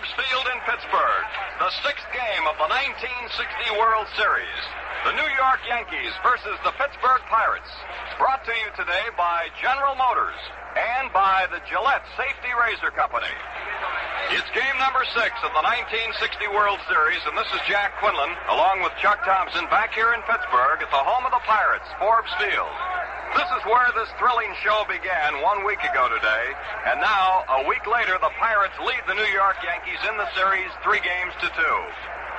Forbes Field in Pittsburgh, the sixth game of the 1960 World Series. The New York Yankees versus the Pittsburgh Pirates. Brought to you today by General Motors and by the Gillette Safety Razor Company. It's game number 6 of the 1960 World Series, and this is Jack Quinlan, along with Chuck Thompson, back here in Pittsburgh at the home of the Pirates, Forbes Field. This is where this thrilling show began 1 week ago today, and now, a week later, the Pirates lead the New York Yankees in the series 3-2.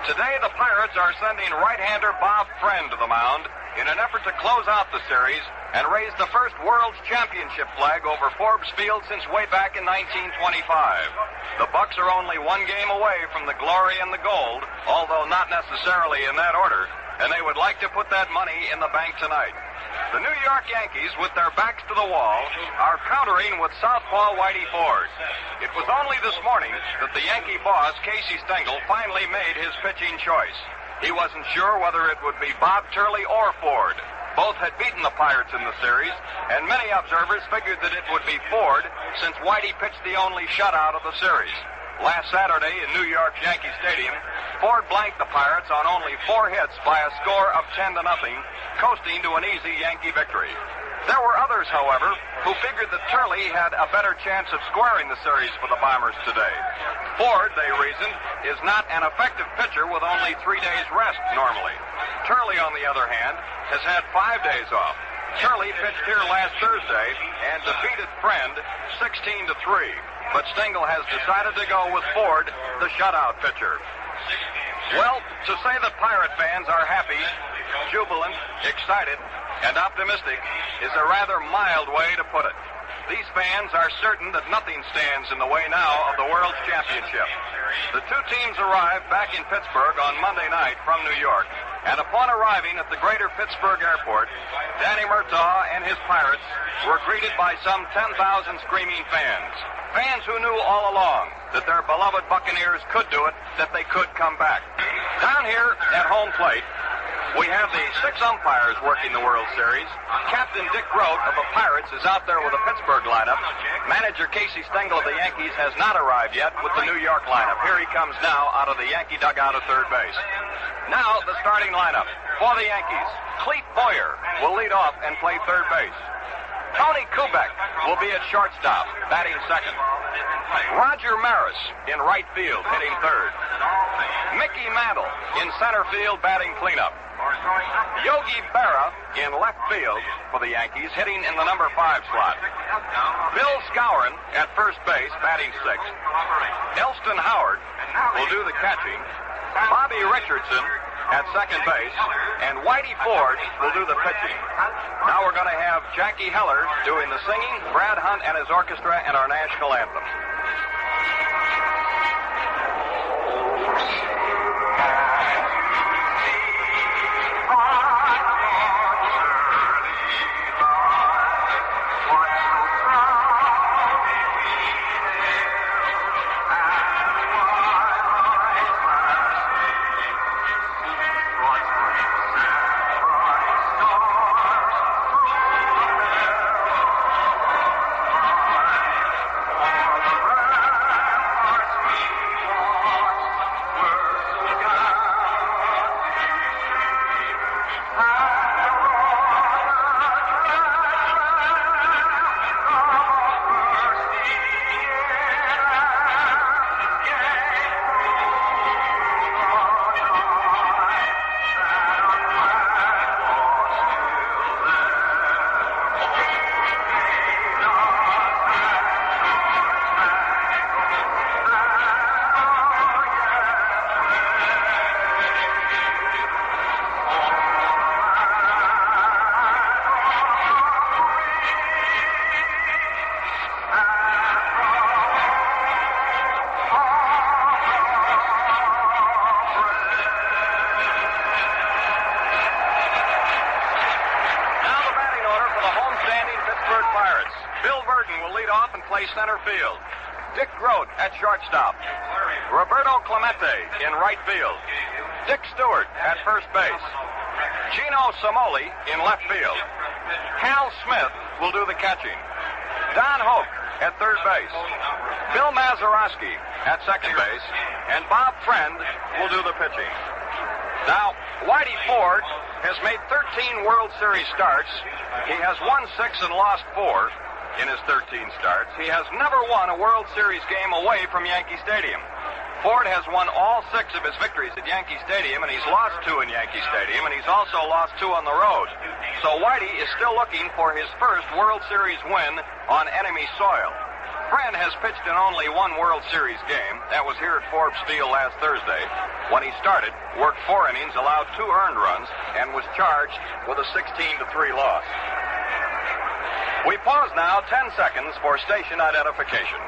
Today, the Pirates are sending right-hander Bob Friend to the mound in an effort to close out the series and raise the first World Championship flag over Forbes Field since way back in 1925. The Bucks are only 1 game away from the glory and the gold, although not necessarily in that order, and they would like to put that money in the bank tonight. The New York Yankees, with their backs to the wall, are countering with southpaw Whitey Ford. It was only this morning that the Yankee boss, Casey Stengel, finally made his pitching choice. He wasn't sure whether it would be Bob Turley or Ford. Both had beaten the Pirates in the series, and many observers figured that it would be Ford, since Whitey pitched the only shutout of the series. Last Saturday in New York's Yankee Stadium, Ford blanked the Pirates on only 4 hits by a score of 10-0, coasting to an easy Yankee victory. There were others, however, who figured that Turley had a better chance of squaring the series for the Bombers today. Ford, they reasoned, is not an effective pitcher with only 3 days rest normally. Turley, on the other hand, has had 5 days off. Turley pitched here last Thursday and defeated Friend 16-3. But Stengel has decided to go with Ford, the shutout pitcher. Well, to say that Pirate fans are happy, jubilant, excited, and optimistic is a rather mild way to put it. These fans are certain that nothing stands in the way now of the World Championship. The two teams arrived back in Pittsburgh on Monday night from New York, and upon arriving at the greater Pittsburgh airport, Danny Murtaugh and his Pirates were greeted by some 10,000 screaming fans. Fans who knew all along that their beloved Buccaneers could do it, that they could come back. Down here at home plate, we have the 6 umpires working the World Series. Captain Dick Grote of the Pirates is out there with the Pittsburgh lineup. Manager Casey Stengel of the Yankees has not arrived yet with the New York lineup. Here he comes now out of the Yankee dugout at third base. Now, the starting lineup. For the Yankees, Clete Boyer will lead off and play third base. Tony Kubek will be at shortstop, batting second. Roger Maris in right field, hitting third. Mickey Mantle in center field, batting cleanup. Yogi Berra in left field for the Yankees, hitting in the number 5 slot. Bill Skowron at first base, batting sixth. Elston Howard will do the catching. Bobby Richardson at second base, and Whitey Ford will do the pitching. Now we're going to have Jackie Heller doing the singing, Brad Hunt and his orchestra, and our national anthem. Center field. Dick Grote at shortstop. Roberto Clemente in right field. Dick Stewart at first base. Gino Samoli in left field. Hal Smith will do the catching. Don Hoke at third base. Bill Mazeroski at second base. And Bob Friend will do the pitching. Now, Whitey Ford has made 13 World Series starts. He has won 6 and lost 4 in his 13 starts. He has never won a World Series game away from Yankee Stadium. Ford has won all 6 of his victories at Yankee Stadium, and he's lost 2 in Yankee Stadium, and he's also lost 2 on the road. So Whitey is still looking for his first World Series win on enemy soil. Friend has pitched in only 1 World Series game. That was here at Forbes Field last Thursday. When he started, worked 4 innings, allowed 2 earned runs, and was charged with a 16-3 loss. We pause now 10 seconds for station identification.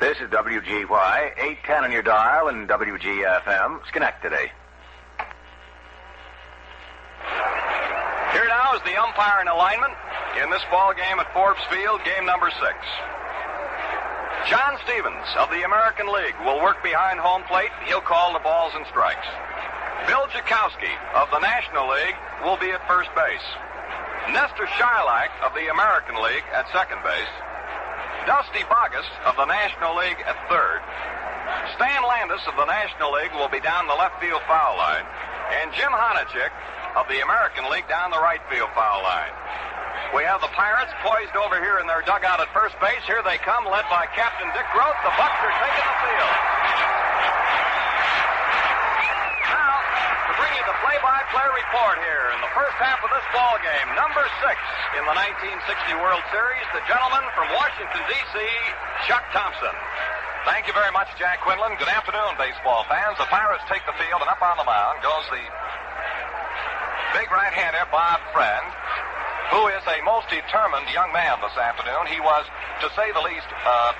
This is WGY, 810 on your dial, and WGFM, Schenectady. Here now is the umpire in alignment in this ball game at Forbes Field, game number 6. John Stevens of the American League will work behind home plate. He'll call the balls and strikes. Bill Jakowski of the National League will be at first base. Nestor Shylock of the American League at second base. Dusty Bogus of the National League at third. Stan Landis of the National League will be down the left field foul line. And Jim Honachik of the American League down the right field foul line. We have the Pirates poised over here in their dugout at first base. Here they come, led by Captain Dick Groth. The Bucks are taking the field. Now, to bring you the play-by-play report here in the first half of this ball game, number 6 in the 1960 World Series, the gentleman from Washington, D.C., Chuck Thompson. Thank you very much, Jack Quinlan. Good afternoon, baseball fans. The Pirates take the field, and up on the mound goes the big right-hander, Bob Friend, who is a most determined young man this afternoon. He was, to say the least,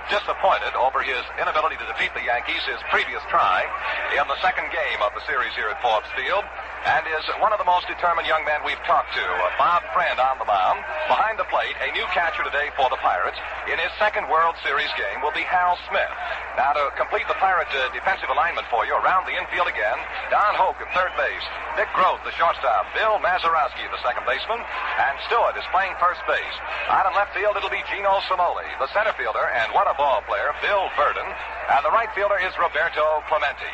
disappointed over his inability to defeat the Yankees his previous try in the second game of the series here at Forbes Field, and is one of the most determined young men we've talked to. Bob Friend on the mound. Behind the plate, a new catcher today for the Pirates in his second World Series game will be Hal Smith. Now, to complete the Pirate defensive alignment for you, around the infield again, Don Hoke at third base, Dick Groth, the shortstop, Bill Mazeroski, the second baseman, and Stewart is playing first base. Out in left field, it'll be Gino Simoli, the center fielder, and what a ball player, Bill Verdon, and the right fielder is Roberto Clemente.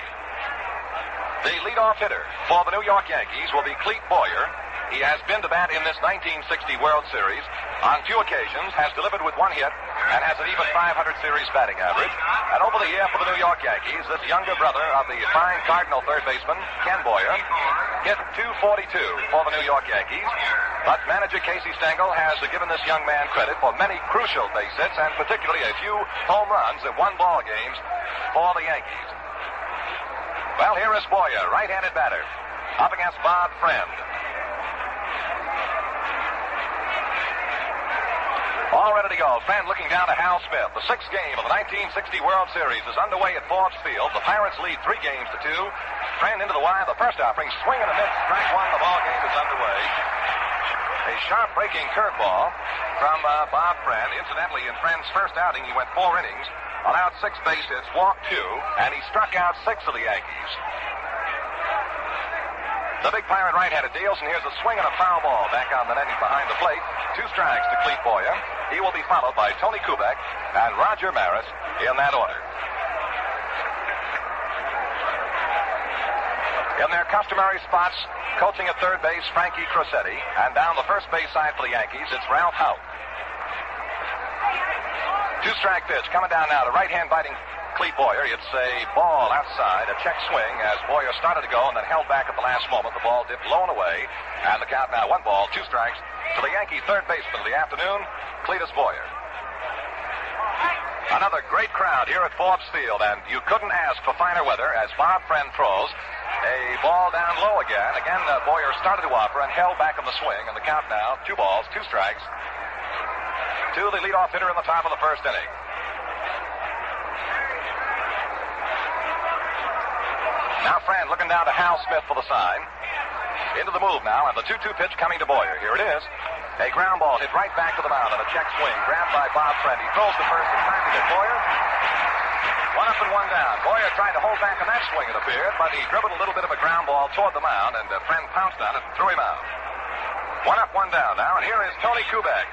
The leadoff hitter for the New York Yankees will be Clete Boyer. He has been to bat in this 1960 World Series on 2 occasions, has delivered with 1 hit, and has an even 500 series batting average. And over the year for the New York Yankees, this younger brother of the fine Cardinal third baseman, Ken Boyer, hit .242 for the New York Yankees. But manager Casey Stengel has given this young man credit for many crucial base hits, and particularly a few home runs at 1-ball games for the Yankees. Well, here is Boyer, right-handed batter, up against Bob Friend. All ready to go. Friend looking down to Hal Smith. The 6th game of the 1960 World Series is underway at Forbes Field. The Pirates lead 3 games to 2. Friend into the wire. The first offering, swing and a miss. Strike 1. The ball game is underway. A sharp breaking curveball from Bob Friend. Incidentally, in Friend's first outing, he went 4 innings, allowed 6 base hits, walked 2, and he struck out 6 of the Yankees. The big Pirate right-handed deals, and here's a swing and a foul ball back on the net behind the plate. 2 strikes to Clete Boyer. He will be followed by Tony Kubek and Roger Maris in that order. In their customary spots, coaching at third base, Frankie Crosetti, and down the first base side for the Yankees, it's Ralph Houk. 2-strike pitch coming down now to right-hand biting Clete Boyer. It's a ball outside, a check swing as Boyer started to go and then held back at the last moment. The ball dipped low and away, and the count now 1 ball, 2 strikes to the Yankee third baseman of the afternoon, Cletus Boyer. Another great crowd here at Forbes Field, and you couldn't ask for finer weather as Bob Friend throws a ball down low again. Again, Boyer started to offer and held back on the swing, and the count now 2 balls, 2 strikes to the leadoff hitter in the top of the first inning. Now Friend looking down to Hal Smith for the sign. Into the move now, and the 2-2 pitch coming to Boyer. Here it is. A ground ball hit right back to the mound on a check swing. Grabbed by Bob Friend. He throws to first in time to get Boyer. 1 up and 1 down. Boyer tried to hold back on that swing, it appeared, but he dribbled a little bit of a ground ball toward the mound, and Friend pounced on it and threw him out. 1 up, 1 down now, and here is Tony Kubek.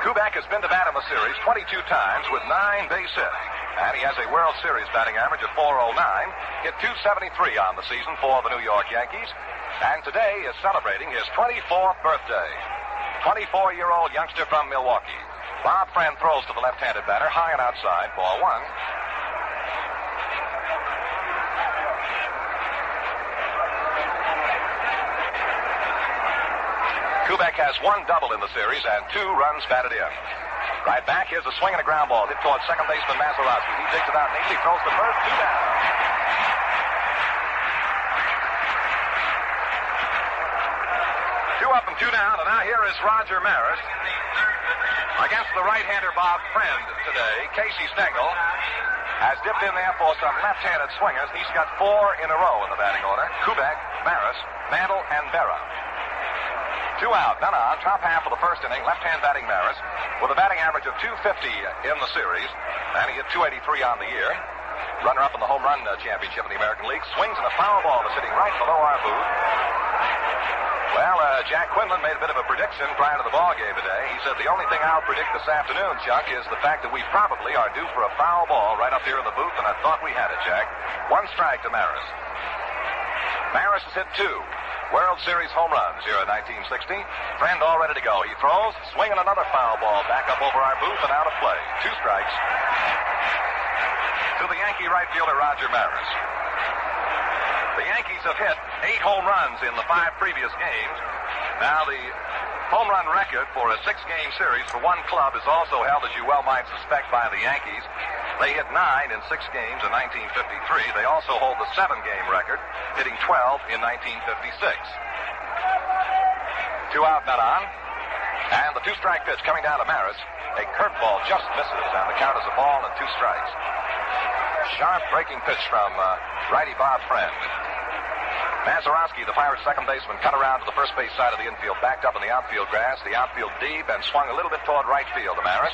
Kubek has been to bat in the series 22 times with 9 base hits. And he has a World Series batting average of .409. Hit .273 on the season for the New York Yankees. And today is celebrating his 24th birthday. 24-year-old youngster from Milwaukee. Bob Friend throws to the left-handed batter, high and outside, ball 1. Kubek has 1 double in the series and 2 runs batted in. Right back, here's a swing and a ground ball hit towards second baseman Mazeroski. He digs it out neatly, throws to first, 2 down. 2 up and 2 down, and now here is Roger Maris against the right-hander Bob Friend today. Casey Stengel has dipped in there for some left-handed swingers. He's got 4 in a row in the batting order. Kubek, Maris, Mantle, and Berra. 2 out, none on, top half of the first inning, left-hand batting Maris, with a batting average of .250 in the series, and he hit .283 on the year. Runner-up in the home run championship in the American League. Swings and a foul ball that's sitting right below our booth. Well, Jack Quinlan made a bit of a prediction prior to the ball game today. He said the only thing I'll predict this afternoon, Chuck, is the fact that we probably are due for a foul ball right up here in the booth, and I thought we had it, Jack. 1 strike to Maris. Maris has hit 2 World Series home runs here in 1960. Friend all ready to go. He throws, swinging another foul ball back up over our booth and out of play. 2 strikes to the Yankee right fielder Roger Maris. The Yankees have hit 8 home runs in the 5 previous games. Now the home run record for a 6-game series for one club is also held, as you well might suspect, by the Yankees. They hit 9 in 6 games in 1953. They also hold the 7-game record, hitting 12 in 1956. 2 out, none on. And the 2-strike pitch coming down to Maris. A curveball just misses, and the count is a ball and 2 strikes. Sharp breaking pitch from righty Bob Friend. Mazeroski, the Pirates' second baseman, cut around to the first base side of the infield, backed up in the outfield grass, the outfield deep, and swung a little bit toward right field to Maris.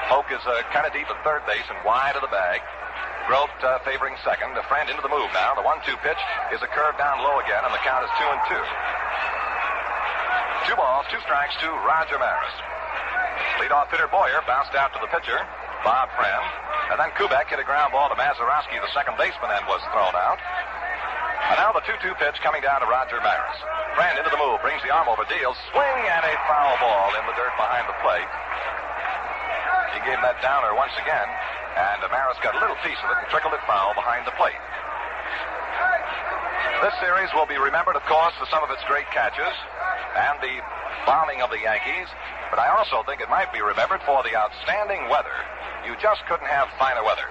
Polk is kind of deep at third base and wide of the bag. Grote favoring second. A Friend into the move now. The 1-2 pitch is a curve down low again, and the count is 2-2. 2 balls, 2 strikes to Roger Maris. Leadoff hitter Boyer bounced out to the pitcher, Bob Friend. And then Kubek hit a ground ball to Mazeroski, the second baseman, and was thrown out. And now the 2-2 pitch coming down to Roger Maris. Friend into the move, brings the arm over, deals, swing, and a foul ball in the dirt behind the plate. He gave that downer once again, and Maris got a little piece of it and trickled it foul behind the plate. This series will be remembered, of course, for some of its great catches and the bombing of the Yankees, but I also think it might be remembered for the outstanding weather. You just couldn't have finer weather.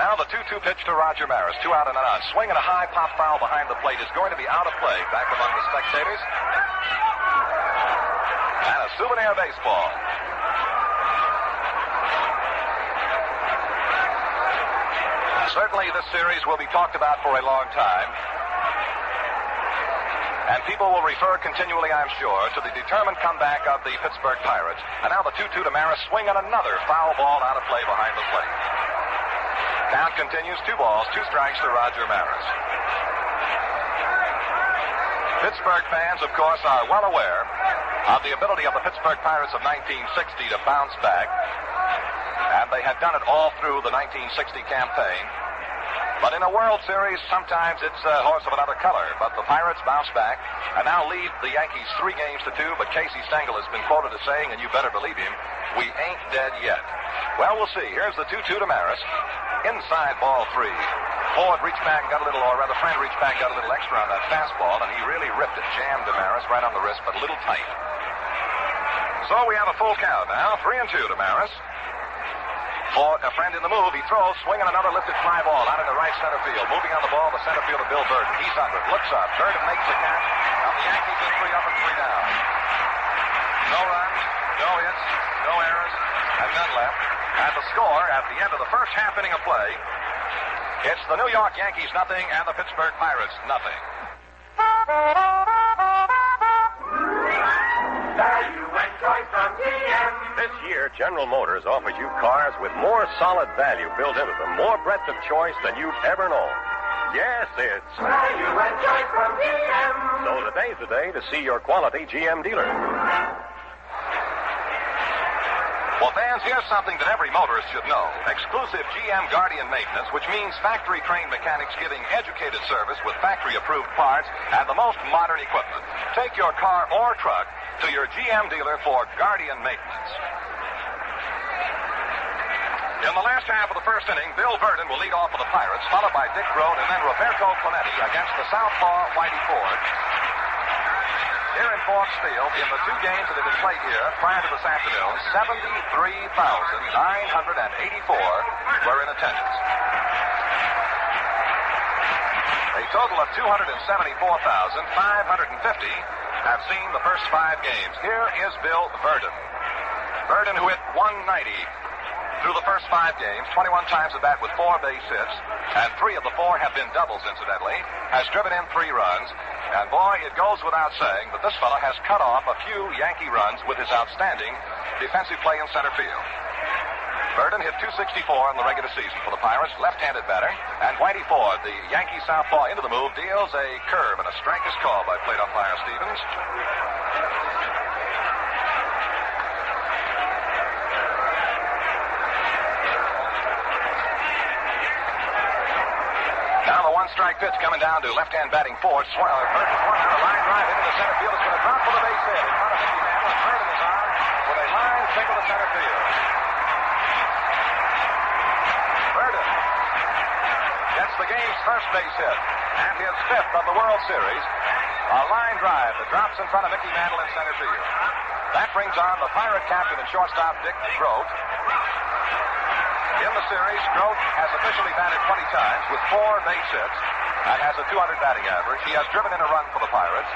Now the 2-2 pitch to Roger Maris. 2 out and none on. Swing and a high pop foul behind the plate is going to be out of play back among the spectators. And a souvenir baseball. Certainly this series will be talked about for a long time. And people will refer continually, I'm sure, to the determined comeback of the Pittsburgh Pirates. And now the 2-2 to Maris, swing and another foul ball out of play behind the plate. Count continues, 2 balls, 2 strikes to Roger Maris. Pittsburgh fans, of course, are well aware of the ability of the Pittsburgh Pirates of 1960 to bounce back. And they had done it all through the 1960 campaign. But in a World Series, sometimes it's a horse of another color. But the Pirates bounce back and now lead the Yankees 3 games to 2. But Casey Stengel has been quoted as saying, and you better believe him, we ain't dead yet. Well, we'll see. Here's the 2-2 to Maris. Inside ball 3. Ford reached back and got a little, or rather, Friend reached back and got a little extra on that fastball, and he really ripped it, jammed to Maris right on the wrist, but a little tight. So we have a full count now. 3-2 to Maris. Ford, a Friend in the move. He throws, swinging another lifted fly ball out into right center field. Moving on the ball, the center fielder, Bill Burton. He's under it, looks up. Burton makes the catch. Now the Yankees are 3 up and 3 down. No runs, no hits, no errors, and none left. And the score at the end of the first half inning of play, it's the New York Yankees nothing and the Pittsburgh Pirates nothing. Value and choice from GM. This year, General Motors offers you cars with more solid value built into them, more breadth of choice than you've ever known. Yes, it's Value and choice from GM. So today's the day to see your quality GM dealer. Well, fans, here's something that every motorist should know. Exclusive GM Guardian maintenance, which means factory-trained mechanics giving educated service with factory-approved parts and the most modern equipment. Take your car or truck to your GM dealer for Guardian maintenance. In the last half of the first inning, Bill Verdon will lead off for the Pirates, followed by Dick Grote and then Roberto Clemente against the southpaw Whitey Ford. Here in Forbes Field, in the two games that have been played here prior to this afternoon, 73,984 were in attendance. A total of 274,550 have seen the first 5 games. Here is Bill Verdon. Verdon, who hit 190 through the first 5 games, 21 times at bat with 4 base hits, and 3 of the 4 have been doubles, incidentally, has driven in 3 runs. And boy, it goes without saying that this fellow has cut off a few Yankee runs with his outstanding defensive play in center field. Verdon hit .264 in the regular season for the Pirates, left-handed batter, and Whitey Ford, the Yankee southpaw, into the move, deals a curve, and a strike is called by plate umpire Stevens. Now the one-strike pitch coming down to left-hand batting Ford. Verdon swung to a line drive into the center field. It's going to drop for the base hit in front of Mickey Mantle. Verdon is on with a line single to center field. Verdon gets the game's first base hit and his 5th of the World Series. A line drive that drops in front of Mickey Mantle in center field. That brings on the Pirate captain and shortstop Dick Grote. In the series, Grote has officially batted 20 times with 4 base hits and has a .200 batting average. He has driven in a run for the Pirates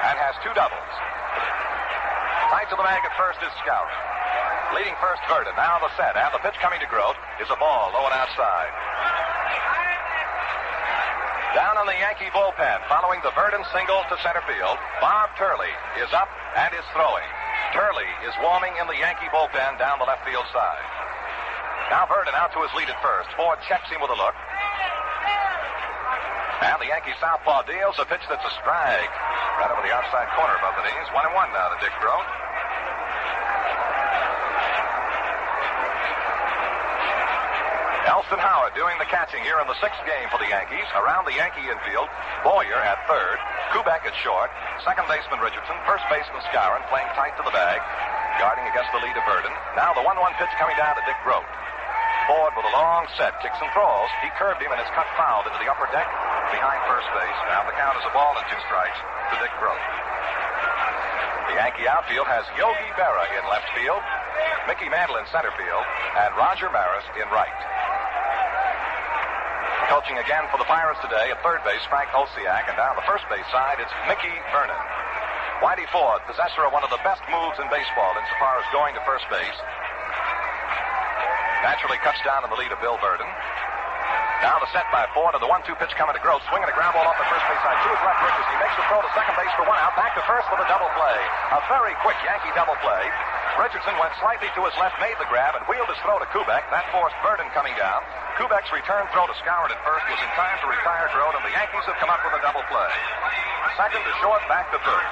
and has 2 doubles. Tight to the bag at first is Scout. Leading first, Verdon. Now the set, and the pitch coming to Grote is a ball low and outside. Down on the Yankee bullpen, following the Verdon single to center field, Bob Turley is up and is throwing. Turley is warming in the Yankee bullpen down the left field side. Now Verdon out to his lead at first. Ford checks him with a look. And the Yankee southpaw deals a pitch that's a strike. Right over the outside corner above the knees. 1-1 now to Dick Grote. Elston Howard doing the catching here in the 6th game for the Yankees. Around the Yankee infield, Boyer at third, Kubek at short, second baseman Richardson, first baseman Skowron playing tight to the bag, guarding against the lead of Verdon. Now the 1-1 pitch coming down to Dick Grote. Ford with a long set, kicks and throws. He curved him and is cut foul into the upper deck behind first base. Now the count is a ball and 2 strikes to Dick Grote. The Yankee outfield has Yogi Berra in left field, Mickey Mantle in center field, and Roger Maris in right. Coaching again for the Pirates today at third base, Frank Osiak, and down the first base side, it's Mickey Vernon. Whitey Ford, possessor of one of the best moves in baseball insofar as going to first base, naturally cuts down in the lead of Bill Verdon. Now the set by Ford, and the 1-2 pitch coming to Grote, swinging a ground ball off the first base side. To his left, Richardson. He makes the throw to second base for 1 out. Back to first for the double play. A very quick Yankee double play. Richardson went slightly to his left, made the grab, and wheeled his throw to Kubek. That forced Verdon coming down. Kubek's return throw to Skowron at first was in time to retire Grote, and the Yankees have come up with a double play. Second to short, back to third.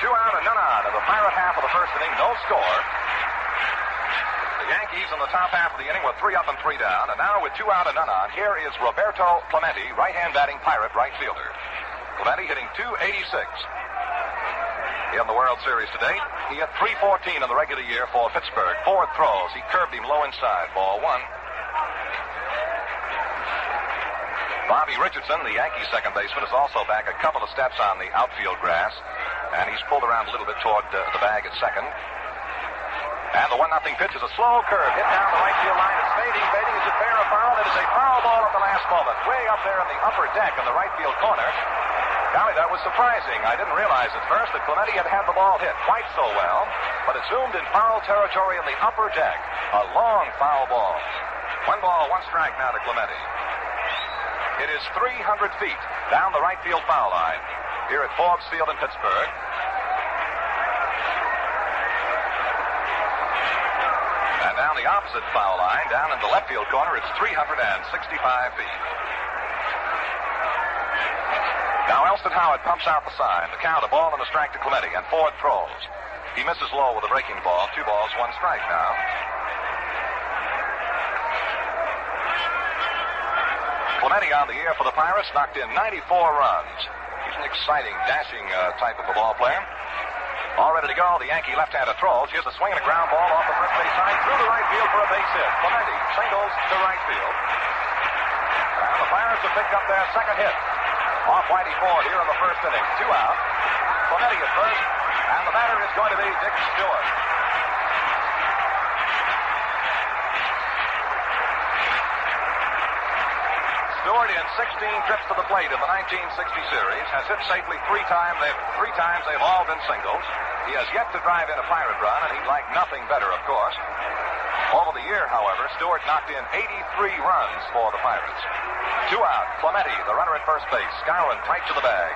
2 out and none on in the Pirate half of the first inning. No score. The Yankees in the top half of the inning were 3 up and 3 down, and now with 2 out and none on, here is Roberto Clemente, right-hand batting Pirate right fielder. Clemente hitting .286 in the World Series to date. He hit .314 in the regular year for Pittsburgh. 4 throws. He curved him low inside. Ball 1. Bobby Richardson, the Yankee second baseman, is also back a couple of steps on the outfield grass, and he's pulled around a little bit toward the bag at second. And the 1-0 pitch is a slow curve hit down the right field line. It's fading. Is it fair or foul? It is a foul ball at the last moment. Way up there in the upper deck in the right field corner. Golly, that was surprising. I didn't realize at first that Clemente had the ball hit quite so well, but it zoomed in foul territory in the upper deck. A long foul ball. 1 ball, 1 strike now to Clemente. It is 300 feet down the right field foul line here at Forbes Field in Pittsburgh. And down the opposite foul line, down in the left field corner, it's 365 feet. Now Elston Howard pumps out the sign. The count, a ball and a strike to Clemente, and Ford throws. He misses low with a breaking ball. 2 balls, 1 strike now. Clemente on the air for the Pirates, knocked in 94 runs. He's an exciting, dashing type of a ball player. All ready to go. The Yankee left-hander throws. Here's a swing and a ground ball off the first base side through the right field for a base hit. Clemente singles to right field. And the Pirates have picked up their second hit. Off Whitey Ford here in the first inning. 2 out. Clemente at first. And the batter is going to be Dick Stewart. Stewart in 16 trips to the plate in the 1960 series has hit safely 3 times. They've all been singles. He has yet to drive in a Pirate run, and he'd like nothing better, of course. Over the year, however, Stewart knocked in 83 runs for the Pirates. 2 out. Clemente, the runner at first base, scouring tight to the bag.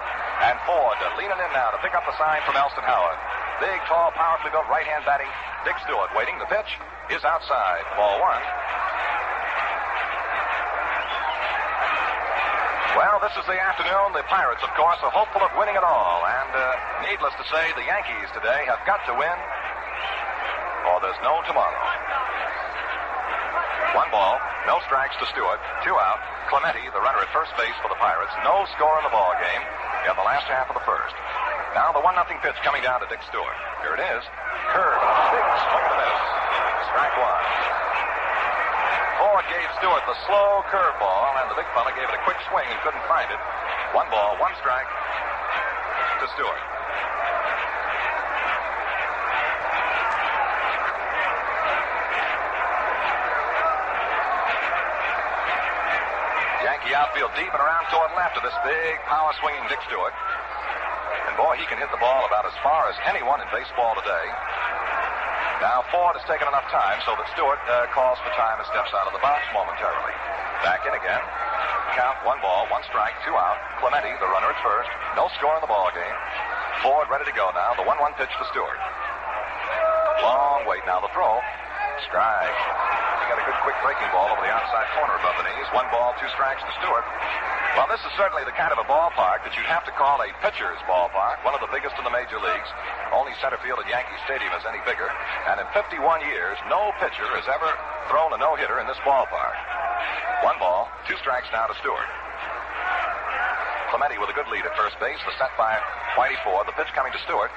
And Ford leaning in now to pick up the sign from Elston Howard. Big, tall, powerfully built right-hand batting Dick Stewart waiting. The pitch is outside. Ball 1. Well, this is the afternoon. The Pirates, of course, are hopeful of winning it all. And needless to say, the Yankees today have got to win, or there's no tomorrow. 1 ball, no strikes to Stewart. 2 out. Clemente, the runner at first base for the Pirates. No score in the ball game in the last half of the first. Now the 1-0 pitch coming down to Dick Stewart. Here it is. Curve. Big swing and a miss. Strike 1. Ford gave Stewart the slow curveball, and the big fella gave it a quick swing and couldn't find it. 1 ball, 1 strike to Stewart. Yankee outfield deep and around toward left of this big power-swinging Dick Stewart. And boy, he can hit the ball about as far as anyone in baseball today. Now Ford has taken enough time so that Stewart calls for time and steps out of the box momentarily. Back in again. Count 1 ball, 1 strike, 2 out. Clemente, the runner at first. No score in the ball game. Ford ready to go now. The 1-1 pitch to Stewart. Long wait now. The throw. Strike. He got a good quick breaking ball over the outside corner above the knees. 1 ball, 2 strikes to Stewart. Well, this is certainly the kind of a ballpark that you'd have to call a pitcher's ballpark, one of the biggest in the major leagues. Only center field at Yankee Stadium is any bigger. And in 51 years, no pitcher has ever thrown a no-hitter in this ballpark. 1 ball, 2 strikes now to Stewart. Clemente with a good lead at first base. The set by Whitey Ford. The pitch coming to Stewart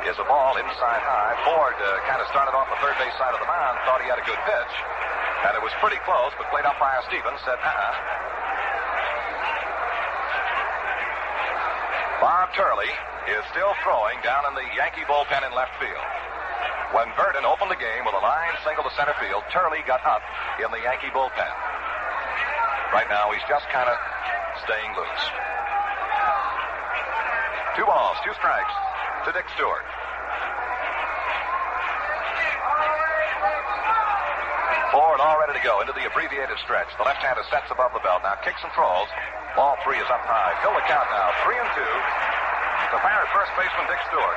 is a ball inside high. Ford kind of started off the third base side of the mound, thought he had a good pitch. And it was pretty close, but plate umpire Stevens said, Bob Turley is still throwing down in the Yankee bullpen in left field. When Verdon opened the game with a line single to center field, Turley got up in the Yankee bullpen. Right now, he's just kind of staying loose. 2 balls, 2 strikes to Dick Stewart. Ford all ready to go into the abbreviated stretch. The left-hander sets above the belt. Now kicks and throws. Ball 3 is up high. Fill the count now. 3-2. The Pirate first baseman Dick Stewart.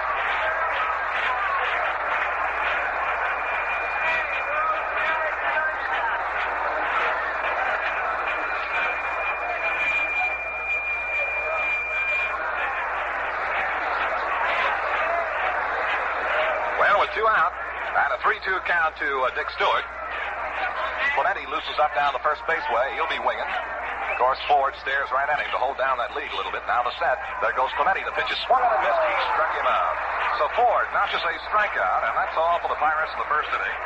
Well, with 2 out and a 3-2 count to Dick Stewart. Clemente looses up down the first baseway. He'll be winging. Of course, Ford stares right at him to hold down that lead a little bit. Now the set. There goes Clemente. The pitch is swung on and missed. He struck him out. So Ford notches a strikeout, and that's all for the Pirates in the first inning.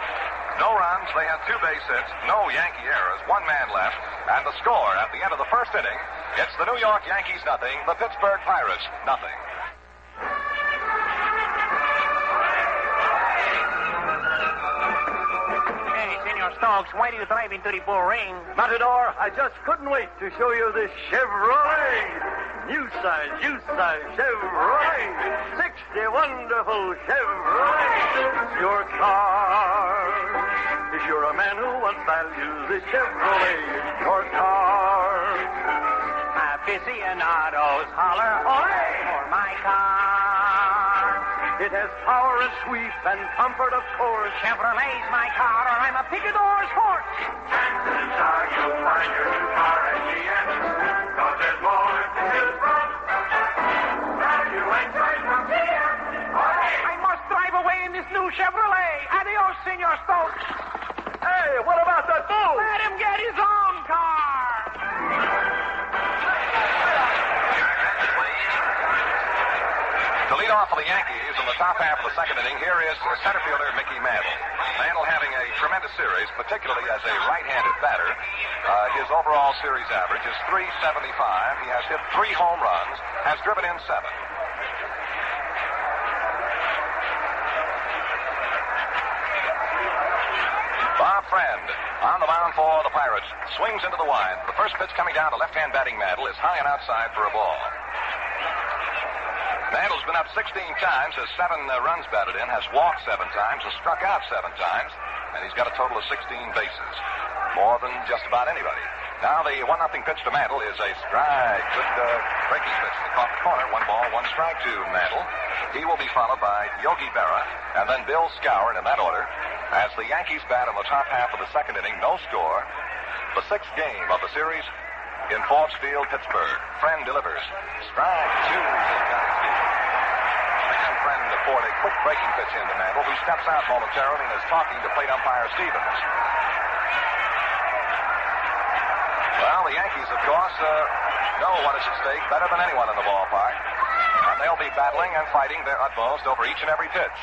No runs. They had 2 base hits. No Yankee errors. 1 man left. And the score at the end of the first inning, it's the New York Yankees nothing, the Pittsburgh Pirates nothing. Stokes, why do you drive into the bull ring? Matador, I just couldn't wait to show you this Chevrolet. New size, Chevrolet. 60 wonderful Chevrolet. Your car. If you're a man who wants value, this Chevrolet is your car. Aficionados holler, hooray, for my car. It has power and sweep and comfort, of course. Chevrolet's my car, or I'm a picador's horse. Chances are you'll find your new car at the end. 'Cause there's more to choose from. Senor Stokes. Hey, what about that bull? Let him get his own car. To lead off for the Yankees in the top half of the second inning, here is center fielder Mickey Mantle. Mantle having a tremendous series, particularly as a right-handed batter. His overall series average is .375. He has hit 3 home runs, has driven in 7. Bob Friend on the mound for the Pirates. Swings into the wind. The first pitch coming down to left-hand batting Mantle is high and outside for a ball. Mantle's been up 16 times, has 7 runs batted in, has walked 7 times, has struck out 7 times, and he's got a total of 16 bases. More than just about anybody. Now the 1-0 pitch to Mantle is a strike. Good breaking pitch to the top corner. 1 ball, 1 strike to Mantle. He will be followed by Yogi Berra and then Bill Skowron in that order. As the Yankees bat in the top half of the second inning, no score. The 6th game of the series in Forbes Field, Pittsburgh. Friend delivers. Strike 2. Friend poured a quick breaking pitch into Mantle, who steps out momentarily and is talking to plate umpire Stevens. Well, the Yankees, of course, know what is at stake better than anyone in the ballpark. And they'll be battling and fighting their utmost over each and every pitch.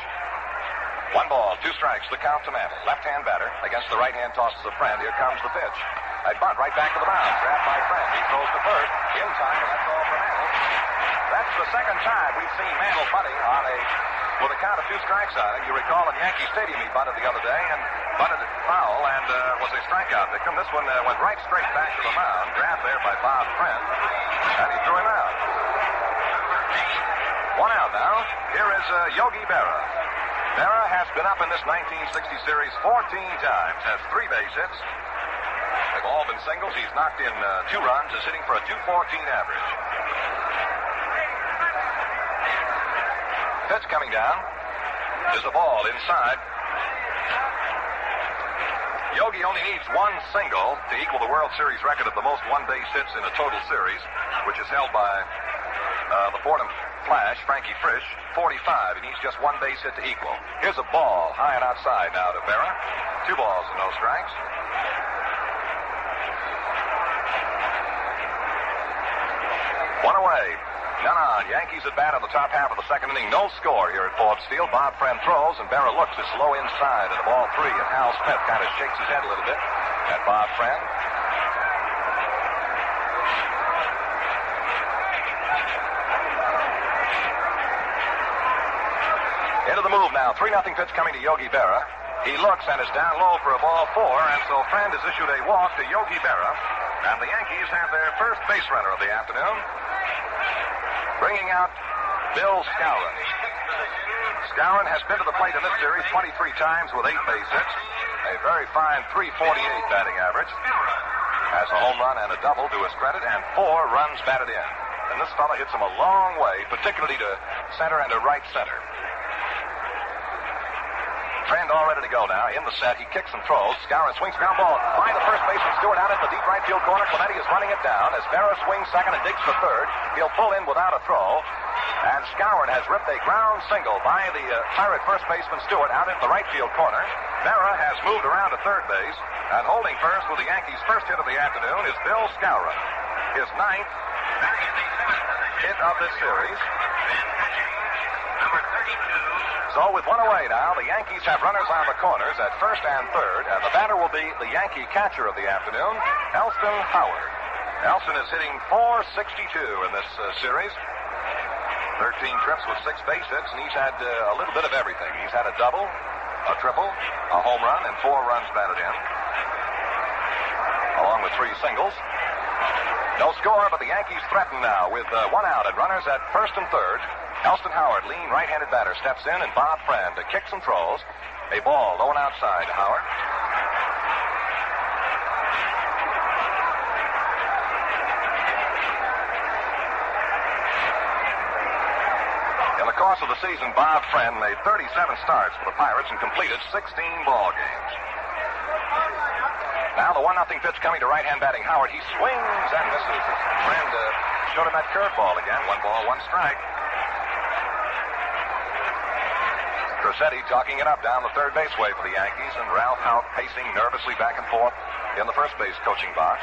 1 ball, 2 strikes, the count to Mantle. Left-hand batter against the right-hand tosses of Friend. Here comes the pitch. A bunt right back to the mound. Grabbed by Friend. He throws to first. In time, and that's all for Mantle. That's the second time we've seen Mantle bunting with a count of 2 strikes on it. You recall in Yankee Stadium he bunted the other day and bunted it foul and was a strikeout victim. This one went right straight back to the mound, grabbed there by Bob Friend, and he threw him out. 1 out now. Here is Yogi Berra. Berra has been up in this 1960 series 14 times, has 3 base hits. They've all been singles. He's knocked in 2 runs, is hitting for a .214 average. Pitch coming down is a ball inside. Yogi only needs 1 single to equal the World Series record of the most 1-base hits in a total series, which is held by the Fordham Flash, Frankie Frisch, 45. He needs just 1 base hit to equal. Here's a ball high and outside now to Berra. 2 balls and no strikes. 1 away. None on. Yankees at bat in the top half of the second inning. No score here at Forbes Field. Bob Friend throws, and Berra looks. It's low inside, and the ball 3. And Hal Smith kind of shakes his head a little bit at Bob Friend. Into the move now. 3-0 pitch coming to Yogi Berra. He looks and is down low for a ball 4, and so Friend has issued a walk to Yogi Berra. And the Yankees have their first base runner of the afternoon, bringing out Bill Skowron. Skowron has been to the plate in this series 23 times with 8 base hits. A very fine .348 batting average. Has a home run and a double to his credit, and 4 runs batted in. And this fella hits him a long way, particularly to center and to right center. Friend all ready to go now. In the set, he kicks and throws. Skowron swings ground ball by the first baseman Stewart out into the deep right field corner. Clemente is running it down as Berra swings second and digs for third. He'll pull in without a throw. And Skowron has ripped a ground single by the Pirate first baseman Stewart out into the right field corner. Berra has moved around to third base. And holding first with the Yankees' first hit of the afternoon is Bill Skowron. His 9th hit of this series. So with 1 away now, the Yankees have runners on the corners at first and third, and the batter will be the Yankee catcher of the afternoon, Elston Howard. Elston is hitting .462 in this series. 13 trips with 6 base hits, and he's had a little bit of everything. He's had a double, a triple, a home run, and 4 runs batted in, along with 3 singles. No score, but the Yankees threaten now with 1 out and runners at first and third. Elston Howard, lean right-handed batter, steps in, and Bob Friend kicks and throws. A ball low and outside to Howard. In the course of the season, Bob Friend made 37 starts for the Pirates and completed 16 ball games. Now the 1-0 pitch coming to right-hand batting Howard. He swings and misses. Friend showed him that curveball again. 1 ball, 1 strike. Rossetti talking it up down the third base way for the Yankees, and Ralph Houk pacing nervously back and forth in the first base coaching box.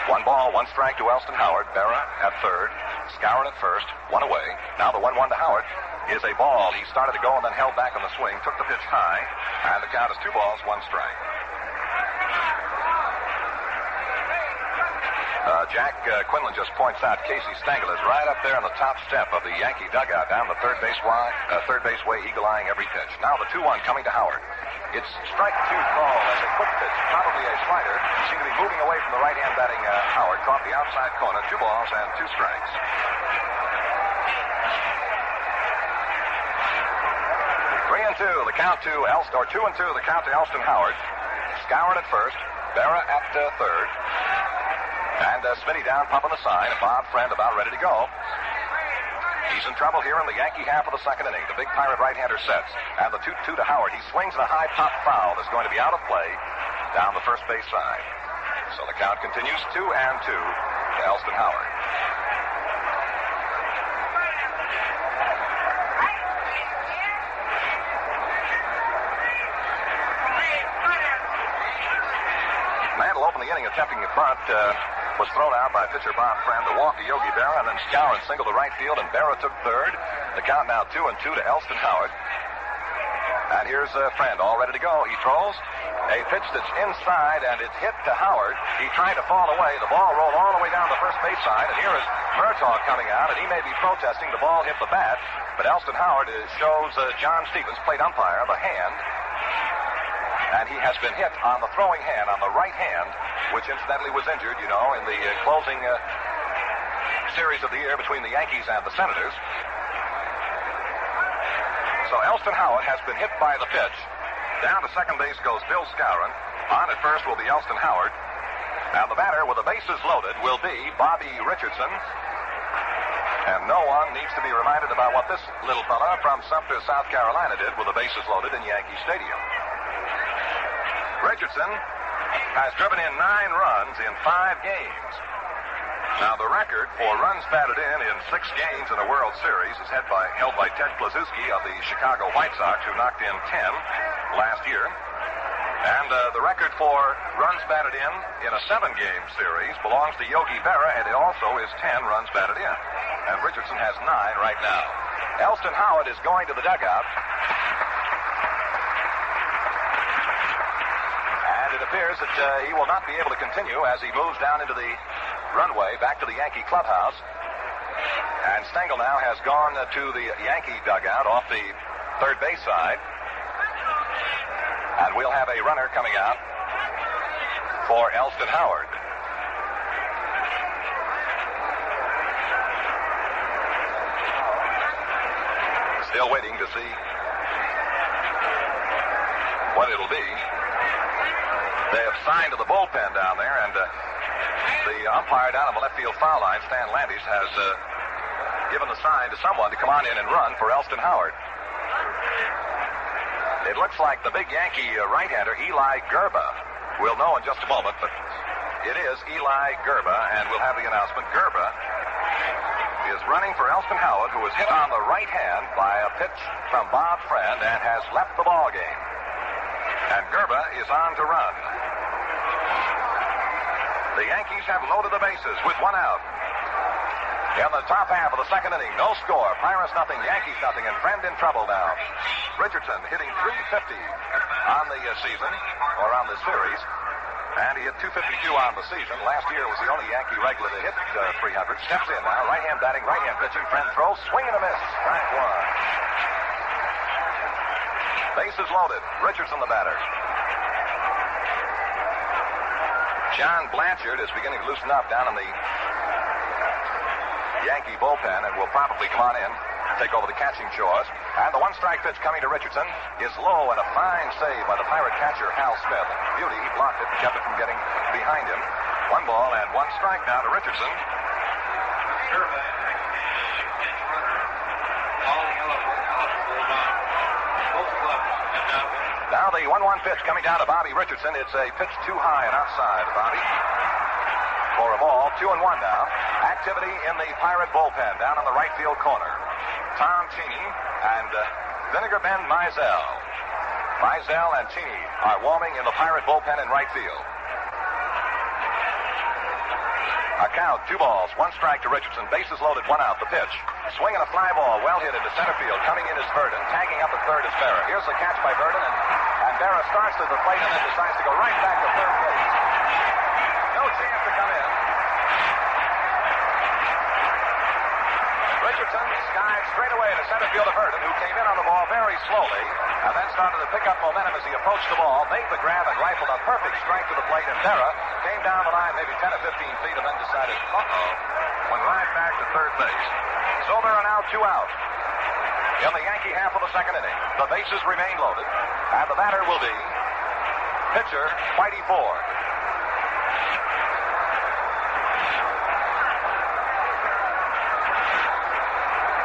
1 ball, 1 strike to Elston Howard. Berra at third. Skowron at first. 1 away. Now the 1-1 to Howard is a ball. He started to go and then held back on the swing. Took the pitch high. And the count is 2 balls, 1 strike. Jack Quinlan just points out Casey Stengel is right up there on the top step of the Yankee dugout down the third base way, eagle-eyeing every pitch. Now the 2-1 coming to Howard. It's strike 2 call as a quick pitch, probably a slider. Seemed to be moving away from the right-hand batting Howard. Caught the outside corner, 2 balls and 2 strikes. Three and 2, the count to 2 and 2, the count to Elston Howard. Skowron at first, Berra at third. And Smitty down, pumping the sign. Bob Friend about ready to go. He's in trouble here in the Yankee half of the second inning. The big Pirate right-hander sets. And the 2-2 to Howard. He swings at a high pop foul that's going to be out of play down the first base side. So the count continues 2 and 2 to Elston Howard. Mantle opened the inning attempting the bunt. Was thrown out by pitcher Bob Friend to walk to Yogi Berra, and then Skowron singled to right field, and Berra took third. The count now 2 and 2 to Elston Howard. And here's Friend all ready to go. He throws a pitch that's inside, and it's hit to Howard. He tried to fall away. The ball rolled all the way down the first base side, and here is Murtaugh coming out, and he may be protesting. The ball hit the bat, but Elston Howard shows John Stevens, plate umpire, the hand. And he has been hit on the throwing hand, on the right hand, which incidentally was injured, in the closing series of the year between the Yankees and the Senators. So Elston Howard has been hit by the pitch. Down to second base goes Bill Skowron. On at first will be Elston Howard. And the batter with the bases loaded will be Bobby Richardson. And no one needs to be reminded about what this little fella from Sumter, South Carolina did with the bases loaded in Yankee Stadium. Richardson has driven in 9 runs in 5 games. Now, the record for runs batted in 6 games in a World Series is held by Ted Kluszewski of the Chicago White Sox, who knocked in 10 last year. And the record for runs batted in a 7-game series belongs to Yogi Berra, and it also is 10 runs batted in. And Richardson has 9 right now. Elston Howard is going to the dugout. It appears that he will not be able to continue as he moves down into the runway back to the Yankee clubhouse. And Stengel now has gone to the Yankee dugout off the third base side. And we'll have a runner coming out for Elston Howard. Still waiting to see what it'll be. They have signed to the bullpen down there, and the umpire down on the left field foul line, Stan Landis, has given the sign to someone to come on in and run for Elston Howard. It looks like the big Yankee right-hander, Eli Gerba. We'll know in just a moment, but it is Eli Gerba, and we'll have the announcement. Gerba is running for Elston Howard, who was hit on the right hand by a pitch from Bob Friend and has left the ball game. And Gerba is on to run. The Yankees have loaded the bases with 1 out. In the top half of the second inning, no score. Pirates nothing, Yankees nothing, and Friend in trouble now. Richardson hitting .350 on the season, or on the series. And he hit .252 on the season. Last year was the only Yankee regular to hit .300. Steps in now, right-hand batting, right-hand pitching. Friend throws, swing and a miss. Strike 1. Bases loaded. Richardson the batter. John Blanchard is beginning to loosen up down in the Yankee bullpen and will probably come on in, take over the catching chores. And the 1-strike pitch coming to Richardson is low, and a fine save by the Pirate catcher, Hal Smith. Beauty, he blocked it and kept it from getting behind him. 1 ball and 1 strike now to Richardson. Now the 1-1 pitch coming down to Bobby Richardson. It's a pitch too high and outside, Bobby. For a ball, 2-1 now. Activity in the Pirate bullpen down on the right field corner. Tom Cheney and Vinegar Bend Mizell. Mizell and Cheney are warming in the Pirate bullpen in right field. A count, 2 balls, 1 strike to Richardson. Bases loaded, 1 out. The pitch. Swinging a fly ball, well hit into center field. Coming in is Verdon. Tagging up at third is Berra. Here's the catch by Verdon, and Berra starts to the plate and then decides to go right back to third base. No chance to come in. Richardson skied straight away to center field of Verdon, who came in on the ball very slowly and then started to pick up momentum as he approached the ball, made the grab and rifled a perfect strike to the plate, and Berra came down the line maybe 10 or 15 feet and then decided, went right back to third base. So there are now 2 out in the Yankee half of the second inning. The bases remain loaded, and the batter will be pitcher Whitey Ford.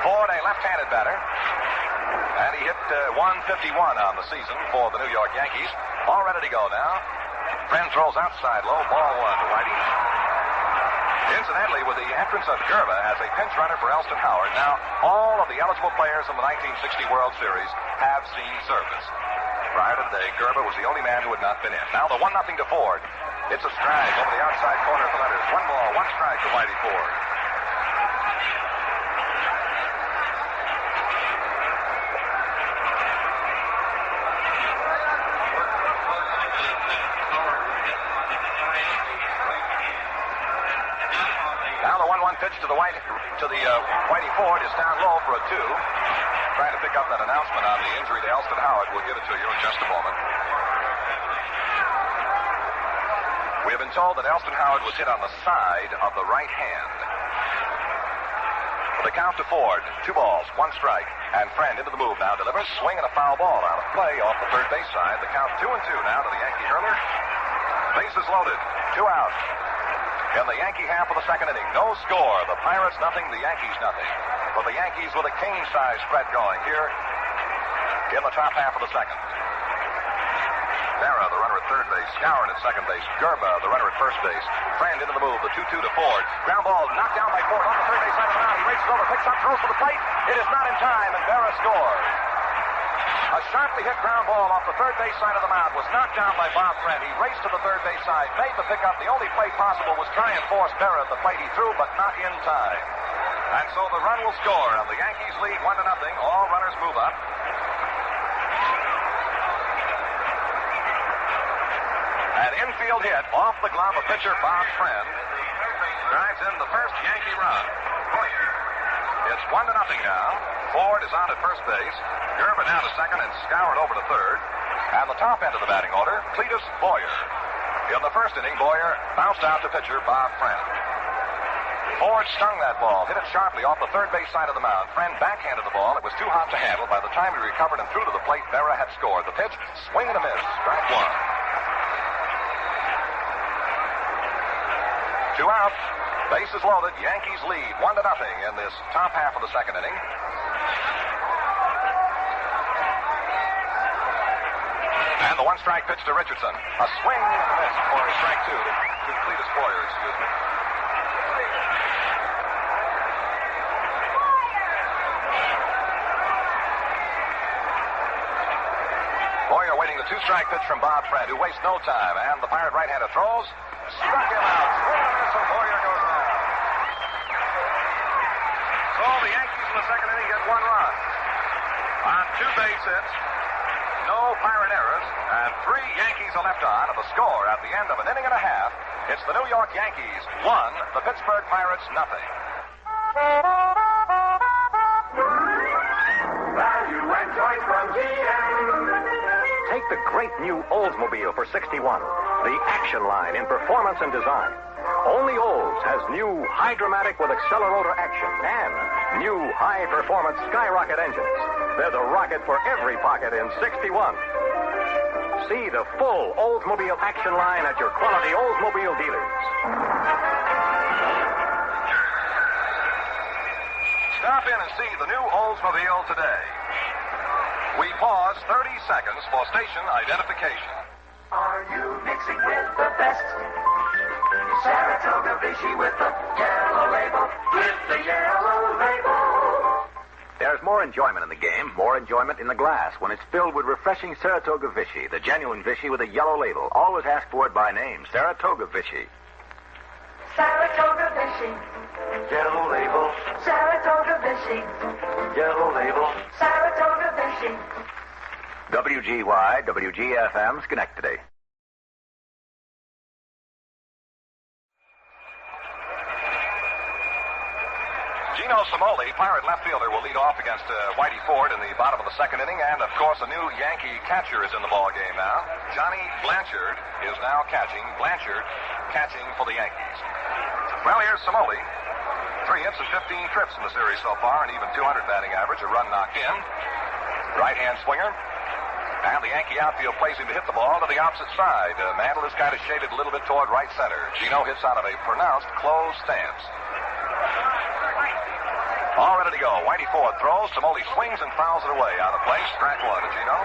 Ford, a left-handed batter, and he hit 151 on the season for the New York Yankees. All ready to go now. Friend throws outside low, ball 1 to Whitey. Incidentally, with the entrance of Gerba as a pinch runner for Elston Howard, now all of the eligible players in the 1960 World Series have seen service. Prior to today, Gerba was the only man who had not been in. Now the 1-0 to Ford. It's a strike over the outside corner of the letters. 1 ball, 1 strike to Whitey Ford. Now the 1-1 pitch to the Whitey Ford is down low for a 2. Trying to pick up that announcement on the injury to Elston Howard. We'll give it to you in just a moment. We have been told that Elston Howard was hit on the side of the right hand. The count to Ford, 2 balls, 1 strike, and Friend into the move now delivers, swinging a foul ball out of play off the third base side. The count 2-2 now to the Yankee hurler. Bases loaded, 2 out. In the Yankee half of the second inning, no score. The Pirates nothing, the Yankees nothing. But the Yankees with a cane-size spread going here in the top half of the second. Berra, the runner at third base. Skowron at second base. Gerba, the runner at first base. Friend into the move, the 2-2 to Ford. Ground ball knocked down by Ford off the third base side of the mound. He races over, picks up, throws to the plate. It is not in time, and Berra scores. A sharply hit ground ball off the third base side of the mound was knocked down by Bob Friend. He raced to the third base side, made the pickup. The only play possible was try and force Berra at the plate. He threw, but not in time. And so the run will score, and the Yankees lead 1-0. All runners move up. An infield hit off the glove of pitcher Bob Friend drives in the first Yankee run. It's 1-0 now. Ford is on at first base. Gerba down to second and Skowron over to third. And the top end of the batting order, Cletus Boyer. In the first inning, Boyer bounced out to pitcher Bob Friend. Ford stung that ball, hit it sharply off the third base side of the mound. Friend backhanded the ball. It was too hot to handle. By the time he recovered and threw to the plate, Berra had scored. The pitch, swing and a miss. Strike 1. 2 out. Bases loaded. Yankees lead 1-0 in this top half of the second inning. And the 1-strike pitch to Richardson. A swing and a miss for strike 2 to Cletus Boyer, excuse me. Boyer waiting the 2-strike pitch from Bob Friend, who wastes no time. And the Pirate right-hander throws. Struck him out. Swing and a miss, and Boyer goes down. So the Yankees in the second inning get 1 run. On 2 base hits, no Pirate errors, and 3 Yankees are left on. And the score at the end of an inning and a half, it's the New York Yankees 1, the Pittsburgh Pirates nothing. Value and choice from GM. Take the great new Oldsmobile for $61. The action line in performance and design. Only Olds has new Hydromatic with accelerotor action and new high-performance Skyrocket engines. They're the rocket for every pocket in 61. See the full Oldsmobile action line at your quality Oldsmobile dealers. Stop in and see the new Oldsmobile today. We pause 30 seconds for station identification. Are you mixing with the best? Saratoga Vichy with the yellow label. With the yellow label. There's more enjoyment in the game, more enjoyment in the glass when it's filled with refreshing Saratoga Vichy, the genuine Vichy with a yellow label. Always ask for it by name, Saratoga Vichy. Saratoga Vichy. Yellow label. Saratoga Vichy. Yellow label. Saratoga Vichy. WGY, WGFM, Schenectady. Gino Cimoli, Pirate left fielder, will lead off against Whitey Ford in the bottom of the second inning. And, of course, a new Yankee catcher is in the ball game now. Johnny Blanchard is now catching. Blanchard catching for the Yankees. Well, here's Cimoli. 3 hits and 15 trips in the series so far, and even 200 batting average, a run knocked in. Right-hand swinger. And the Yankee outfield plays him to hit the ball to the opposite side. Mantle is kind of shaded a little bit toward right center. Gino hits out of a pronounced closed stance. All ready to go. Whitey Ford throws. Cimoli swings and fouls it away. Out of play. Strike one to Gino.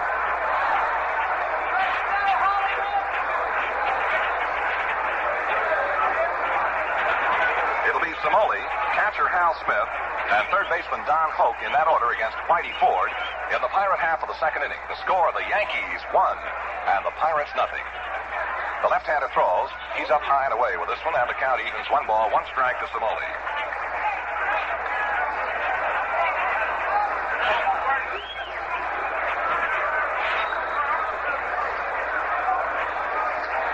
It'll be Cimoli, catcher Hal Smith, and third baseman Don Hoke in that order against Whitey Ford in the Pirate half of the second inning. The score, the Yankees 1 and the Pirates nothing. The left-hander throws. He's up high and away with this one, and the count evens 1 ball, 1 strike to Cimoli.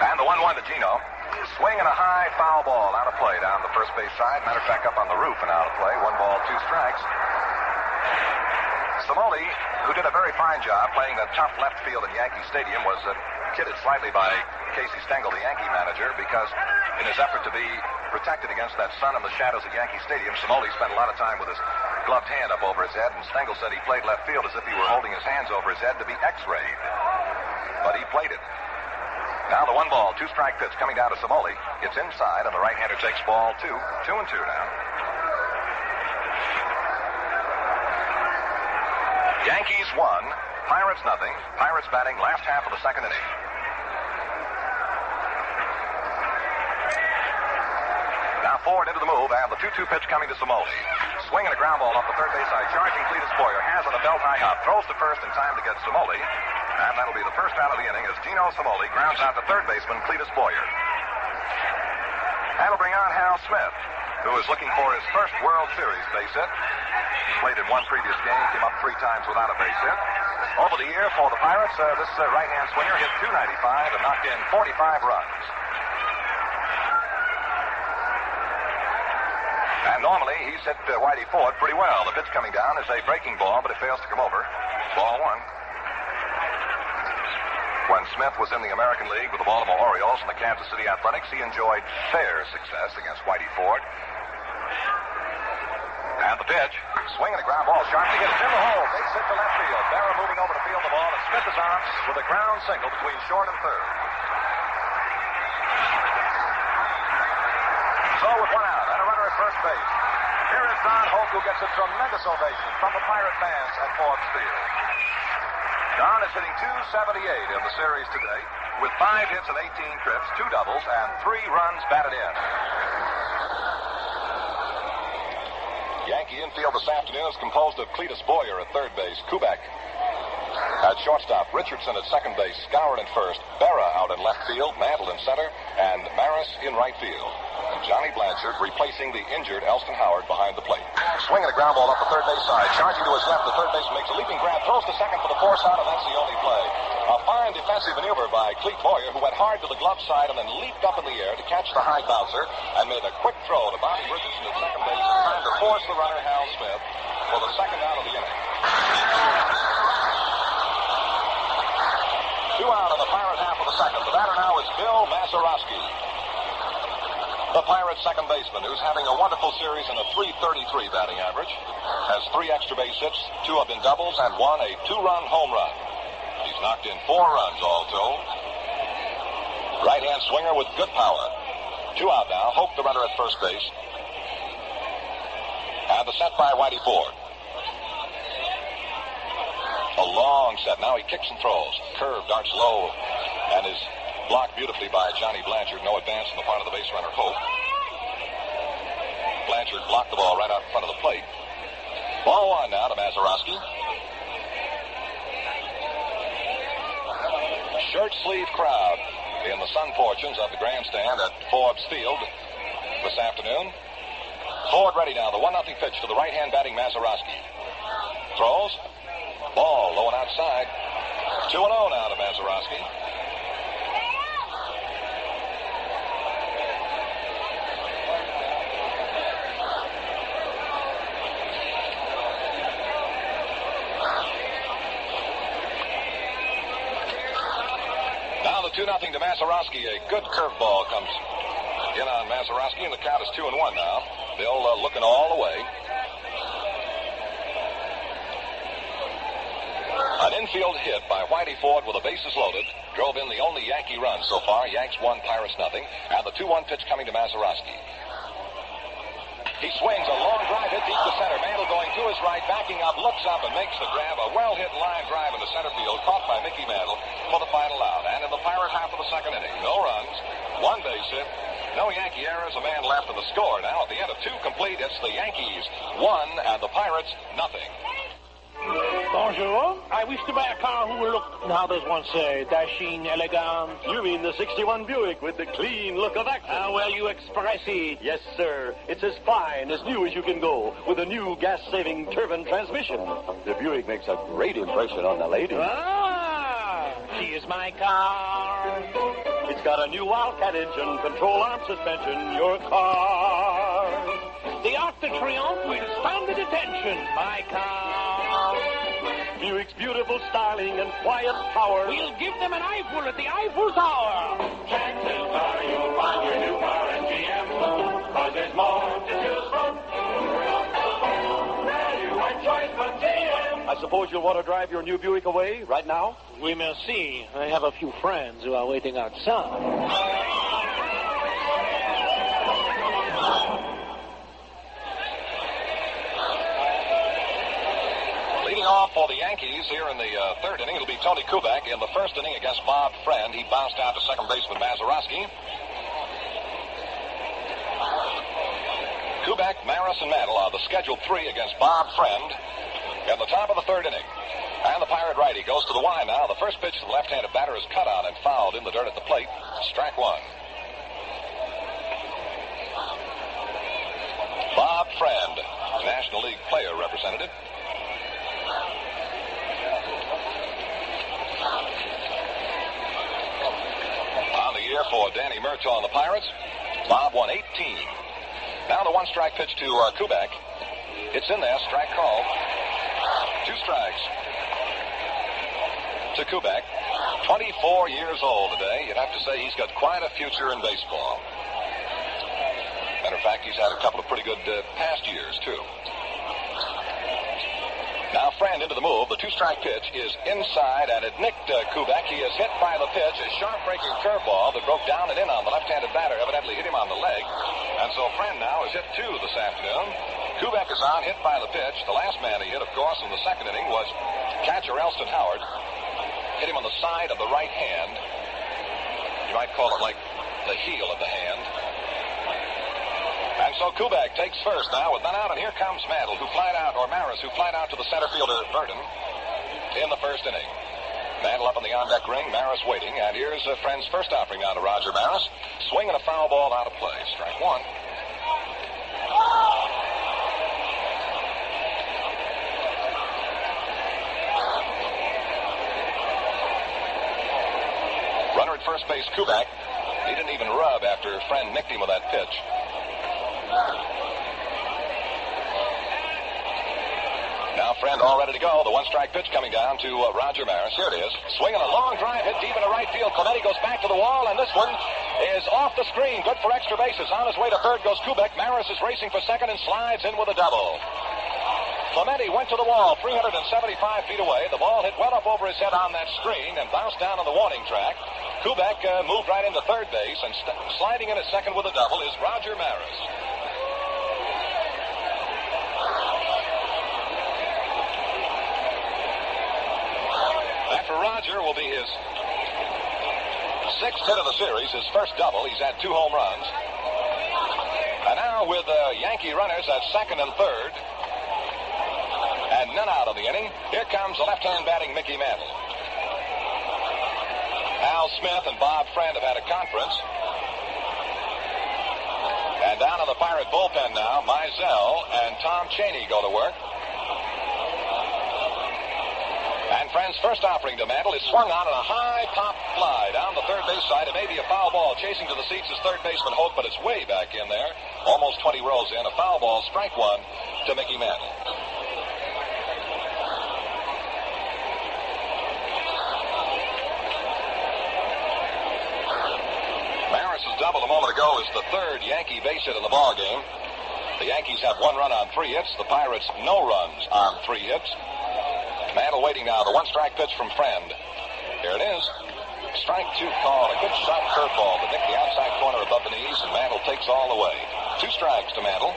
And the 1-1 to Gino. Swing and a high foul ball out of play down the first base side. Matter of fact, up on the roof and out of play. 1 ball, 2 strikes. Cimoli, who did a very fine job playing the tough left field in Yankee Stadium, was kidded slightly by Casey Stengel, the Yankee manager, because in his effort to be protected against that sun and the shadows at Yankee Stadium, Cimoli spent a lot of time with his gloved hand up over his head, and Stengel said he played left field as if he were holding his hands over his head to be x-rayed. But he played it. Now the 1 ball, 2 strike pitch coming down to Cimoli. It's inside, and the right-hander takes ball 2. 2-2 now. Yankees 1, Pirates nothing. Pirates batting last half of the second inning. Now Ford into the move, and the 2-2 pitch coming to Cimoli. Swing and a ground ball off the third base side. Charging Cletus Boyer. Has on a belt high up. Throws to first in time to get Cimoli. And that'll be the first out of the inning as Gino Cimoli grounds out to third baseman Cletus Boyer. That'll bring on Hal Smith, who is looking for his first World Series base hit. Played in 1 previous game, came up 3 times without a base hit. Over the year for the Pirates, this right-hand swinger hit .295 and knocked in 45 runs. And normally he's hit Whitey Ford pretty well. The pitch coming down is a breaking ball, but it fails to come over. Ball 1. When Smith was in the American League with the Baltimore Orioles and the Kansas City Athletics, he enjoyed fair success against Whitey Ford. And the pitch, swing and a ground ball, sharply hit. It's in the hole. Base hit to left field. Berra moving over to field the ball, and Smith is on with a ground single between short and third. So with 1 out and a runner at first base, here is Don Hoke, who gets a tremendous ovation from the Pirate fans at Forbes Field. Don is hitting .278 in the series today with 5 hits and 18 trips, 2 doubles, and 3 runs batted in. Yankee infield this afternoon is composed of Cletus Boyer at third base, Kubek at shortstop, Richardson at second base, Skowron at first, Berra out in left field, Mantle in center, and Maris in right field. And Johnny Blanchard replacing the injured Elston Howard behind the plate. Swinging a ground ball up the third base side, charging to his left, the third baseman makes a leaping grab, throws to second for the force out, and that's the only play. A fine defensive maneuver by Cleet Boyer, who went hard to the glove side and then leaped up in the air to catch the high bouncer and made a quick throw to Bobby Richardson at second base in time to force the runner Hal Smith for the second out of the inning. 2 out in the Pirate half of the second. The batter now is Bill Mazeroski, the Pirates second baseman, who's having a wonderful series in a .333 batting average. Has 3 extra base hits, 2 have been doubles, and 1 a 2-run home run. He's knocked in 4 runs all told. Right-hand swinger with good power. 2 out now. Hope the runner at first base. And the set by Whitey Ford. A long set. Now he kicks and throws. Curve darts low and is blocked beautifully by Johnny Blanchard. No advance on the part of the base runner, Hope. Blanchard blocked the ball right out in front of the plate. Ball one now to Mazeroski. Shirt sleeve crowd in the sun portions of the grandstand at Forbes Field this afternoon. Ford ready now. The 1-0 pitch to the right-hand batting Mazeroski. Throws. Ball low and outside. 2-0 now to Mazeroski. Now the 2-0 to Mazeroski. A good curveball comes in on Mazeroski, and the count is 2-1 now. Bill looking all the way. An infield hit by Whitey Ford with the bases loaded drove in the only Yankee run so far. Yanks 1, Pirates nothing. And the 2-1 pitch coming to Mazeroski. He swings a long drive hit deep to center. Mantle going to his right, backing up, looks up and makes the grab. A well-hit line drive into center field, caught by Mickey Mantle for the final out. And in the Pirate half of the second inning, no runs, 1 base hit, no Yankee errors, a man left in the score. Now at the end of 2 complete, it's the Yankees 1 and the Pirates nothing. Bonjour. I wish to buy a car who will look, how does one say, dashing, elegant. You mean the 61 Buick with the clean look of action? How well you express it. Yes, sir. It's as fine, as new as you can go, with a new gas-saving turbine transmission. The Buick makes a great impression on the lady. Ah, she is my car. It's got a new Wildcat engine, control arm suspension, your car. The Arc de Triomphe will stand at attention, my car. Buick's beautiful styling and quiet power. We'll give them an eyeful at the Eiffel Tower. Check this car, you'll find your new car at GM. Cause there's more to choose from. Value and choice from GM. I suppose you'll want to drive your new Buick away right now? We may see. I have a few friends who are waiting outside. Off for the Yankees here in the third inning. It'll be Tony Kubek. In the first inning against Bob Friend, he bounced out to second baseman Mazeroski. Kubek, Maris, and Mantle are the scheduled 3 against Bob Friend in the top of the third inning. And the Pirate righty goes to the line now. The first pitch to the left-handed batter is cut on and fouled in the dirt at the plate. Strike 1. Bob Friend, National League player representative. For Danny Murtaugh on the Pirates. Bob won 18. Now the 1-strike pitch to Kubek. It's in there. Strike called. 2 strikes to Kubek. 24 years old today. You'd have to say he's got quite a future in baseball. Matter of fact, he's had a couple of pretty good past years, too. Now Friend into the move. The 2-strike pitch is inside, and it nicked Kubek. He is hit by the pitch. A sharp-breaking curveball that broke down and in on the left-handed batter. Evidently hit him on the leg. And so Friend now is hit 2 this afternoon. Kubek is on, hit by the pitch. The last man he hit, of course, in the second inning was catcher Elston Howard. Hit him on the side of the right hand. You might call it like the heel of the hand. And so Kubek takes first now with none out, and here comes Mantle, who flied out, or Maris, who flied out to the center fielder, Burton, in the first inning. Mantle up in the on-deck ring, Maris waiting, and here's Friend's first offering now to Roger Maris. Swinging a foul ball out of play. Strike 1. Runner at first base, Kubek. He didn't even rub after Friend nicked him with that pitch. Now Friend all ready to go. The 1-strike pitch coming down to Roger Maris. Here it is. Swinging a long drive hit deep into right field. Clemente goes back to the wall, and this one is off the screen. Good for extra bases. On his way to third goes Kubek. Maris is racing for second and slides in with a double. Clemente went to the wall 375 feet away. The ball hit well up over his head on that screen and bounced down on the warning track. Kubek moved right into third base, and sliding in at second with a double is Roger Maris. That for Roger will be his 6th hit of the series, his first double. He's had 2 home runs. And now with Yankee runners at second and third, none out of the inning. Here comes the left-hand batting Mickey Mantle. Al Smith and Bob Friend have had a conference. And down in the Pirate bullpen now, Mizell and Tom Chaney go to work. And Friend's first offering to Mantle is swung on a high pop fly down the third base side. It may be a foul ball. Chasing to the seats is third baseman Hoke, but it's way back in there. Almost 20 rows in. A foul ball, strike one to Mickey Mantle. Maris's double a moment ago is the third Yankee base hit in the ball game. The Yankees have 1 run on 3 hits. The Pirates no runs on 3 hits. Mantle waiting now. The one-strike pitch from Friend. Here it is. Strike 2 call. A good sharp curveball to nick the outside corner above the knees, and Mantle takes all the way. 2 strikes to Mantle.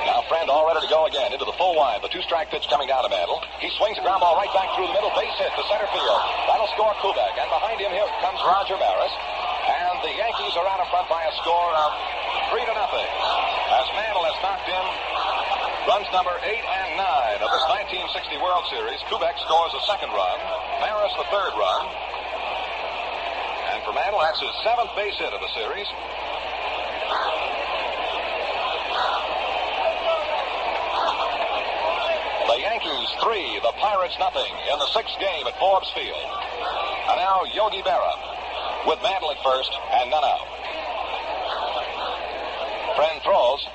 Now Friend all ready to go again into the full wide. The 2-strike pitch coming down to Mantle. He swings a ground ball right back through the middle. Base hit to center field. That'll score Kubek. And behind him here comes Roger Maris. And the Yankees are out in front by a score of 3-0. As Mantle has knocked in runs number 8 and 9 of this 1960 World Series. Kubek scores a second run. Maris the third run. And for Mantle, that's his 7th base hit of the series. The Yankees 3, the Pirates nothing in the 6th game at Forbes Field. And now Yogi Berra with Mantle at first and none out. Friend throws.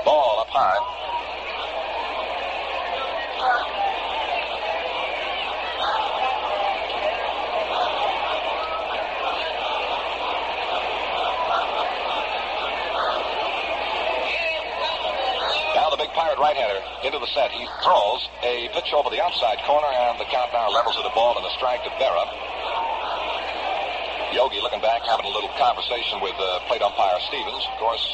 Ball up high. Now the big Pirate right-hander into the set. He throws a pitch over the outside corner, and the count now levels at a ball and a strike to Berra. Yogi looking back, having a little conversation with plate umpire Stevens. Of course,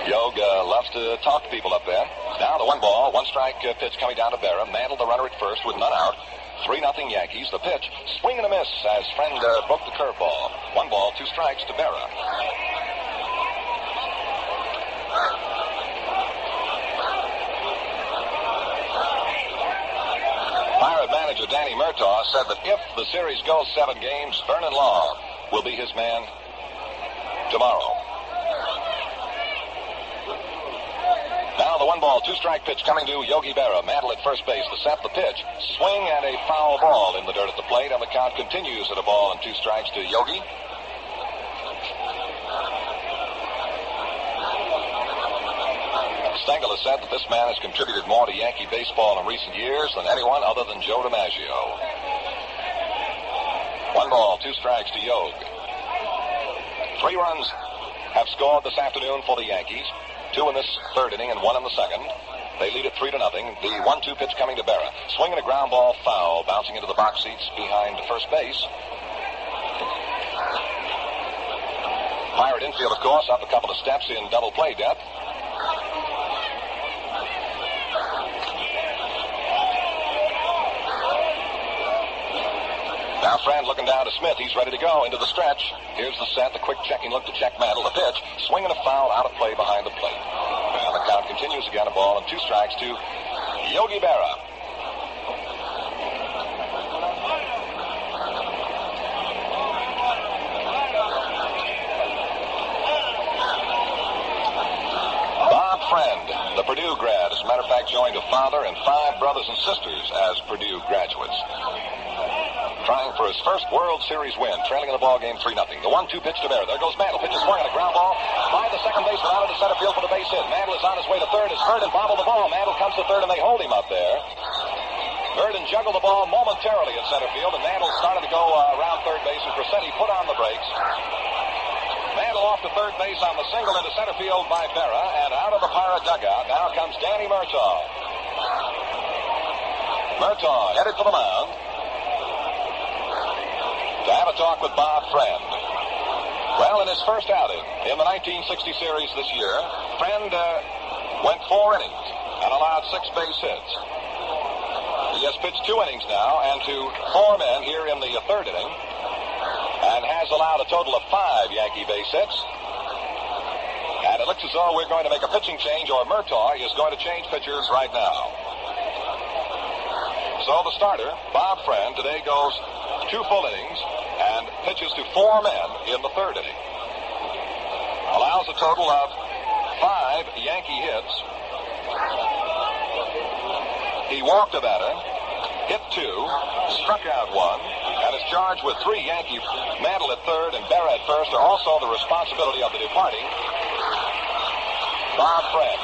Yogi loves to talk to people up there. Now the 1-ball, 1-strike pitch coming down to Berra. Mantle the runner at first with none out. 3-0 Yankees. The pitch, swing and a miss as Friend broke the curveball. 1 ball, 2 strikes to Berra. Pirate manager Danny Murtaugh said that if the series goes 7 games, Vernon Law will be his man tomorrow. Now the 1-ball, 2-strike pitch coming to Yogi Berra. Mantle at first base. The set, the pitch. Swing and a foul ball in the dirt at the plate, and the count continues at a ball and 2 strikes to Yogi. Stengel has said that this man has contributed more to Yankee baseball in recent years than anyone other than Joe DiMaggio. 1 ball, 2 strikes to Yogi. 3 runs have scored this afternoon for the Yankees. 2 in this 3rd inning and 1 in the 2nd. They lead it 3-0. The 1-2 pitch coming to Berra. Swinging a ground ball foul, bouncing into the box seats behind first base. Pirate infield, of course, up a couple of steps in double play depth. Now Friend looking down to Smith. He's ready to go into the stretch. Here's the set, the quick checking look to check Mantle. The pitch, swinging a foul out of play behind the plate. And the count continues again, a ball and 2 strikes to Yogi Berra. Bob Friend, the Purdue grad, as a matter of fact, joined a father and 5 brothers and sisters as Purdue graduates. Trying for his first World Series win, trailing in the ball game 3-0. The 1-2 pitch to Berra. There goes Mantle. Pitch is swung on a ground ball by the second baseman out into center field for the base hit. Mantle is on his way to third. Is hurt and bobbled the ball. Mantle comes to third and they hold him up there. Verdon juggled the ball momentarily at center field, and Mantle started to go around third base, and Crescetti put on the brakes. Mantle off to third base on the single into center field by Berra, and out of the Pirate dugout now comes Danny Murtaugh. Murtaugh headed for the mound to have a talk with Bob Friend. Well, in his first outing in the 1960 series this year, Friend went 4 innings and allowed 6 base hits. The has pitched 2 innings now and to 4 men here in the 3rd inning and has allowed a total of 5 Yankee base hits. And it looks as though we're going to make a pitching change, or Murtaugh is going to change pitchers right now. So the starter, Bob Friend, today goes 2 full innings and pitches to 4 men in the 3rd inning. Allows a total of 5 Yankee hits. He walked a batter, hit 2, struck out 1, and is charged with 3 Yankee. Mantle at 3rd and Berra at 1st are also the responsibility of the departing Bob Friend.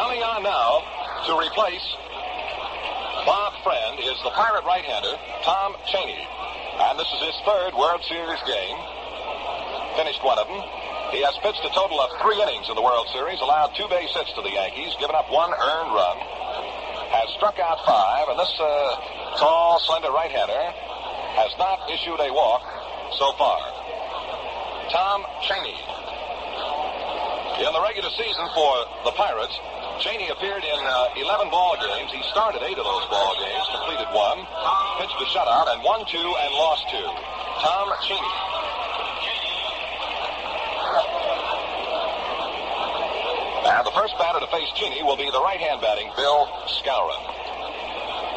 Coming on now to replace Bob Friend is the Pirate right-hander, Tom Cheney. And this is his 3rd World Series game. Finished 1 of them. He has pitched a total of 3 innings in the World Series, allowed 2 base hits to the Yankees, given up 1 earned run, has struck out 5, and this tall, slender right-hander has not issued a walk so far. Tom Cheney. In the regular season for the Pirates, Cheney appeared in 11 ball games. He started 8 of those ball games, completed 1, pitched a shutout, and won 2 and lost 2. Tom Cheney. And the first batter to face Cheney will be the right-hand batting Bill Skowron.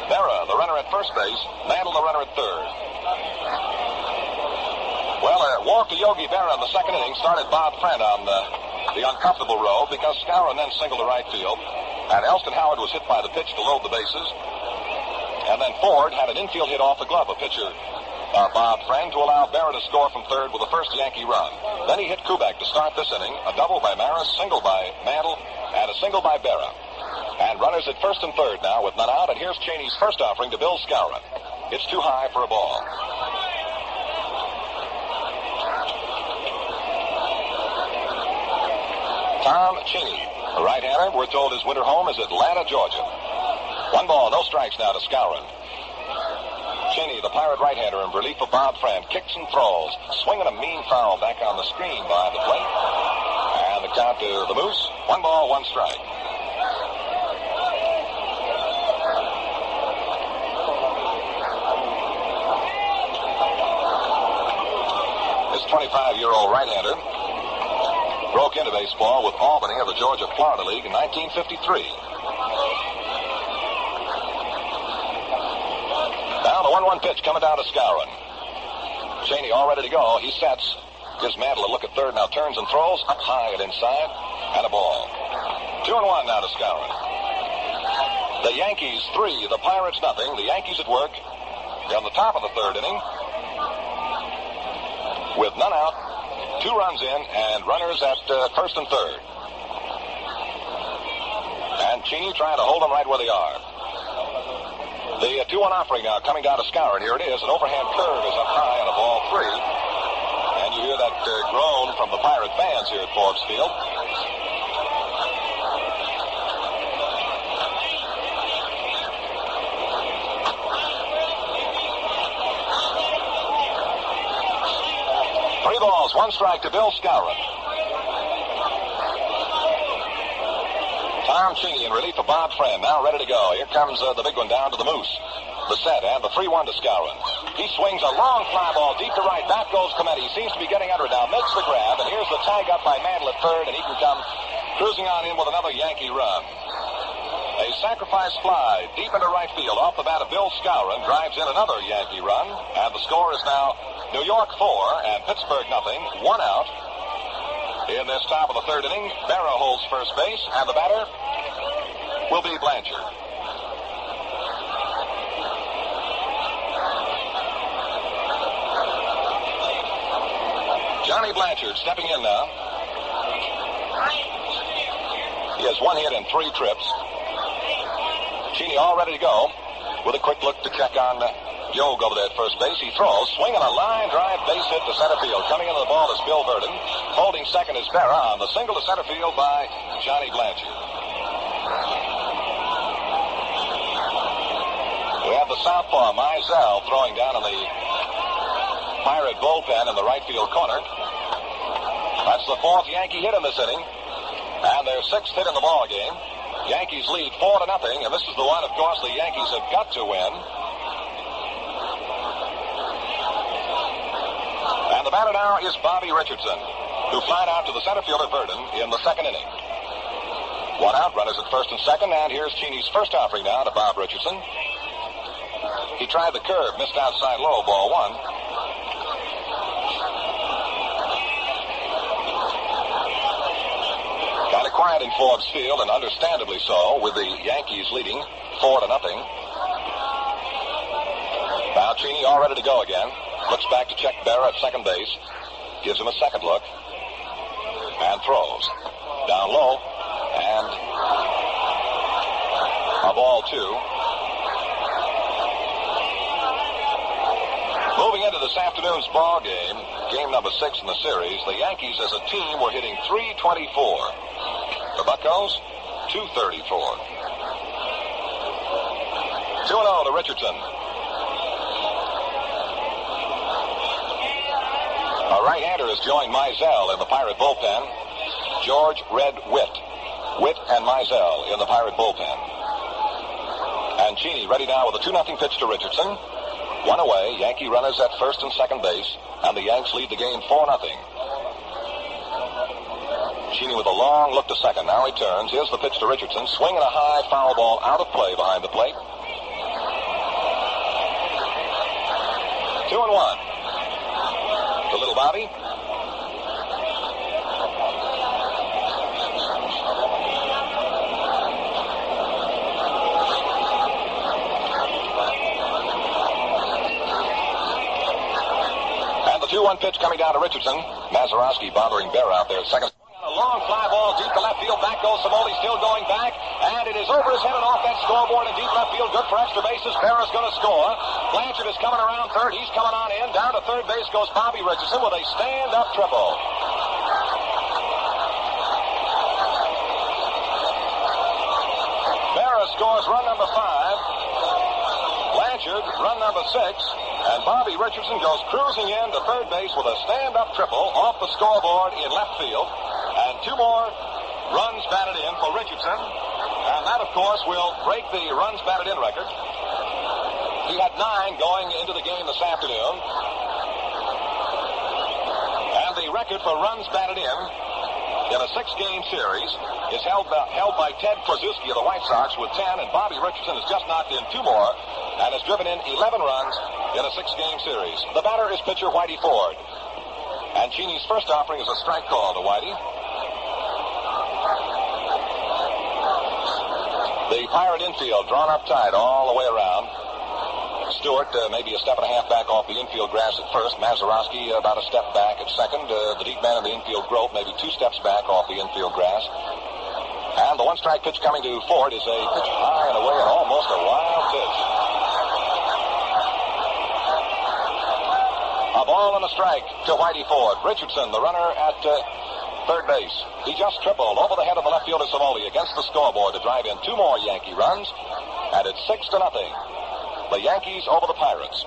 Berra, the runner at first base, Mantle, the runner at 3rd. Well, walk to Yogi Berra in the 2nd inning started Bob Friend on the uncomfortable row because Skowron then singled to right field, and Elston Howard was hit by the pitch to load the bases. And then Ford had an infield hit off the glove of pitcher Bob Friend to allow Berra to score from 3rd with the first Yankee run. Then he hit Kubek to start this inning, a double by Maris, single by Mantle, and a single by Berra. And runners at 1st and 3rd now with none out, and here's Cheney's first offering to Bill Skowron. It's too high for a ball. Tom Cheney, the right-hander, we're told his winter home is Atlanta, Georgia. 1 ball, no strikes now to Skowron. Cheney, the Pirate right-hander, in relief of Bob Friend, kicks and throws, swinging a mean foul back on the screen behind the plate. And the count to the Moose, 1 ball, 1 strike. This 25-year-old right-hander broke into baseball with Albany of the Georgia-Florida League in 1953. Now the 1-1 pitch coming down to Skowron. Cheney all ready to go. He sets. Gives Mantle a look at 3rd. Now turns and throws up high and inside. And a ball. 2-1 now to Skowron. The Yankees 3. The Pirates nothing. The Yankees at work on the top of the 3rd inning. With none out. 2 runs in and runners at 1st and 3rd. And Cheney trying to hold them right where they are. The 2-1 offering now coming down to Skowron. Here it is. An overhand curve is up high and a ball 3. And you hear that groan from the Pirate fans here at Forbes Field. Three balls, 1 strike to Bill Skowron. Tom Cheney in relief of Bob Friend, now ready to go. Here comes the big one down to the Moose. The set and the 3-1 to Skowron. He swings a long fly ball deep to right. Back goes Clemente. He seems to be getting under it now. Makes the grab, and here's the tag up by Mantle at 3rd, and he can come cruising on in with another Yankee run. A sacrifice fly deep into right field off the bat of Bill Skowron drives in another Yankee run, and the score is now New York 4 and Pittsburgh nothing. 1 out. In this top of the 3rd inning, Berra holds first base, and the batter will be Blanchard. Johnny Blanchard stepping in now. He has 1 hit and 3 trips. Cheney all ready to go with a quick look to check on Yogi over there at first base. He throws, swinging a line drive base hit to center field. Coming into the ball is Bill Verdon. Holding second is Berra on the single to center field by Johnny Blanchard. We have the southpaw, Mizell, throwing down in the Pirate bullpen in the right field corner. That's the fourth Yankee hit in this inning, and their sixth hit in the ball game. Yankees lead 4-0, and this is the one, of course, the Yankees have got to win. And the batter now is Bobby Richardson, who flied out to the center fielder Verdon in the second inning. One out, runners at first and second, and here's Cheney's first offering now to Bob Richardson. He tried the curve, missed outside low, ball one. Kind of quiet in Forbes Field, and understandably so, with the Yankees leading 4-0. Now Cheney all ready to go again. Looks back to check Berra at second base. Gives him a second look. And throws. Down low. And a ball two. Moving into this afternoon's ball game, game number 6 in the series, the Yankees as a team were hitting .324. The Buccos, .234. 2-0 to Richardson. A right-hander has joined Mizell in the Pirate bullpen. George Red Witt. Witt and Mizell in the Pirate bullpen. And Cheney ready now with a 2-0 pitch to Richardson. One away, Yankee runners at first and second base, and the Yanks lead the game 4-0. Cheney with a long look to second. Now he turns. Here's the pitch to Richardson. Swinging a high foul ball out of play behind the plate. 2-1. To little Bobby. And the 2-1 pitch coming down to Richardson. Mazeroski bothering Berra out there at second. A long fly ball deep to left field. Back goes Samoli, still going back. And it is over his head and off that scoreboard in deep left field. Good for extra bases. Berra's going to score. Blanchard is coming around third. He's coming on in. Down to third base goes Bobby Richardson with a stand-up triple. Berra scores run number 5. Blanchard run number 6. And Bobby Richardson goes cruising in to third base with a stand-up triple off the scoreboard in left field. And 2 more runs batted in for Richardson. And that, of course, will break the runs batted in record. He had 9 going into the game this afternoon. And the record for runs batted in a 6-game series is held by Ted Krasuski of the White Sox with 10. And Bobby Richardson has just knocked in 2 more and has driven in 11 runs in a 6-game series. The batter is pitcher Whitey Ford. And Cheney's first offering is a strike call to Whitey. The Pirate infield drawn up tight all the way around. Stewart maybe a step and a half back off the infield grass at first. Mazeroski about a step back at second. The deep man in the infield Grove maybe 2 steps back off the infield grass. And the 1-strike pitch coming to Ford is a pitch high and away and almost a wild pitch. A ball and a strike to Whitey Ford. Richardson, the runner at third base. He just tripled over the head of the left fielder Samoli against the scoreboard to drive in 2 more Yankee runs. And it's 6-0. The Yankees over the Pirates.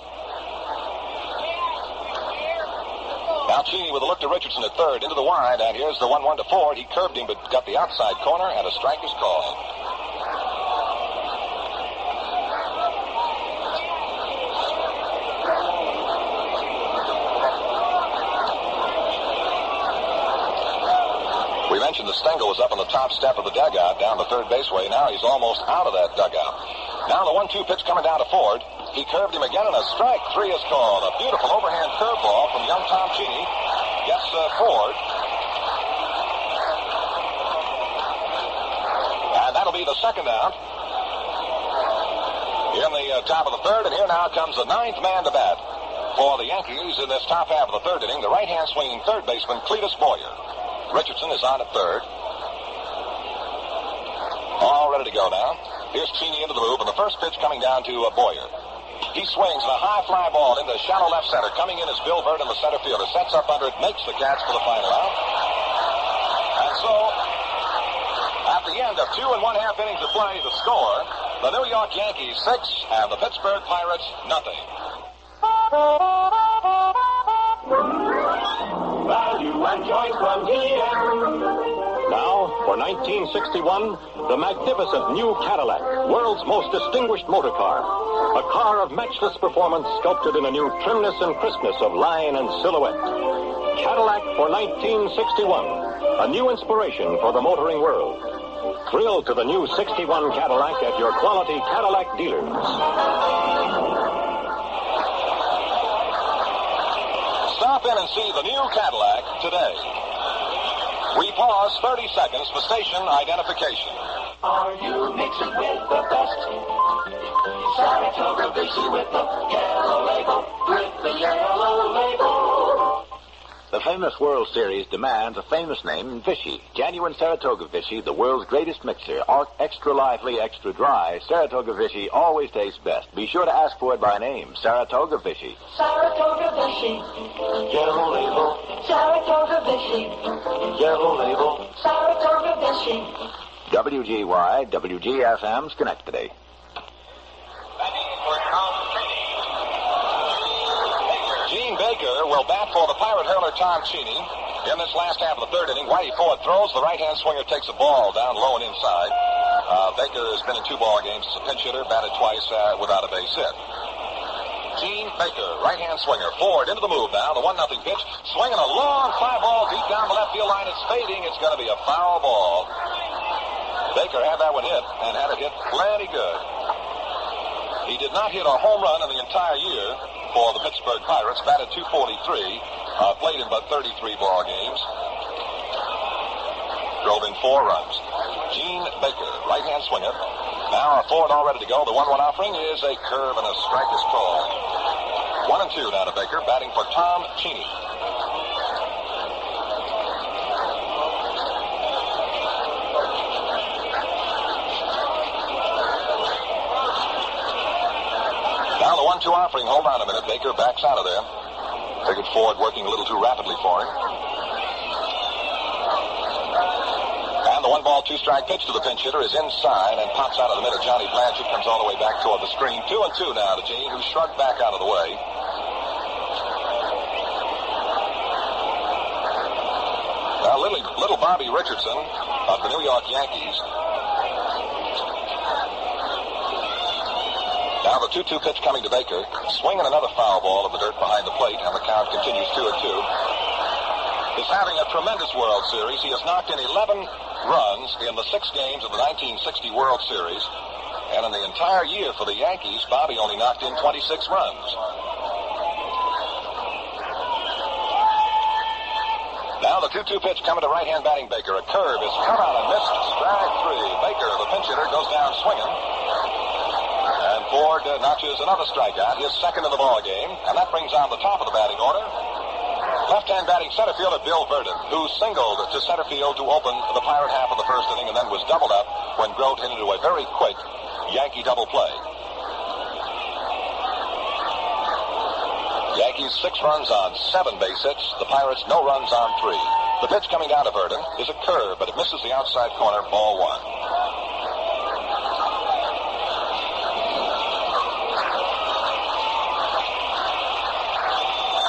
Now Cheney with a look to Richardson at third into the wide. And here's the 1-1 to Ford. He curved him but got the outside corner and a strike is called. We mentioned that Stengel was up on the top step of the dugout down the third baseway. Now he's almost out of that dugout. Now the 1-2 pitch coming down to Ford. He curved him again and a strike 3 is called. A beautiful overhand curveball from young Tom Cheney. Gets Ford. And that'll be the second out. In the top of the third, and here now comes the 9th man to bat for the Yankees in this top half of the third inning. The right-hand swinging third baseman Cletus Boyer. Richardson is on at third. All ready to go now. Here's Cheney into the move, and the first pitch coming down to Boyer. He swings and a high fly ball into shallow left center. Coming in is Bill Verdon, the center fielder. Sets up under it, makes the catch for the final out. And so, at the end of 2 1/2 innings of play, the score, the New York Yankees 6 and the Pittsburgh Pirates nothing. Value and joy from GM. Now, for 1961, the magnificent new Cadillac, world's most distinguished motor car. A car of matchless performance sculpted in a new trimness and crispness of line and silhouette. Cadillac for 1961, a new inspiration for the motoring world. Thrill to the new 61 Cadillac at your quality Cadillac dealers. Stop in and see the new Cadillac today. We pause 30 seconds for station identification. Are you mixing with the best? Saratoga Vichy with the yellow label, with the yellow label. The famous World Series demands a famous name in Vichy. Genuine Saratoga Vichy, the world's greatest mixer. Extra lively, extra dry. Saratoga Vichy always tastes best. Be sure to ask for it by name. Saratoga Vichy. Saratoga Vichy. Yellow label, Saratoga Vichy. yellow label. Saratoga Vichy. WGY, WGFM, Schenectady. Gene Baker will bat for the Pirate hurler Tom Cheney. In this last half of the third inning, Whitey Ford throws. The right-hand swinger takes the ball down low and inside. Baker has been in 2 ball games as a pinch hitter, batted twice without a base hit. Gene Baker, right-hand swinger. Ford into the move now. The 1-0 pitch. Swinging a long fly ball deep down the left field line. It's fading. It's going to be a foul ball. Baker had that one hit and had it hit plenty good. He did not hit a home run in the entire year for the Pittsburgh Pirates. Batted .243. Played in about 33 ball games. Drove in 4 runs. Gene Baker, right-hand swinger. Now a Ford all ready to go. The 1-1 offering is a curve and a strike is called. 1-2 now to Baker, batting for Tom Cheney. Now the 1-2 offering. Hold on a minute. Baker backs out of there. Figured Ford working a little too rapidly for him. And the 1-ball, 2-strike pitch to the pinch hitter is inside and pops out of the middle. Johnny Blanchard comes all the way back toward the screen. 2-2 now to Gene, who shrugged back out of the way. Now little Bobby Richardson of the New York Yankees. Now the 2-2 pitch coming to Baker. Swinging another foul ball of the dirt behind the plate, and the count continues 2-2. Is having a tremendous World Series. He has knocked in 11 runs in the 6 games of the 1960 World Series. And in the entire year for the Yankees, Bobby only knocked in 26 runs. Now the 2-2 pitch coming to right-hand batting Baker. A curve is cut out and missed. Strike 3. Baker, the pinch hitter, goes down swinging. And Ford notches another strikeout, his second in the ball game, and that brings on the top of the batting order. Left-hand batting center fielder Bill Verdon, who singled to center field to open the Pirate half of the first inning and then was doubled up when Grote hit into a very quick Yankee double play. Yankees 6 runs on 7 base hits. The Pirates no runs on 3. The pitch coming down to Verdon is a curve, but it misses the outside corner, ball 1.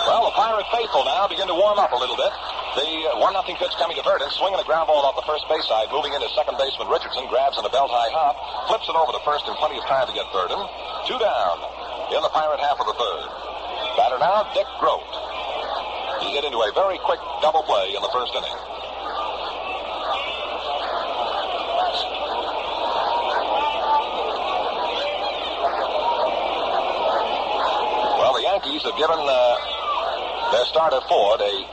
Well, the Pirate faithful now begin to warm up a little bit. The 1-0 pitch coming to Verdon, swinging a ground ball off the first base side, moving into second baseman Richardson, grabs in a belt-high hop, flips it over to first in plenty of time to get Verdon. 2 down in the Pirate half of the third. Batter now, Dick Grote. He hit into a very quick double play in the first inning. Well, the Yankees have given their starter Ford a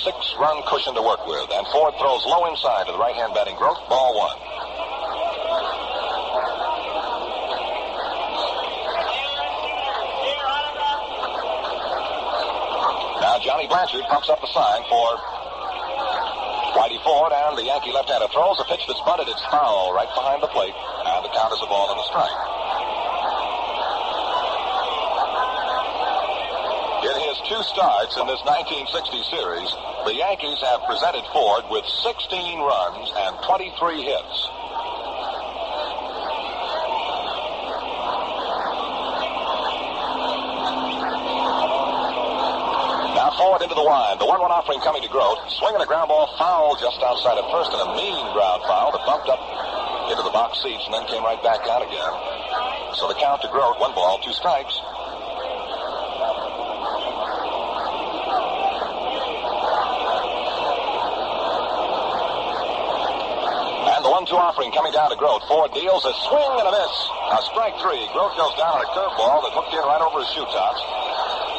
6-run cushion to work with, and Ford throws low inside to the right-hand batting Grote, ball 1. Now Johnny Blanchard pumps up the sign for Whitey Ford, and the Yankee left-hander throws a pitch that's bunted. It's foul right behind the plate, and the count is a ball and a strike. In his 2 starts in this 1960 series, the Yankees have presented Ford with 16 runs and 23 hits. throw it into the line. The 1-1 offering coming to Grote. Swinging a ground ball foul just outside at first, and a mean ground foul that bumped up into the box seats and then came right back out again. So the count to Grote, 1 ball, 2 strikes. And the 1-2 offering coming down to Grote. 4 deals, a swing and a miss. A strike 3. Grote goes down on a curveball that hooked in right over his shoe tops.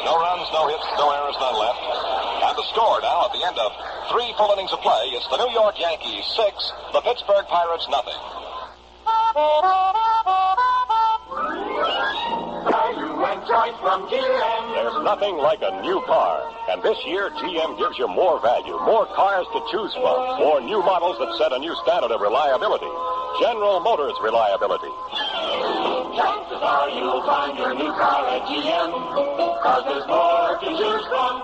No runs, no hits, no errors, none left. And the score now at the end of 3 full innings of play, it's the New York Yankees 6, the Pittsburgh Pirates nothing. There's nothing like a new car. And this year, GM gives you more value, more cars to choose from, more new models that set a new standard of reliability. General Motors reliability. Chances are you'll find your new car at GM, cause there's more to choose from.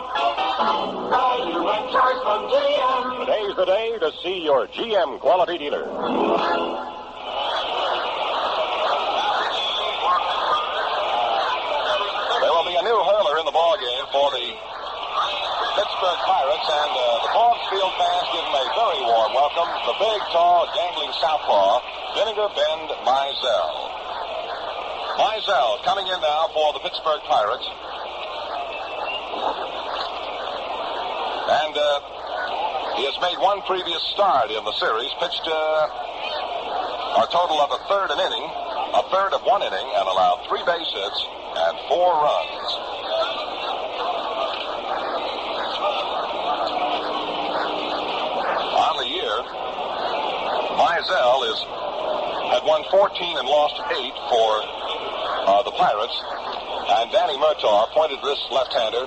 Value and choice from GM. Today's the day to see your GM quality dealer. There will be a new hurler in the ballgame for the Pittsburgh Pirates, and the Forbes Field fans give him a very warm welcome. The big, tall, gangling southpaw, Vinegar Bend Mizell. Mizell coming in now for the Pittsburgh Pirates. And he has made 1 previous start in the series, pitched a total of a third of 1 inning, and allowed 3 base hits and 4 runs. On the year, Mizell had won 14 and lost 8 for the Pirates, and Danny Murtaugh pointed this left-hander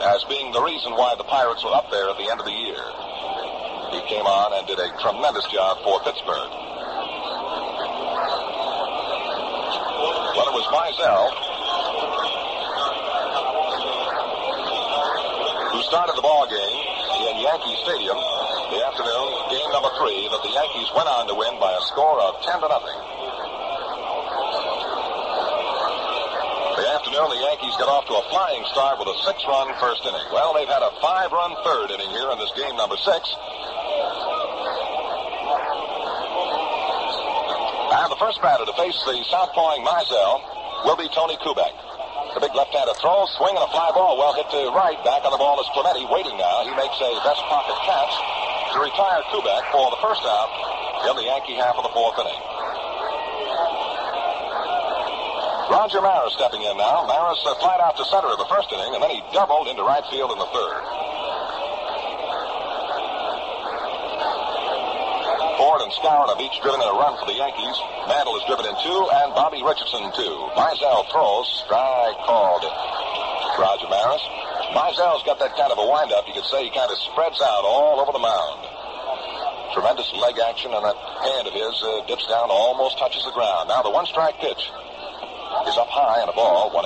as being the reason why the Pirates were up there at the end of the year. He came on and did a tremendous job for Pittsburgh. Well, it was Mizell who started the ball game in Yankee Stadium the afternoon, game number 3, that the Yankees went on to win by a score of 10-0. The afternoon, the Yankees got off to a flying start with a 6-run first inning. Well, they've had a 5-run third inning here in this game number 6. And the first batter to face the southpawing Mizell will be Tony Kubek. The big left-hander throws, swing and a fly ball, well hit to right. Back on the ball is Clemente, waiting now. He makes a best pocket catch to retire Kubek for the first out in the Yankee half of the 4th inning. Roger Maris stepping in now. Maris flied out to center in the first inning, and then he doubled into right field in the third. Ford and Skowron have each driven in a run for the Yankees. Mantle is driven in 2, and Bobby Richardson 2. Mizell throws. Strike called Roger Maris. Mizell's got that kind of a windup. You could say he kind of spreads out all over the mound. Tremendous leg action, and that hand of his dips down, almost touches the ground. Now the 1-strike pitch is up high and a ball, 1-1.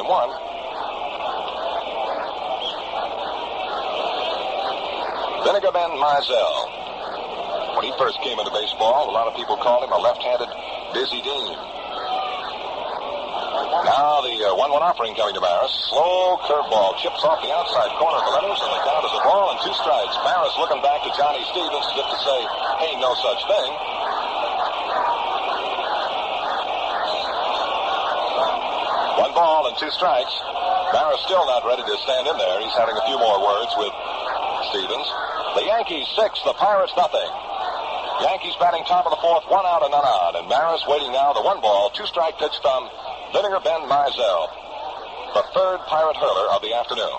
Vinegar Bend Mizell. When he first came into baseball, a lot of people called him a left-handed Busy Dean. Now the 1-1 offering coming to Maris. Slow curveball chips off the outside corner of the letters, and the count is a ball and 2 strikes. Maris looking back to Johnny Stevens as if to say, ain't no such thing. 1 ball and 2 strikes. Maris still not ready to stand in there. He's having a few more words with Stevens. The Yankees 6, the Pirates nothing. Yankees batting top of the 4th, 1 out and none on. And Maris waiting now, the 1 ball, 2-strike pitch from Vinegar Bend Mizell, the 3rd Pirate hurler of the afternoon.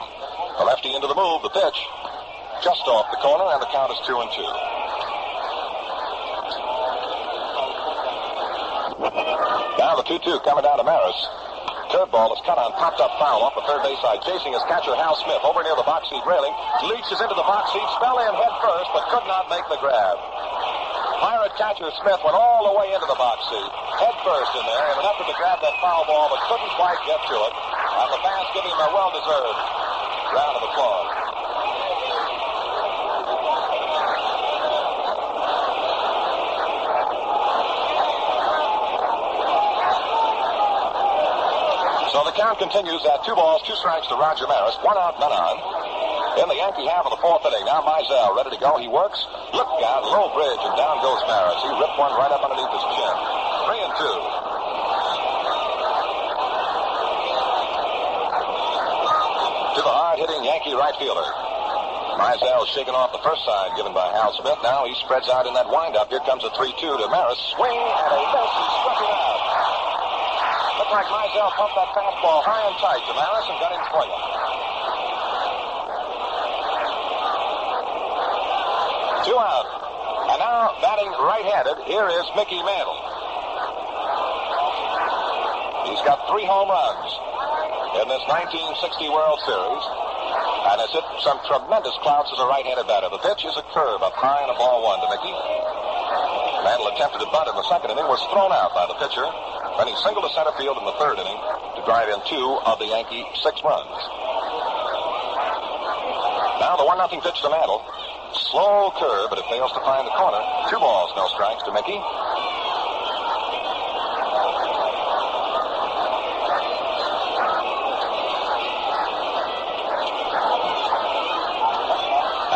The lefty into the move, the pitch, just off the corner, and the count is 2-2. Now the 2-2 coming down to Maris. Curveball is cut on, popped up foul off the third base side. Chasing his catcher, Hal Smith, over near the box seat railing. Leaches into the box seat, fell in head first, but could not make the grab. Pirate catcher Smith went all the way into the box seat, head first in there, in an effort to grab that foul ball, but couldn't quite get to it. And the fans give him a well-deserved round of applause. So the count continues at 2 balls, 2 strikes to Roger Maris, 1 out, none on. in the Yankee half of the fourth inning. Now Mizell ready to go. He works. Look out, low bridge, and down goes Maris. He ripped one right up underneath his chin. 3-2. To the hard-hitting Yankee right fielder. Mizell shaking off the first sign given by Hal Smith. Now he spreads out in that windup. Here comes a 3-2 to Maris. Swing and a miss. He struck him out. Looked like Mizell pumped that fastball high and tight to Maris and got him swinging. 2 out. And now batting right-handed, here is Mickey Mantle. He's got 3 home runs in this 1960 World Series, and has hit some tremendous clouds as a right-handed batter. The pitch is a curve up high and a ball 1 to Mickey. Mantle attempted to bunt in the second inning, was thrown out by the pitcher. Then he singled to center field in the third inning to drive in 2 of the Yankee 6 runs. Now the 1-0 pitch to Mantle. Slow curve, but it fails to find the corner. 2 balls, no strikes to Mickey.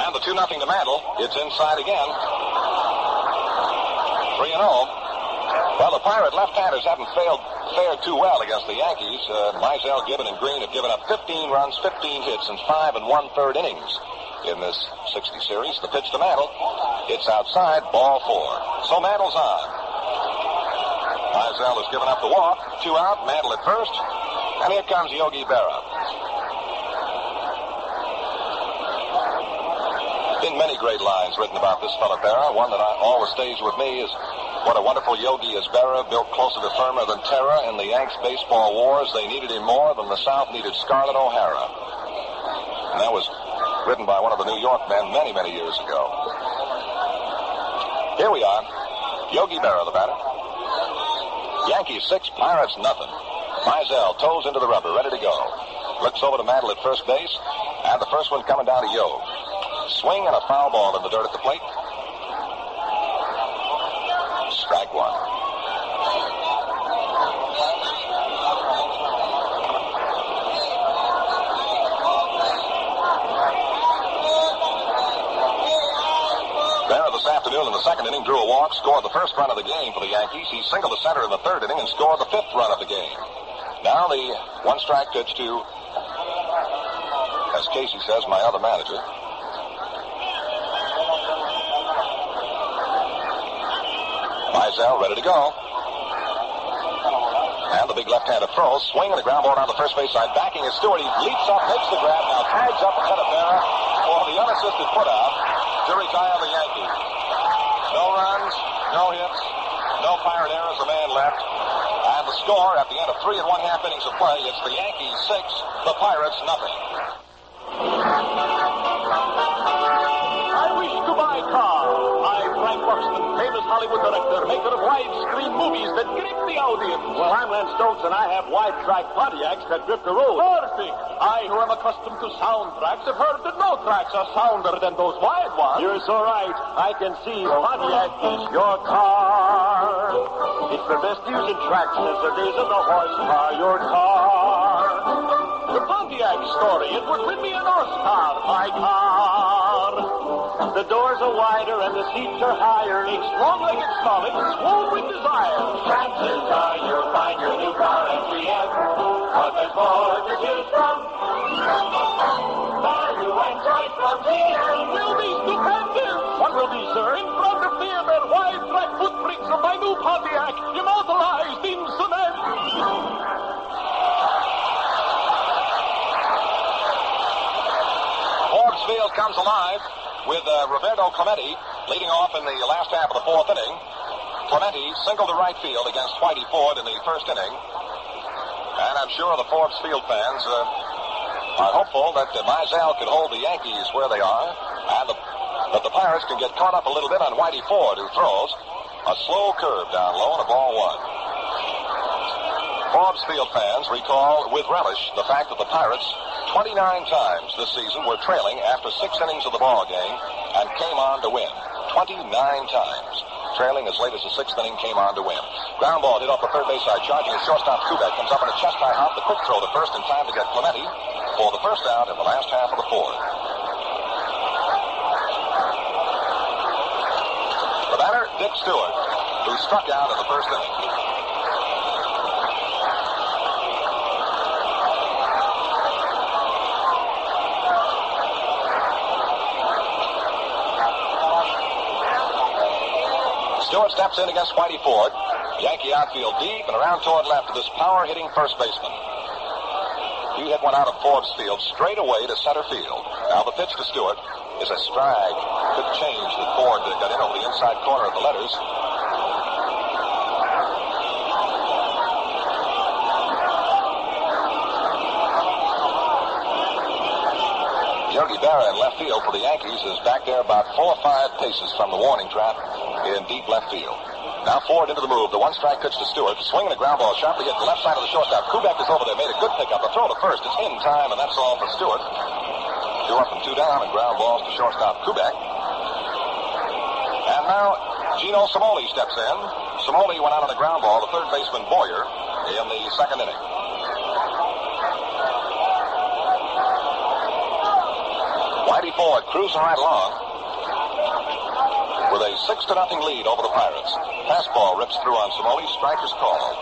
And the 2-0 to Mantle. It's inside again. 3-0. Well, the Pirate left-handers haven't fared too well against the Yankees. Mizell, Gibbon, and Green have given up 15 runs, 15 hits, in 5 1/3 innings in this 60 series. The pitch to Mantle. It's outside, ball 4. So Mantle's on. Mizell has given up the walk. 2 out, Mantle at first. And here comes Yogi Berra. Been many great lines written about this fellow Berra. One that always stays with me is, what a wonderful yogi is Berra, built closer to firmer than terror. In the Yanks baseball wars, they needed him more than the South needed Scarlett O'Hara. And that was written by one of the New York men many, many years ago. Here we are. Yogi Berra, the batter. Yankees 6, Pirates nothing. Mizell toes into the rubber, ready to go. Looks over to Mantle at first base, and the first one coming down to Yo. Swing and a foul ball in the dirt at the plate. Strike 1. Berra this afternoon in the second inning drew a walk, scored the first run of the game for the Yankees. He singled to center in the third inning and scored the 5th run of the game. Now the 1-strike pitch to, as Casey says, my other manager. Mizell ready to go. And the big left-handed throw, swing and a ground ball down the first base side. Backing is Stewart. He leaps up, makes the grab, now tags up ahead of Berra for the unassisted put-out to retire the Yankees. No runs, no hits, no Pirate errors, a man left. And the score at the end of 3 1/2 innings of play, it's the Yankees 6, the Pirates nothing. I wish to buy a car. Frank Buxton, famous Hollywood director, maker of widescreen movies that grip the audience. Well, I'm Len Stokes, and I have wide-track Pontiacs that grip the road. Perfect. I, who am accustomed to soundtracks, have heard that no tracks are sounder than those wide ones. You're so right. I can see Pontiac is your car. It's the best using track since the days of the horse car. Your car. The Pontiac story. It would win me an Oscar. My car. The doors are wider and the seats are higher. Makes long-legged Smollett swoon with desire. Chances are you'll find your new car at GM, but there's more to choose from. Value and choice from GM will be stupendous. What will be, sir? In front of me are the wide-track footprints of my new Pontiac, immortalized in cement. Forbes Field comes alive with Roberto Clemente leading off in the last half of the fourth inning. Clemente singled to right field against Whitey Ford in the first inning. And I'm sure the Forbes Field fans are hopeful that Mizell can hold the Yankees where they are, and that the Pirates can get caught up a little bit on Whitey Ford, who throws a slow curve down low and a ball 1. Forbes Field fans recall with relish the fact that the Pirates 29 times this season were trailing after 6 innings of the ball game and came on to win. 29 times. Trailing as late as the 6th inning, came on to win. Ground ball hit off the third base side, charging a shortstop Kubek. Comes up in a chest-high hop. The quick throw to first in time to get Clemente for the first out in the last half of the fourth. Dick Stewart, who struck out in the first inning. Stewart steps in against Whitey Ford. Yankee outfield deep and around toward left to this power-hitting first baseman. He hit one out of Ford's field straight away to center field. Now the pitch to Stewart is a strike. Good change that Ford got in over the inside corner of the letters. Yogi Berra in left field for the Yankees is back there about 4 or 5 paces from the warning track in deep left field. Now Ford into the move. The one-strike pitch to Stewart. Swinging a ground ball sharply hit the left side of the shortstop. Kubek is over there. Made a good pickup. A throw to first. It's in time, and that's all for Stewart. 2 up and 2 down, and ground balls to shortstop Kubek. And now Gino Simoli steps in. Simoli went out on the ground ball to third baseman Boyer in the second inning. Whitey Ford cruising right along with a 6-0 lead over the Pirates. Fastball rips through on Simoli. Strike is called.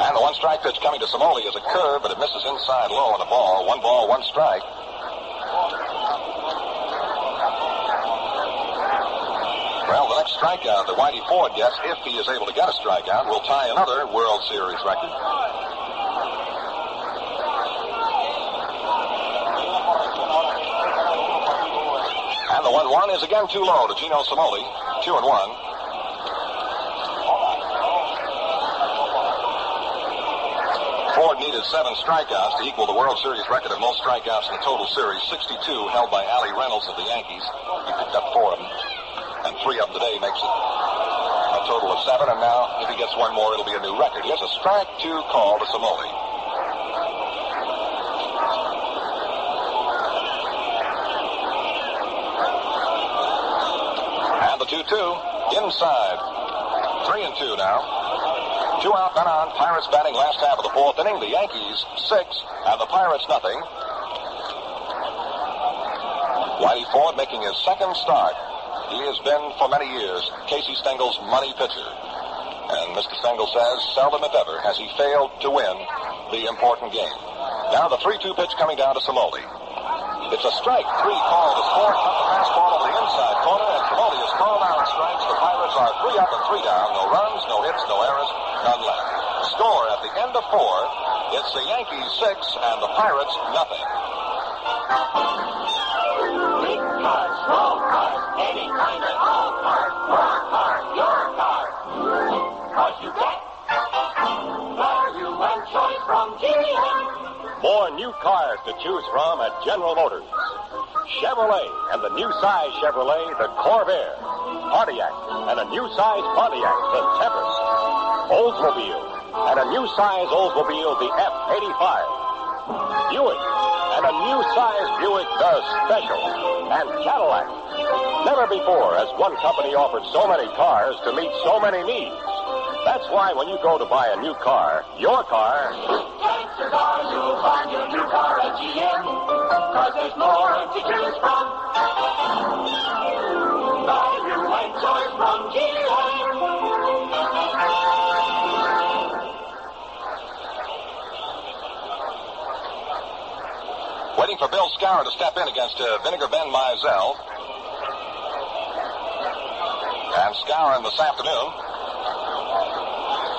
And the one-strike pitch coming to Simoli is a curve, but it misses inside low on the ball. 1 ball, 1 strike. Well, the next strikeout that Whitey Ford gets, if he is able to get a strikeout, will tie another World Series record. And the 1-1 is again too low to Gino Simoli. 2-1. Ford needed 7 strikeouts to equal the World Series record of most strikeouts in the total series, 62, held by Allie Reynolds of the Yankees. He picked up 4 of them. And 3 of them today makes it a total of 7. And now, if he gets 1 more, it'll be a new record. Here's a strike 2 call to Simoli. And the 2-2 inside. 3-2 now. 2 out, none on. Pirates batting last half of the 4th inning. The Yankees 6 and the Pirates nothing. Whitey Ford making his second start. He has been, for many years, Casey Stengel's money pitcher. And Mr. Stengel says, seldom if ever has he failed to win the important game. Now the 3-2 pitch coming down to Simoli. It's a strike 3 call to Ford. Cut the fastball over the inside corner, and Simoli is called out on strikes. The Pirates are 3 up and 3 down. No runs, no hits, no errors, none left. Score at the end of 4. It's the Yankees 6 and the Pirates nothing. Big cars, small cars, any kind at all cars. Your car. 'Cause you get value and choice from GM. More new cars to choose from at General Motors. Chevrolet and the new size Chevrolet, the Corvair. Pontiac and a new size Pontiac, the Tempest. Oldsmobile and a new size Oldsmobile, the F-85. Buick and a new size Buick, the Special. And Cadillac. Never before has one company offered so many cars to meet so many needs. That's why when you go to buy a new car, your car... Chances are you'll find your new car at GM. 'Cause there's more to choose from. Value and choice from GM. Waiting for Bill Skowron to step in against Vinegar Ben Mizell. And Skowron this afternoon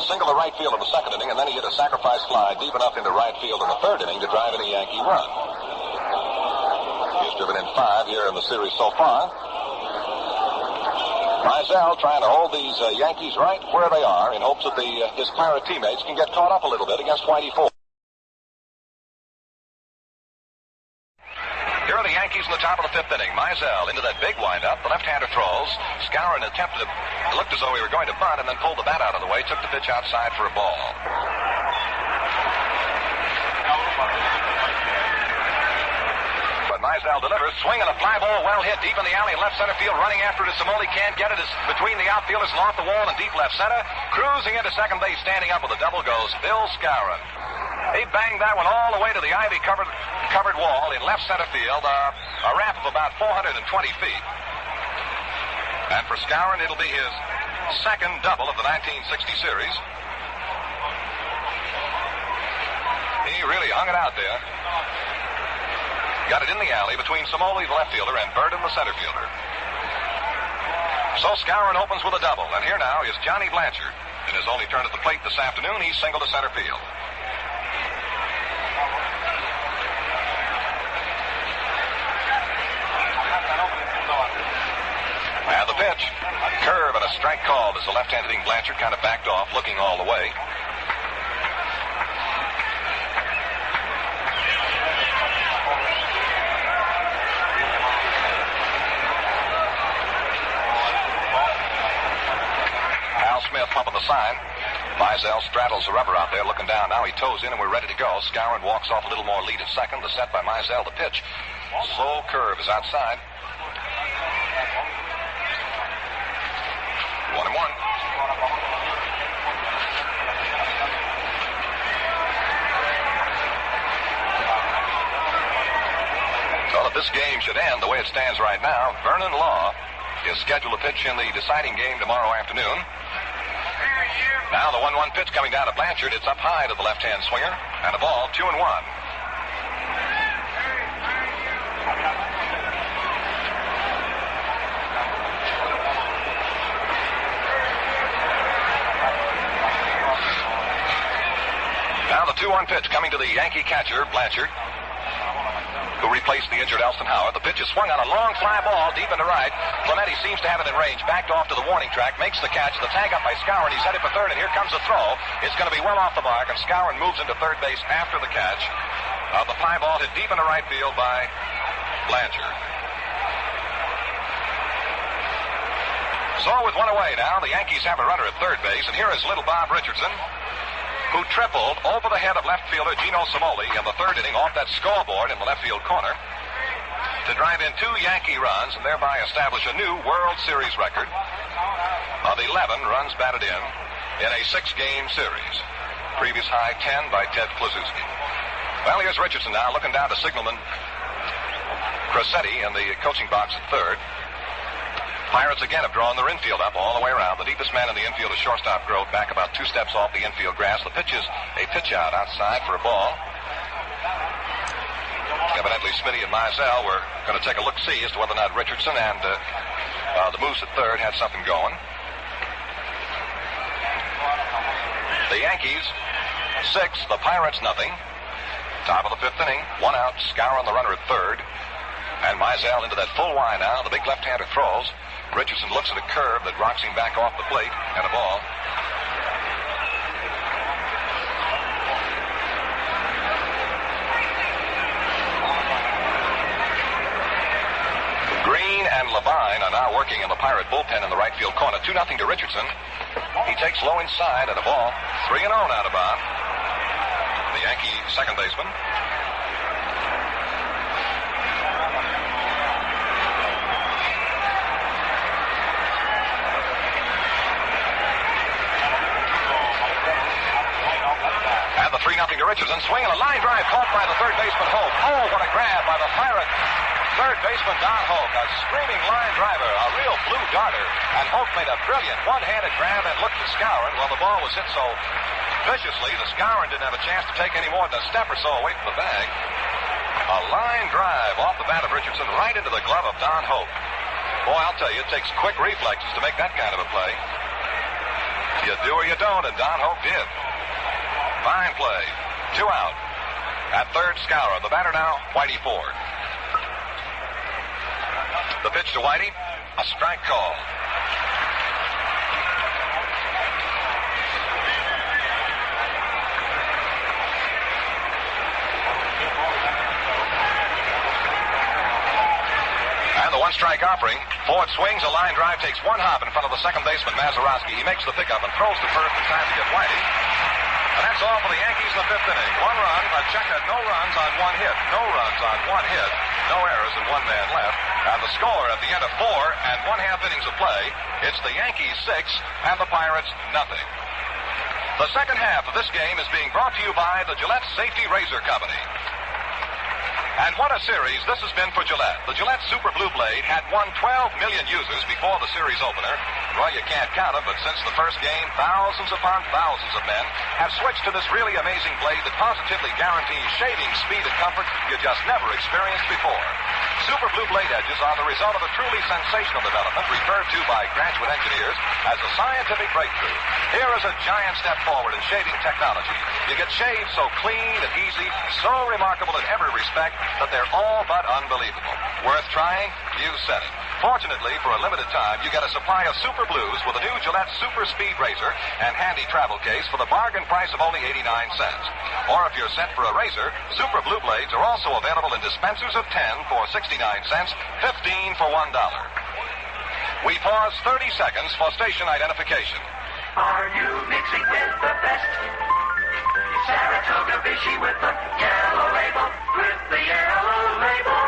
singled the right field in the second inning, and then he hit a sacrifice fly deep enough into right field in the third inning to drive in a Yankee run. He's driven in 5 here in the series so far. Mizell trying to hold these Yankees right where they are in hopes that his Pirate teammates can get caught up a little bit against Whitey Ford. Here are the Yankees in the top of the 5th inning. Mizell into that big windup. The left-hander throws. Skowron attempted to, looked as though he were going to bunt, and then pulled the bat out of the way, took the pitch outside for a ball. But Mizell delivers. Swing and a fly ball, well hit deep in the alley in left center field. Running after it as Simoli can't get it. It's between the outfielders and off the wall in deep left center. Cruising into second base, standing up with a double goes Bill Skowron. He banged that one all the way to the ivy-covered wall in left center field, a wrap of about 420 feet. And for Skowron, it'll be his second double of the 1960 series. He really hung it out there. Got it in the alley between Somoli, the left fielder, and Burden, the center fielder. So Skowron opens with a double, and here now is Johnny Blanchard. In his only turn at the plate this afternoon, he's singled to center field. And the pitch, curve and a strike called as the left-handed hitting Blanchard kind of backed off, looking all the way. Smith pumping the sign. Mizell straddles the rubber out there, looking down. Now he toes in, and we're ready to go. Skowron walks off a little more lead at second. The set by Mizell. The pitch. Slow curve is outside. 1-1. So that this game should end the way it stands right now, Vernon Law is scheduled to pitch in the deciding game tomorrow afternoon. Now the 1-1 pitch coming down to Blanchard. It's up high to the left-hand swinger. And a ball, 2-1. Now the 2-1 pitch coming to the Yankee catcher, Blanchard, who replaced the injured Elston Howard. The pitch is swung on a long fly ball deep into right. Clemente seems to have it in range. Backed off to the warning track. Makes the catch. The tag up by Skowron. He's headed for third, and here comes the throw. It's going to be well off the mark, and Skowron moves into third base after the catch. The fly ball hit deep into right field by Blanchard. So with one away now, the Yankees have a runner at third base, and here is little Bob Richardson, who tripled over the head of left fielder Gino Somoli in the third inning off that scoreboard in the left field corner to drive in 2 Yankee runs and thereby establish a new World Series record of 11 runs batted in a 6-game series. Previous high 10 by Ted Kluszewski. Well, here's Richardson now looking down to signalman Crosetti in the coaching box at third. Pirates again have drawn their infield up all the way around. The deepest man in the infield is shortstop Grove, back about 2 steps off the infield grass. The pitch is a pitch out outside for a ball. Evidently, Smitty and Mizell were going to take a look-see as to whether or not Richardson and the Moose at third had something going. The Yankees 6, the Pirates nothing. Top of the 5th inning, 1 out. Skowron the runner at third. And Mizell into that full Y now. The big left-hander throws. Richardson looks at a curve that rocks him back off the plate, and a ball. Green and Levine are now working in the Pirate bullpen in the right field corner. 2-0 to Richardson. He takes low inside and a ball. 3-0 now to Bob, the Yankee second baseman. And the 3-0 to Richardson. Swinging a line drive caught by the third baseman, Hope. Oh, what a grab by the Pirate third baseman, Don Hoke. A screaming line driver, a real blue darter. And Hoke made a brilliant one-handed grab and looked at Skowron. Well, the ball was hit so viciously that Skowron didn't have a chance to take any more than a step or so away from the bag. A line drive off the bat of Richardson right into the glove of Don Hoke. Boy, I'll tell you, it takes quick reflexes to make that kind of a play. You do or you don't, and Don Hoke did. Fine play. 2 out. At third, Skowron. The batter now, Whitey Ford. The pitch to Whitey, a strike call. And the one-strike offering. Ford swings, a line drive, takes one hop in front of the second baseman, Mazeroski. He makes the pickup and throws to first in time to get Whitey. And that's all for the Yankees in the 5th inning. 1 run, a check at no runs on 1 hit. No runs on 1 hit. No errors and 1 man left. And the score at the end of 4 1/2 innings of play, it's the Yankees 6 and the Pirates nothing. The second half of this game is being brought to you by the Gillette Safety Razor Company. And what a series this has been for Gillette. The Gillette Super Blue Blade had won 12 million users before the series opener. Well, you can't count them, but since the first game, thousands upon thousands of men have switched to this really amazing blade that positively guarantees shaving speed and comfort you just never experienced before. Super Blue Blade edges are the result of a truly sensational development referred to by graduate engineers as a scientific breakthrough. Here is a giant step forward in shaving technology. You get shaved so clean and easy, so remarkable in every respect, that they're all but unbelievable. Worth trying? You said it. Fortunately, for a limited time, you get a supply of Super Blues with a new Gillette Super Speed Razor and handy travel case for the bargain price of only 89 cents. Or if you're sent for a razor, Super Blue Blades are also available in dispensers of 10 for 69 cents, 15 for $1. We pause 30 seconds for station identification. Are you mixing with the best? Saratoga Vichy with the yellow label, with the yellow label.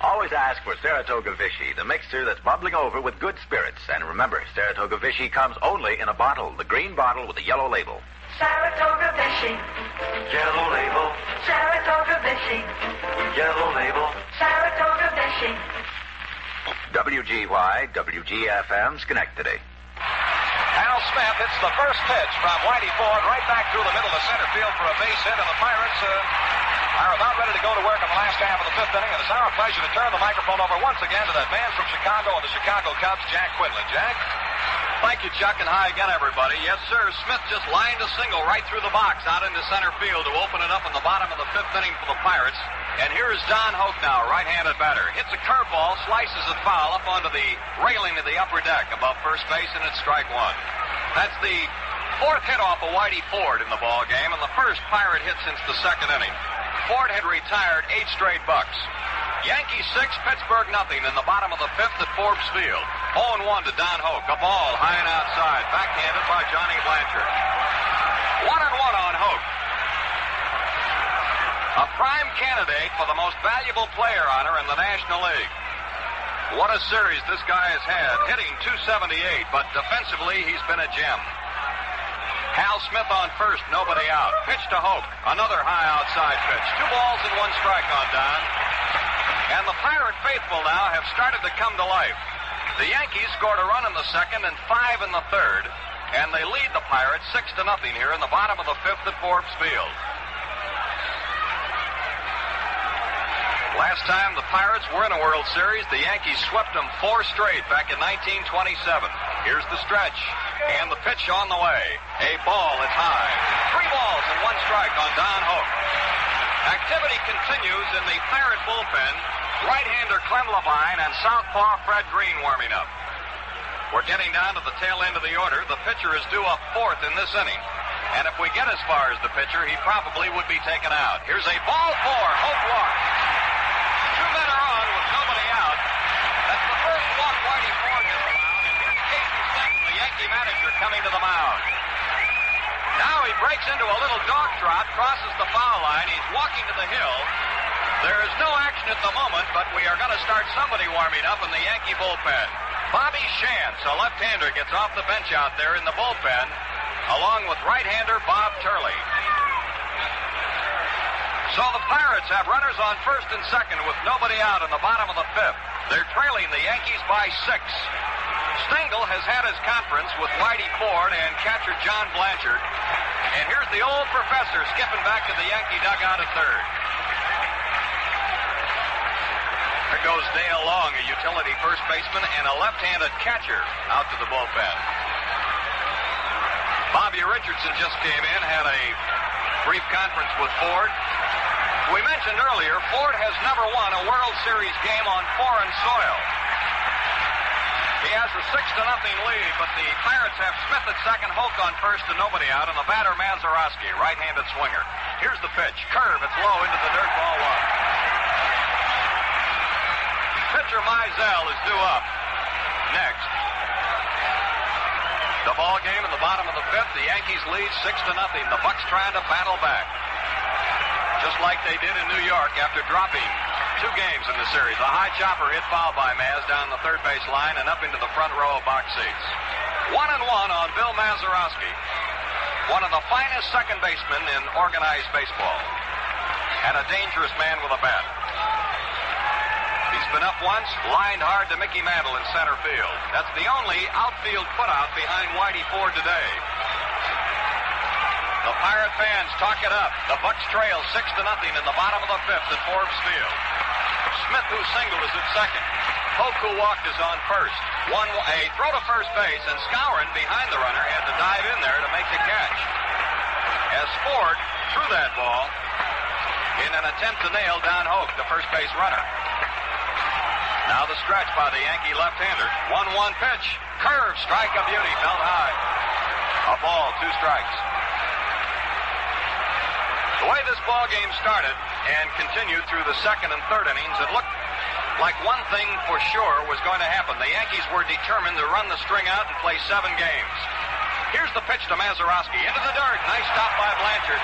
Always ask for Saratoga Vichy, the mixture that's bubbling over with good spirits. And remember, Saratoga Vichy comes only in a bottle, the green bottle with the yellow label. Saratoga Vichy, yellow label. Saratoga Vichy, yellow label. Saratoga Vichy. WGY, WGFM, Schenectady. Hal Smith hits the first pitch from Whitey Ford right back through the middle of center field for a base hit, and the Pirates are about ready to go to work in the last half of the fifth inning, and it's our pleasure to turn the microphone over once again to that man from Chicago and the Chicago Cubs, Jack Quinlan. Jack? Thank you, Chuck, and hi again, everybody. Yes, sir, Smith just lined a single right through the box out into center field to open it up in the bottom of the fifth inning for the Pirates. And here is Don Hoke now, right-handed batter. Hits a curveball, slices it foul up onto the railing of the upper deck above first base, and it's strike one. That's the fourth hit off of Whitey Ford in the ball game, and the first Pirate hit since the second inning. Ford had retired 8 straight bucks. Yankees 6, Pittsburgh nothing in the bottom of the fifth at Forbes Field. 0-1 to Don Hoke. A ball high and outside, backhanded by Johnny Blanchard. 1-1 on Hoke. A prime candidate for the most valuable player honor in the National League. What a series this guy has had, hitting .278, but defensively he's been a gem. Hal Smith on first, nobody out. Pitch to Hoke, another high outside pitch. 2 balls and 1 strike on Don. And the Pirate faithful now have started to come to life. The Yankees scored a run in the second and 5 in the third, and they lead the Pirates 6-0 here in the bottom of the fifth at Forbes Field. Last time the Pirates were in a World Series, the Yankees swept them 4 straight back in 1927. Here's the stretch, and the pitch on the way. A ball, it's high. 3 balls and 1 strike on Don Hoke. Activity continues in the Pirate bullpen. Right-hander Clem Levine and southpaw Fred Green warming up. We're getting down to the tail end of the order. The pitcher is due up 4th in this inning. And if we get as far as the pitcher, he probably would be taken out. Here's a ball 4. Hoke walks. 2 men are on with nobody out. That's the first walk Whitey Ford has allowed. And here's Casey Singh, the Yankee manager, coming to the mound. Now he breaks into a little dog trot, crosses the foul line. He's walking to the hill. There is no action at the moment, but we are going to start somebody warming up in the Yankee bullpen. Bobby Shantz, a left-hander, gets off the bench out there in the bullpen, along with right-hander Bob Turley. So the Pirates have runners on first and second with nobody out in the bottom of the fifth. They're trailing the Yankees by 6. Stengel has had his conference with Whitey Ford and catcher John Blanchard. And here's the old professor skipping back to the Yankee dugout at third. There goes Dale Long, a utility first baseman, and a left-handed catcher out to the bullpen. Bobby Richardson just came in, had a brief conference with Ford. We mentioned earlier, Ford has never won a World Series game on foreign soil. He has a 6-0 lead, but the Pirates have Smith at second, Hoke on first, and nobody out, and the batter Mazeroski, right-handed swinger. Here's the pitch. Curve, it's low into the dirt, ball 1. Pitcher Mizell is due up next. The ball game in the bottom of the fifth. The Yankees lead 6-0. The Bucks trying to battle back, just like they did in New York after dropping 2 games in the series. A high chopper hit foul by Maz down the third base line and up into the front row of box seats. 1-1 on Bill Mazeroski. one of the finest second basemen in organized baseball, and a dangerous man with a bat. He's been up once, lined hard to Mickey Mantle in center field. That's the only outfield putout behind Whitey Ford today. The Pirate fans talk it up. The Bucks trail 6-0 in the bottom of the fifth at Forbes Field. Smith, who singled, is at second. Hoke, who walked, is on first. A throw to first base, and Skowron, behind the runner, had to dive in there to make the catch. As Ford threw that ball in an attempt to nail Don Hoke, the first base runner. Now the stretch by the Yankee left-hander. 1-1 pitch. Curve, strike, a beauty, belt high. A ball, 2 strikes. The way this ball game started and continued through the second and third innings, it looked like one thing for sure was going to happen. The Yankees were determined to run the string out and play 7 games. Here's the pitch to Mazeroski. Into the dirt. Nice stop by Blanchard.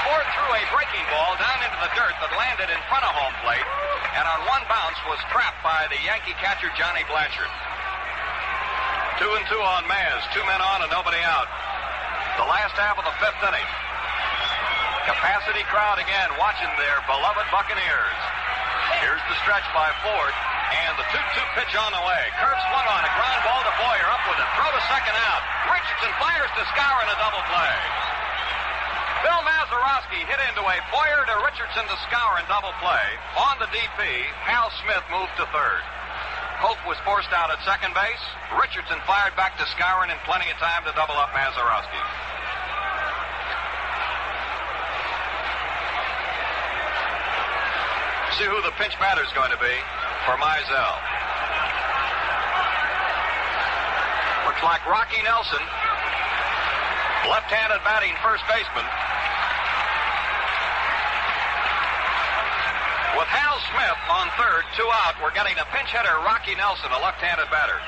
Ford threw a breaking ball down into the dirt that landed in front of home plate, and on one bounce was trapped by the Yankee catcher, Johnny Blanchard. 2-2 on Maz. 2 men on and nobody out. The last half of the fifth inning. Capacity crowd again watching their beloved Buccaneers. Here's the stretch by Ford, and the 2-2 pitch on the way. Curve swung on, a ground ball to Boyer, up with it. Throw to second out. Richardson fires to Skowron, a double play. Bill Mazeroski hit into a Boyer to Richardson to Skowron double play. On the DP, Hal Smith moved to third. Hope was forced out at second base. Richardson fired back to Skowron in plenty of time to double up Mazeroski. See who the pinch batter is going to be for Mizell. Looks like Rocky Nelson, left-handed batting first baseman. With Hal Smith on third, 2 out, we're getting a pinch hitter, Rocky Nelson, a left-handed batter.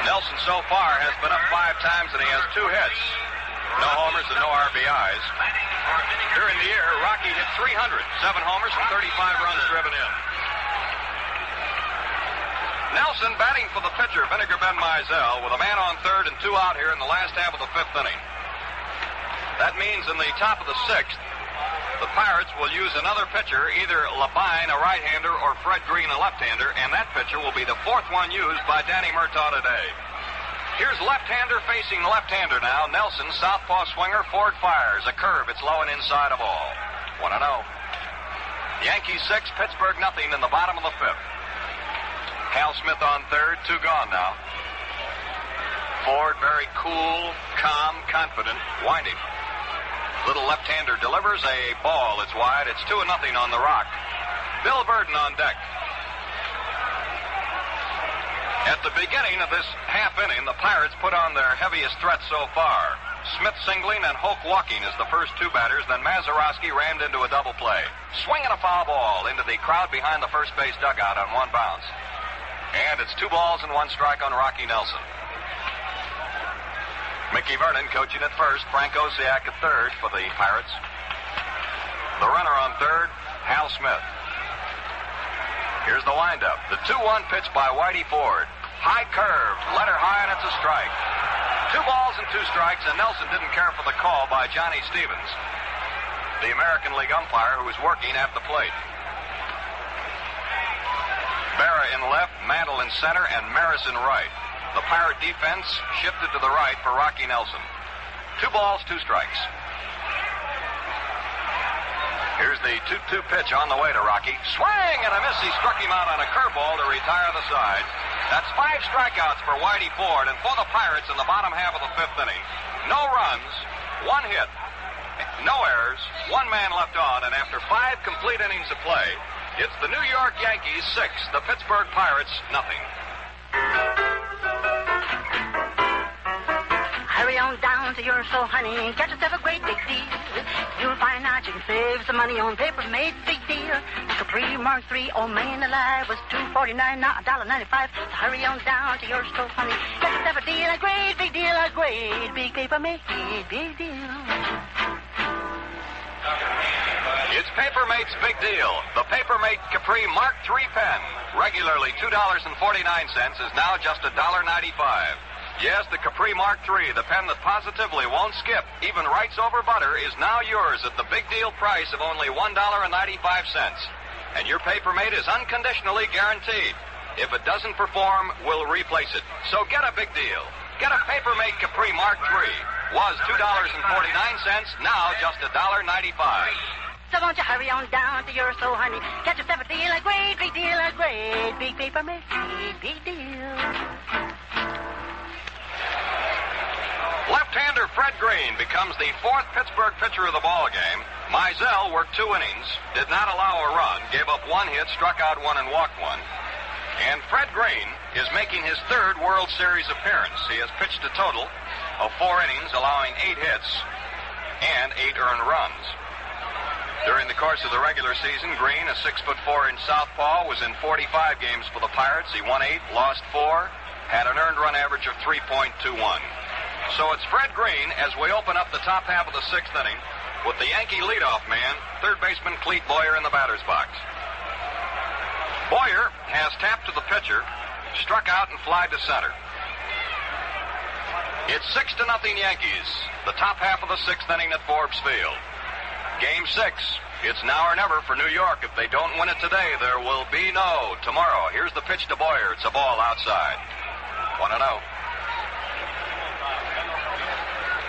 Nelson so far has been up 5 times and he has 2 hits. No homers and no RBIs. During the year, Rocky hit 300, 7 homers and 35 runs driven in. Nelson batting for the pitcher, Vinegar Ben Mizell, with a man on third and 2 out here in the last half of the fifth inning. That means in the top of the sixth, the Pirates will use another pitcher, either Labine, a right-hander, or Fred Green, a left-hander, and that pitcher will be the 4th one used by Danny Murtaugh today. Here's left-hander facing left-hander now. Nelson, southpaw swinger. Ford fires. A curve. It's low and inside of all. 1-0. Yankees 6, Pittsburgh nothing in the bottom of the fifth. Hal Smith on third. 2 gone now. Ford very cool, calm, confident, winding. Little left-hander delivers a ball. It's wide. It's 2-0 on the rock. Bill Burden on deck. At the beginning of this half inning, the Pirates put on their heaviest threat so far. Smith singling and Hoke walking as the first 2 batters, then Mazeroski rammed into a double play. Swinging a foul ball into the crowd behind the first base dugout on 1 bounce. And it's 2 balls and 1 strike on Rocky Nelson. Mickey Vernon coaching at first, Frank Osiak at third for the Pirates. The runner on third, Hal Smith. Here's the windup. The 2-1 pitch by Whitey Ford. High curve, letter high, and it's a strike. 2 balls and 2 strikes, and Nelson didn't care for the call by Johnny Stevens, the American League umpire who was working at the plate. Berra in left, Mantle in center, and Maris in right. The Pirate defense shifted to the right for Rocky Nelson. 2 balls, 2 strikes. Here's the 2-2 pitch on the way to Rocky. Swing and a miss. He struck him out on a curveball to retire the side. That's 5 strikeouts for Whitey Ford, and for the Pirates in the bottom half of the fifth inning. No runs, 1 hit, no errors, 1 man left on, and after 5 complete innings of play, it's the New York Yankees 6, the Pittsburgh Pirates nothing. Hurry on down to your store, honey, and get yourself a great big deal. You'll find out you can save some money on paper-made big deal. Capri Mark III, oh man alive, was $2.49, now $1.95. So hurry on down to your store, honey, get yourself a deal, a great big deal, a great big paper-made big deal. It's Papermate's big deal. The Papermate Capri Mark III pen, regularly $2.49, is now just $1.95. Yes, the Capri Mark III, the pen that positively won't skip, even writes over butter, is now yours at the big deal price of only $1.95. And your Papermate is unconditionally guaranteed. If it doesn't perform, we'll replace it. So get a big deal. Get a Papermate Capri Mark III. Was $2.49, now just $1.95. So won't you hurry on down to your so honey. Get yourself a deal, a great big deal, a great big Papermate, big deal. Left-hander Fred Green becomes the fourth Pittsburgh pitcher of the ball game. Mizell worked 2 innings, did not allow a run, gave up 1 hit, struck out 1, and walked 1. And Fred Green is making his 3rd World Series appearance. He has pitched a total of 4 innings, allowing 8 hits and 8 earned runs. During the course of the regular season, Green, a 6'4" southpaw, was in 45 games for the Pirates. He won 8, lost 4, had an earned run average of 3.21. So it's Fred Green as we open up the top half of the 6th inning with the Yankee leadoff man, third baseman Clete Boyer, in the batter's box. Boyer has tapped to the pitcher, struck out, and flied to center. It's 6-0 Yankees, the top half of the 6th inning at Forbes Field. Game 6, it's now or never for New York. If they don't win it today, there will be no tomorrow. Here's the pitch to Boyer. It's a ball outside. 1-0.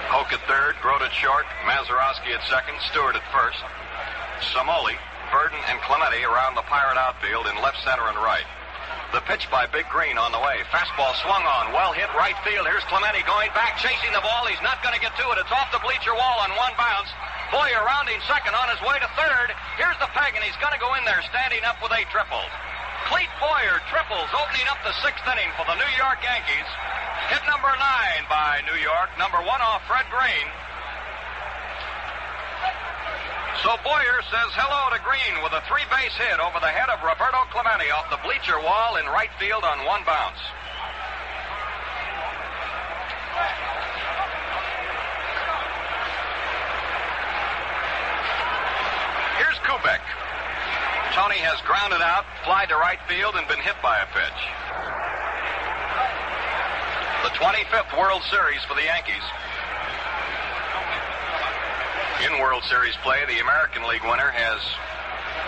Hoke at third, Grote at short, Mazeroski at second, Stewart at first. Samoli, Burden, and Clemente around the Pirate outfield in left, center, and right. The pitch by Big Green on the way. Fastball swung on, well hit right field. Here's Clemente going back, chasing the ball. He's not going to get to it. It's off the bleacher wall on 1 bounce. Boyer rounding second on his way to third. Here's the peg, and he's going to go in there standing up with a triple. Clete Boyer triples, opening up the 6th inning for the New York Yankees. Hit number 9 by New York, number 1 off Fred Green. So Boyer says hello to Green with a 3-base hit over the head of Roberto Clemente off the bleacher wall in right field on 1 bounce. Here's Kubek. Tony has grounded out, flied to right field, and been hit by a pitch. The 25th World Series for the Yankees. In World Series play, the American League winner has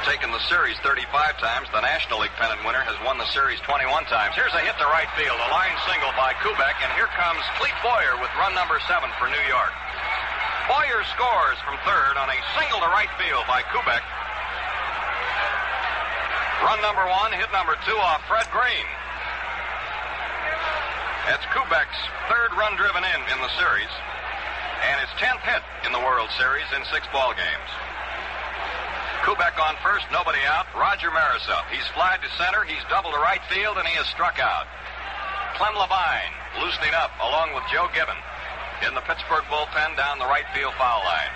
taken the series 35 times. The National League pennant winner has won the series 21 times. Here's a hit to right field, a line single by Kubek, and here comes Clete Boyer with run number 7 for New York. Boyer scores from third on a single to right field by Kubek. Run number 1, hit number 2 off Fred Green. That's Kubek's 3rd run driven in the series, and his 10th hit in the World Series in 6 ball games. Kubek on first, nobody out. Roger Maris up. He's flied to center, he's doubled to right field, and he is struck out. Clem Levine loosening up along with Joe Gibbon in the Pittsburgh bullpen down the right field foul line.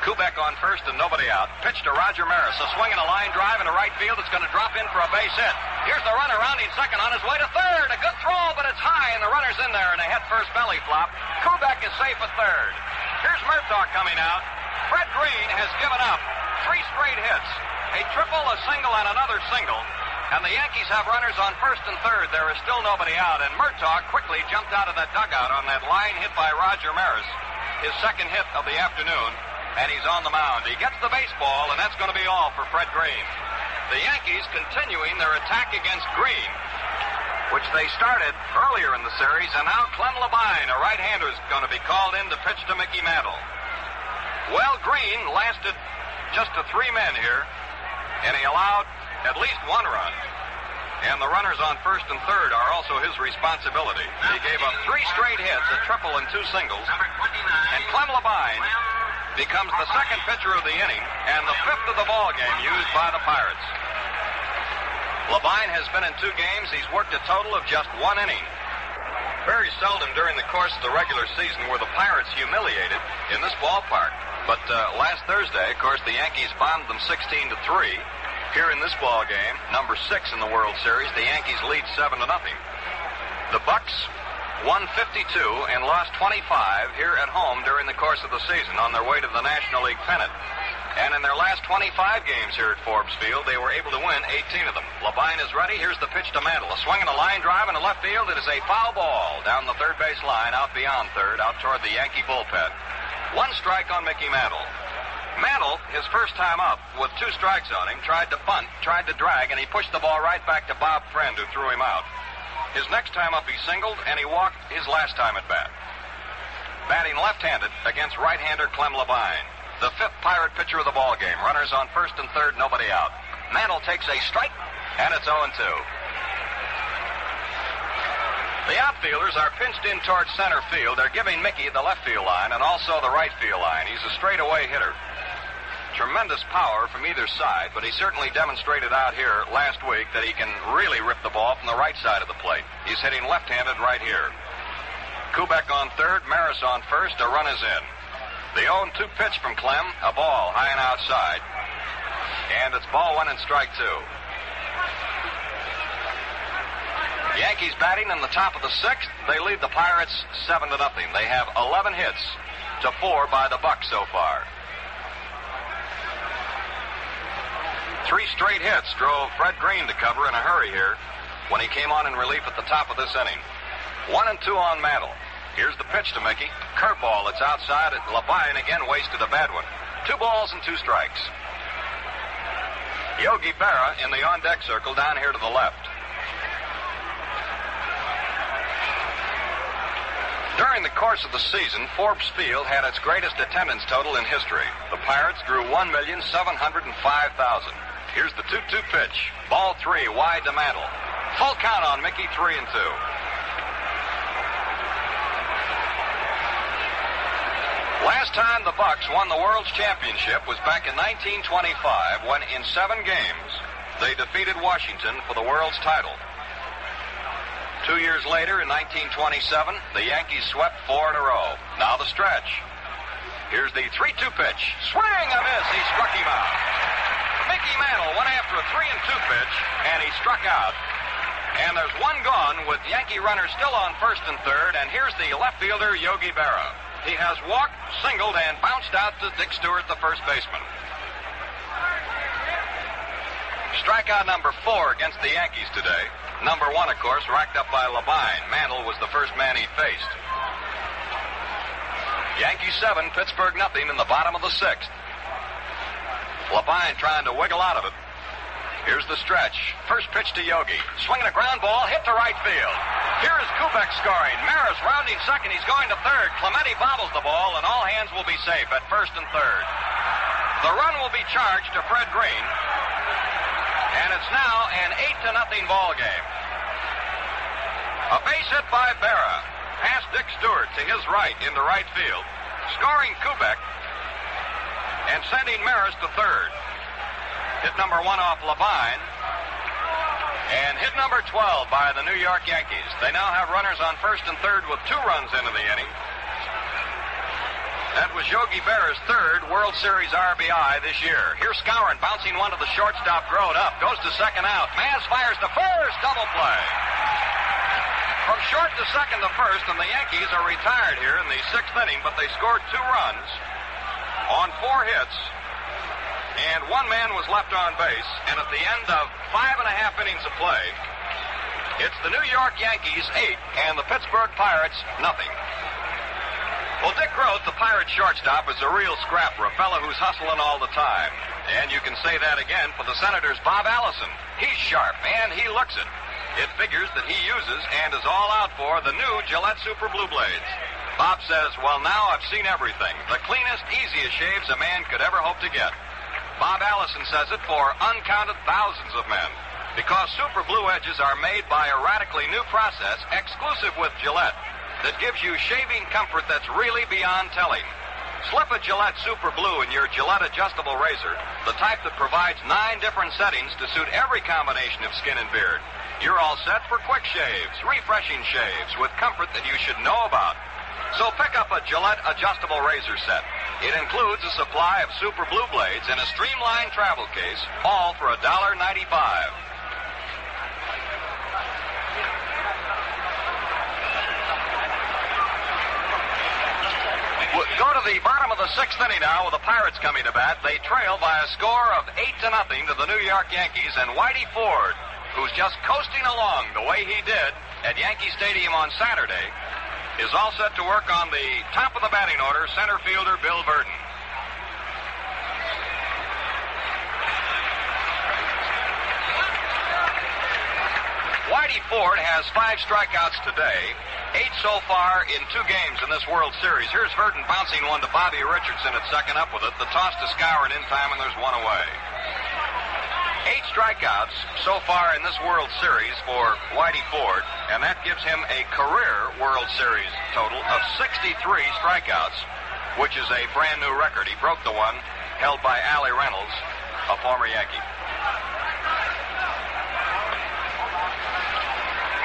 Kubek on first and nobody out. Pitch to Roger Maris. A swing and a line drive into right field. It's going to drop in for a base hit. Here's the runner rounding second on his way to third. A good throw, but it's high, and the runner's in there, and a head-first belly flop. Kubek is safe at third. Here's Murtaugh coming out. Fred Green has given up 3 straight hits. A triple, a single, and another single. And the Yankees have runners on first and third. There is still nobody out, and Murtaugh quickly jumped out of that dugout on that line hit by Roger Maris, his 2nd hit of the afternoon. And he's on the mound. He gets the baseball, and that's going to be all for Fred Green. The Yankees continuing their attack against Green, which they started earlier in the series, and now Clem Levine, a right-hander, is going to be called in to pitch to Mickey Mantle. Well, Green lasted just to 3 men here, and he allowed at least 1 run. And the runners on first and third are also his responsibility. He gave up 3 straight hits, a triple and 2 singles. And Clem Levine becomes the 2nd pitcher of the inning and the 5th of the ball game used by the Pirates. Levine has been in 2 games. He's worked a total of just 1 inning. Very seldom during the course of the regular season were the Pirates humiliated in this ballpark. But last Thursday, of course, the Yankees bombed them 16-3. Here in this ball game, number 6 in the World Series, the Yankees lead 7-0. The Bucks won 52 and lost 25 here at home during the course of the season on their way to the National League pennant. And in their last 25 games here at Forbes Field, they were able to win 18 of them. Labine is ready. Here's the pitch to Mantle. A swing and a line drive into left field. It is a foul ball down the third base line, out beyond third, out toward the Yankee bullpen. 1 strike on Mickey Mantle. Mantle, his first time up, with 2 strikes on him, tried to bunt, tried to drag, and he pushed the ball right back to Bob Friend, who threw him out. His next time up, he singled, and he walked his last time at bat. Batting left-handed against right-hander Clem Labine. The 5th Pirate pitcher of the ball game. Runners on first and third, nobody out. Mantle takes a strike, and it's 0-2. The outfielders are pinched in towards center field. They're giving Mickey the left field line and also the right field line. He's a straightaway hitter. Tremendous power from either side, but he certainly demonstrated out here last week that he can really rip the ball from the right side of the plate. He's hitting left-handed right here. Kubek on third, Maris on first. A run is in. The 0-2 pitch from Clem, a ball high and outside. And it's ball 1 and strike 2. Yankees batting in the top of the 6th. They lead the Pirates 7-0. They have 11 hits to 4 by the Bucks so far. 3 straight hits drove Fred Green to cover in a hurry here when he came on in relief at the top of this inning. 1-2 on Mantle. Here's the pitch to Mickey. Curveball, it's outside. Labine again wasted a bad one. 2 balls and 2 strikes. Yogi Berra in the on-deck circle down here to the left. During the course of the season, Forbes Field had its greatest attendance total in history. The Pirates drew 1,705,000. Here's the 2-2 pitch. Ball 3, wide to Mantle. Full count on Mickey, 3-2. Last time the Bucks won the World's Championship was back in 1925 when in 7 games they defeated Washington for the World's title. 2 years later, in 1927, the Yankees swept 4 in a row. Now the stretch. Here's the 3-2 pitch. Swing, a miss. He struck him out. Mickey Mantle went after a 3-2 pitch, and he struck out. And there's 1 gone with Yankee runners still on first and third, and here's the left fielder, Yogi Berra. He has walked, singled, and bounced out to Dick Stewart, the first baseman. Strikeout number 4 against the Yankees today. Number 1, of course, racked up by Labine. Mantle was the first man he faced. Yankees 7, Pittsburgh nothing in the bottom of the 6th. Labine trying to wiggle out of it. Here's the stretch. First pitch to Yogi. Swinging a ground ball, hit to right field. Here is Kubek scoring. Maris rounding second. He's going to third. Clemente bobbles the ball, and all hands will be safe at first and third. The run will be charged to Fred Green, and it's now an 8-0 ball game. A base hit by Berra, past Dick Stewart to his right into right field, scoring Kubek and sending Maris to third. Hit number 1 off Labine. And hit number 12 by the New York Yankees. They now have runners on first and third with 2 runs into the inning. That was Yogi Berra's 3rd World Series RBI this year. Here's Skowron bouncing one to the shortstop, throw it up, goes to second out. Maz fires to first, double play. From short to second to first, and the Yankees are retired here in the 6th inning, but they scored 2 runs on 4 hits. And 1 man was left on base, and at the end of 5.5 innings of play, it's the New York Yankees 8 and the Pittsburgh Pirates nothing. Well, Dick Groth, the Pirate shortstop, is a real scrapper, a fellow who's hustling all the time. And you can say that again for the Senators' Bob Allison. He's sharp, and he looks it. It figures that he uses and is all out for the new Gillette Super Blue Blades. Bob says, well, now I've seen everything. The cleanest, easiest shaves a man could ever hope to get. Bob Allison says it for uncounted thousands of men. Because Super Blue Edges are made by a radically new process exclusive with Gillette that gives you shaving comfort that's really beyond telling. Slip a Gillette Super Blue in your Gillette adjustable razor, the type that provides 9 different settings to suit every combination of skin and beard. You're all set for quick shaves, refreshing shaves with comfort that you should know about. So pick up a Gillette adjustable razor set. It includes a supply of Super Blue Blades and a streamlined travel case, all for $1.95. go to the bottom of the sixth inning now with the Pirates coming to bat. They trail by a score of 8-0 to the New York Yankees, and Whitey Ford, who's just coasting along the way he did at Yankee Stadium on Saturday, is all set to work on the top of the batting order, center fielder Bill Burden. Whitey Ford has 5 strikeouts today, 8 so far in 2 games in this World Series. Here's Burden bouncing one to Bobby Richardson at second up with it. The toss to Skowron in time, and there's one away. 8 strikeouts so far in this World Series for Whitey Ford, and that gives him a career World Series total of 63 strikeouts, which is a brand new record. He broke the one held by Allie Reynolds, a former Yankee.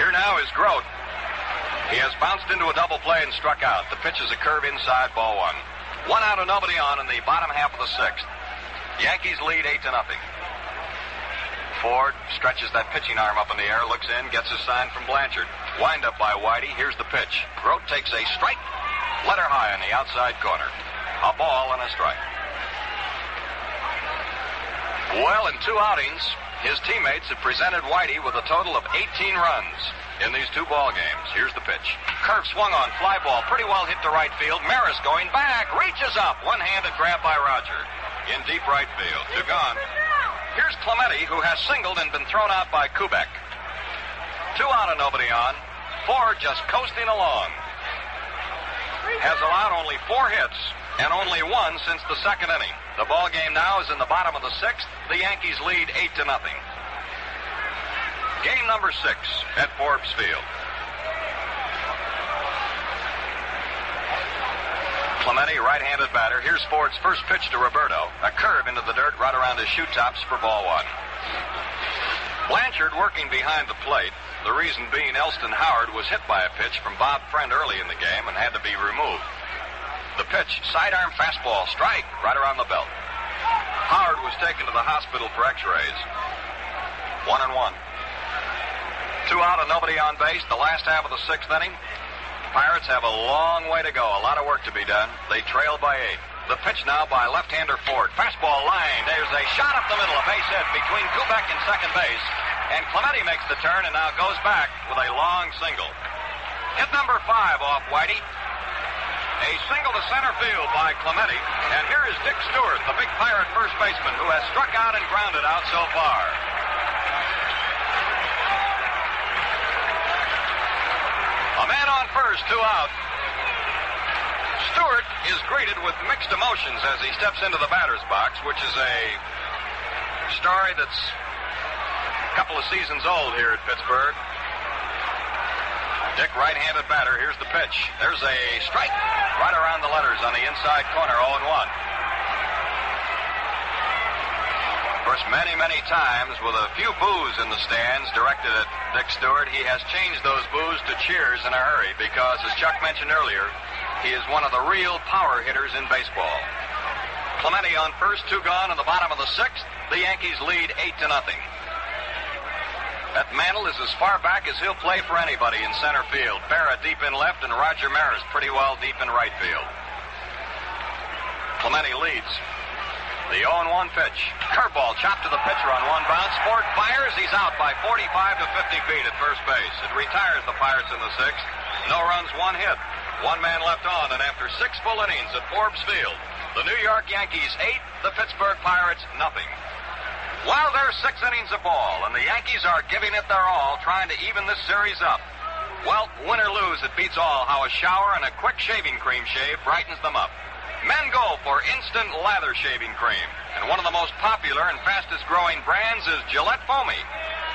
Here now is Grote. He has bounced into a double play and struck out. The pitch is a curve inside, ball 1. 1 out and nobody on in the bottom half of the 6th. Yankees lead 8-0. Ford stretches that pitching arm up in the air, looks in, gets his sign from Blanchard. Wind up by Whitey. Here's the pitch. Grote takes a strike. Letter high on the outside corner. A ball and a strike. Well, in 2 outings, his teammates have presented Whitey with a total of 18 runs in these 2 ball games. Here's the pitch. Curve swung on, fly ball, pretty well hit to right field. Maris going back, reaches up, one-handed grab by Roger in deep right field. 2 gone. Here's Clemente, who has singled and been thrown out by Kubek. 2 out and nobody on. Ford just coasting along. Has allowed only 4 hits and only 1 since the 2nd inning. The ball game now is in the bottom of the 6th. The Yankees lead 8-0. Game number 6 at Forbes Field. Clemente, right-handed batter. Here's Ford's first pitch to Roberto. A curve into the dirt right around his shoe tops for ball 1. Blanchard working behind the plate. The reason being Elston Howard was hit by a pitch from Bob Friend early in the game and had to be removed. The pitch, sidearm fastball, strike right around the belt. Howard was taken to the hospital for x-rays. 1-1. 2 out and nobody on base. The last half of the 6th inning. Pirates have a long way to go. A lot of work to be done. They trail by 8. The pitch now by left-hander Ford. Fastball line. There's a shot up the middle. A base hit between Kubek and second base. And Clemente makes the turn and now goes back with a long single. Hit number 5 off Whitey. A single to center field by Clemente. And here is Dick Stewart, the big Pirate first baseman, who has struck out and grounded out so far. A man on first, 2 out. Stewart is greeted with mixed emotions as he steps into the batter's box, which is a story that's a couple of seasons old here at Pittsburgh. Dick, right-handed batter. Here's the pitch. There's a strike right around the letters on the inside corner, 0-1. Of course, many, many times with a few boos in the stands directed at Dick Stewart, he has changed those boos to cheers in a hurry because, as Chuck mentioned earlier, he is one of the real power hitters in baseball. Clemente on first, 2 gone in the bottom of the 6th. The Yankees lead 8-0. That Mantle is as far back as he'll play for anybody in center field. Berra deep in left and Roger Maris pretty well deep in right field. Clemente leads. The 0-1 pitch. Curveball chopped to the pitcher on 1 bounce. Ford fires. He's out by 45 to 50 feet at first base. It retires the Pirates in the 6th. No runs, 1 hit. 1 man left on, and after 6 full innings at Forbes Field, the New York Yankees 8, the Pittsburgh Pirates nothing. Well, there's 6 innings of ball, and the Yankees are giving it their all, trying to even this series up. Well, win or lose, it beats all how a shower and a quick shaving cream shave brightens them up. Men go for instant lather shaving cream, and one of the most popular and fastest-growing brands is Gillette Foamy.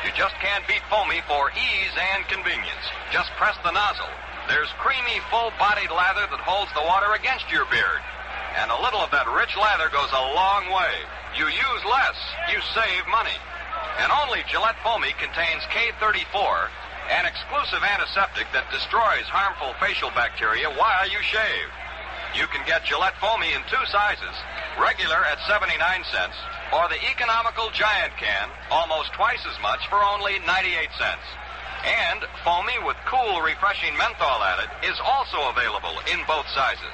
You just can't beat Foamy for ease and convenience. Just press the nozzle. There's creamy, full-bodied lather that holds the water against your beard, and a little of that rich lather goes a long way. You use less, you save money. And only Gillette Foamy contains K34, an exclusive antiseptic that destroys harmful facial bacteria while you shave. You can get Gillette Foamy in 2 sizes, regular at 79 cents, or the economical giant can, almost twice as much, for only 98 cents. And Foamy with cool, refreshing menthol added is also available in both sizes.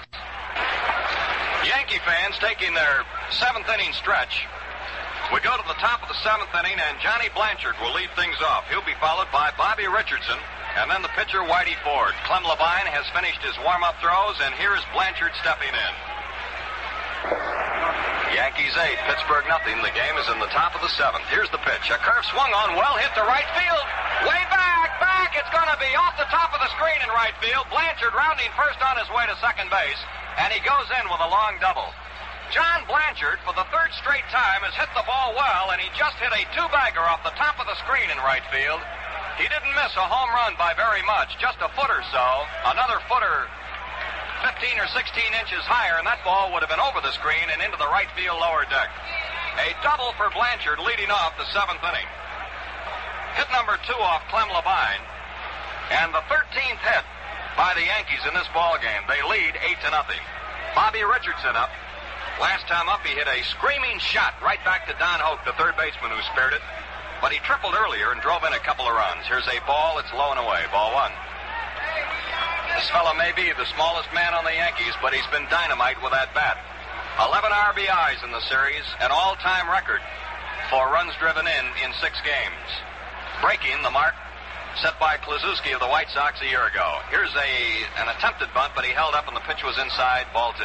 Yankee fans taking their seventh inning stretch. We go to the top of the seventh inning, and Johnny Blanchard will lead things off. He'll be followed by Bobby Richardson, and then the pitcher, Whitey Ford. Clem Levine has finished his warm-up throws, and here is Blanchard stepping in. Yankees 8, Pittsburgh nothing. The game is in the top of the seventh. Here's the pitch. A curve swung on, well hit to right field. Way back. It's going to be off the top of the screen in right field. Blanchard rounding first on his way to second base, and he goes in with a long double. John Blanchard, for the third straight time, has hit the ball well, and he just hit a two-bagger off the top of the screen in right field. He didn't miss a home run by very much, just a foot or so. Another footer 15 or 16 inches higher, and that ball would have been over the screen and into the right field lower deck. A double for Blanchard leading off the seventh inning. Hit number 2 off Clem Levine, and the 13th hit by the Yankees in this ball game. They lead 8-0. Bobby Richardson up. Last time up, he hit a screaming shot right back to Don Hoke, the third baseman who spared it. But he tripled earlier and drove in a couple of runs. Here's a ball. It's low and away. Ball 1. This fellow may be the smallest man on the Yankees, but he's been dynamite with that bat. 11 RBIs in the series, an all-time record for runs driven in 6 games. Breaking the mark set by Kluszewski of the White Sox a year ago. Here's an attempted bunt, but he held up and the pitch was inside. Ball 2.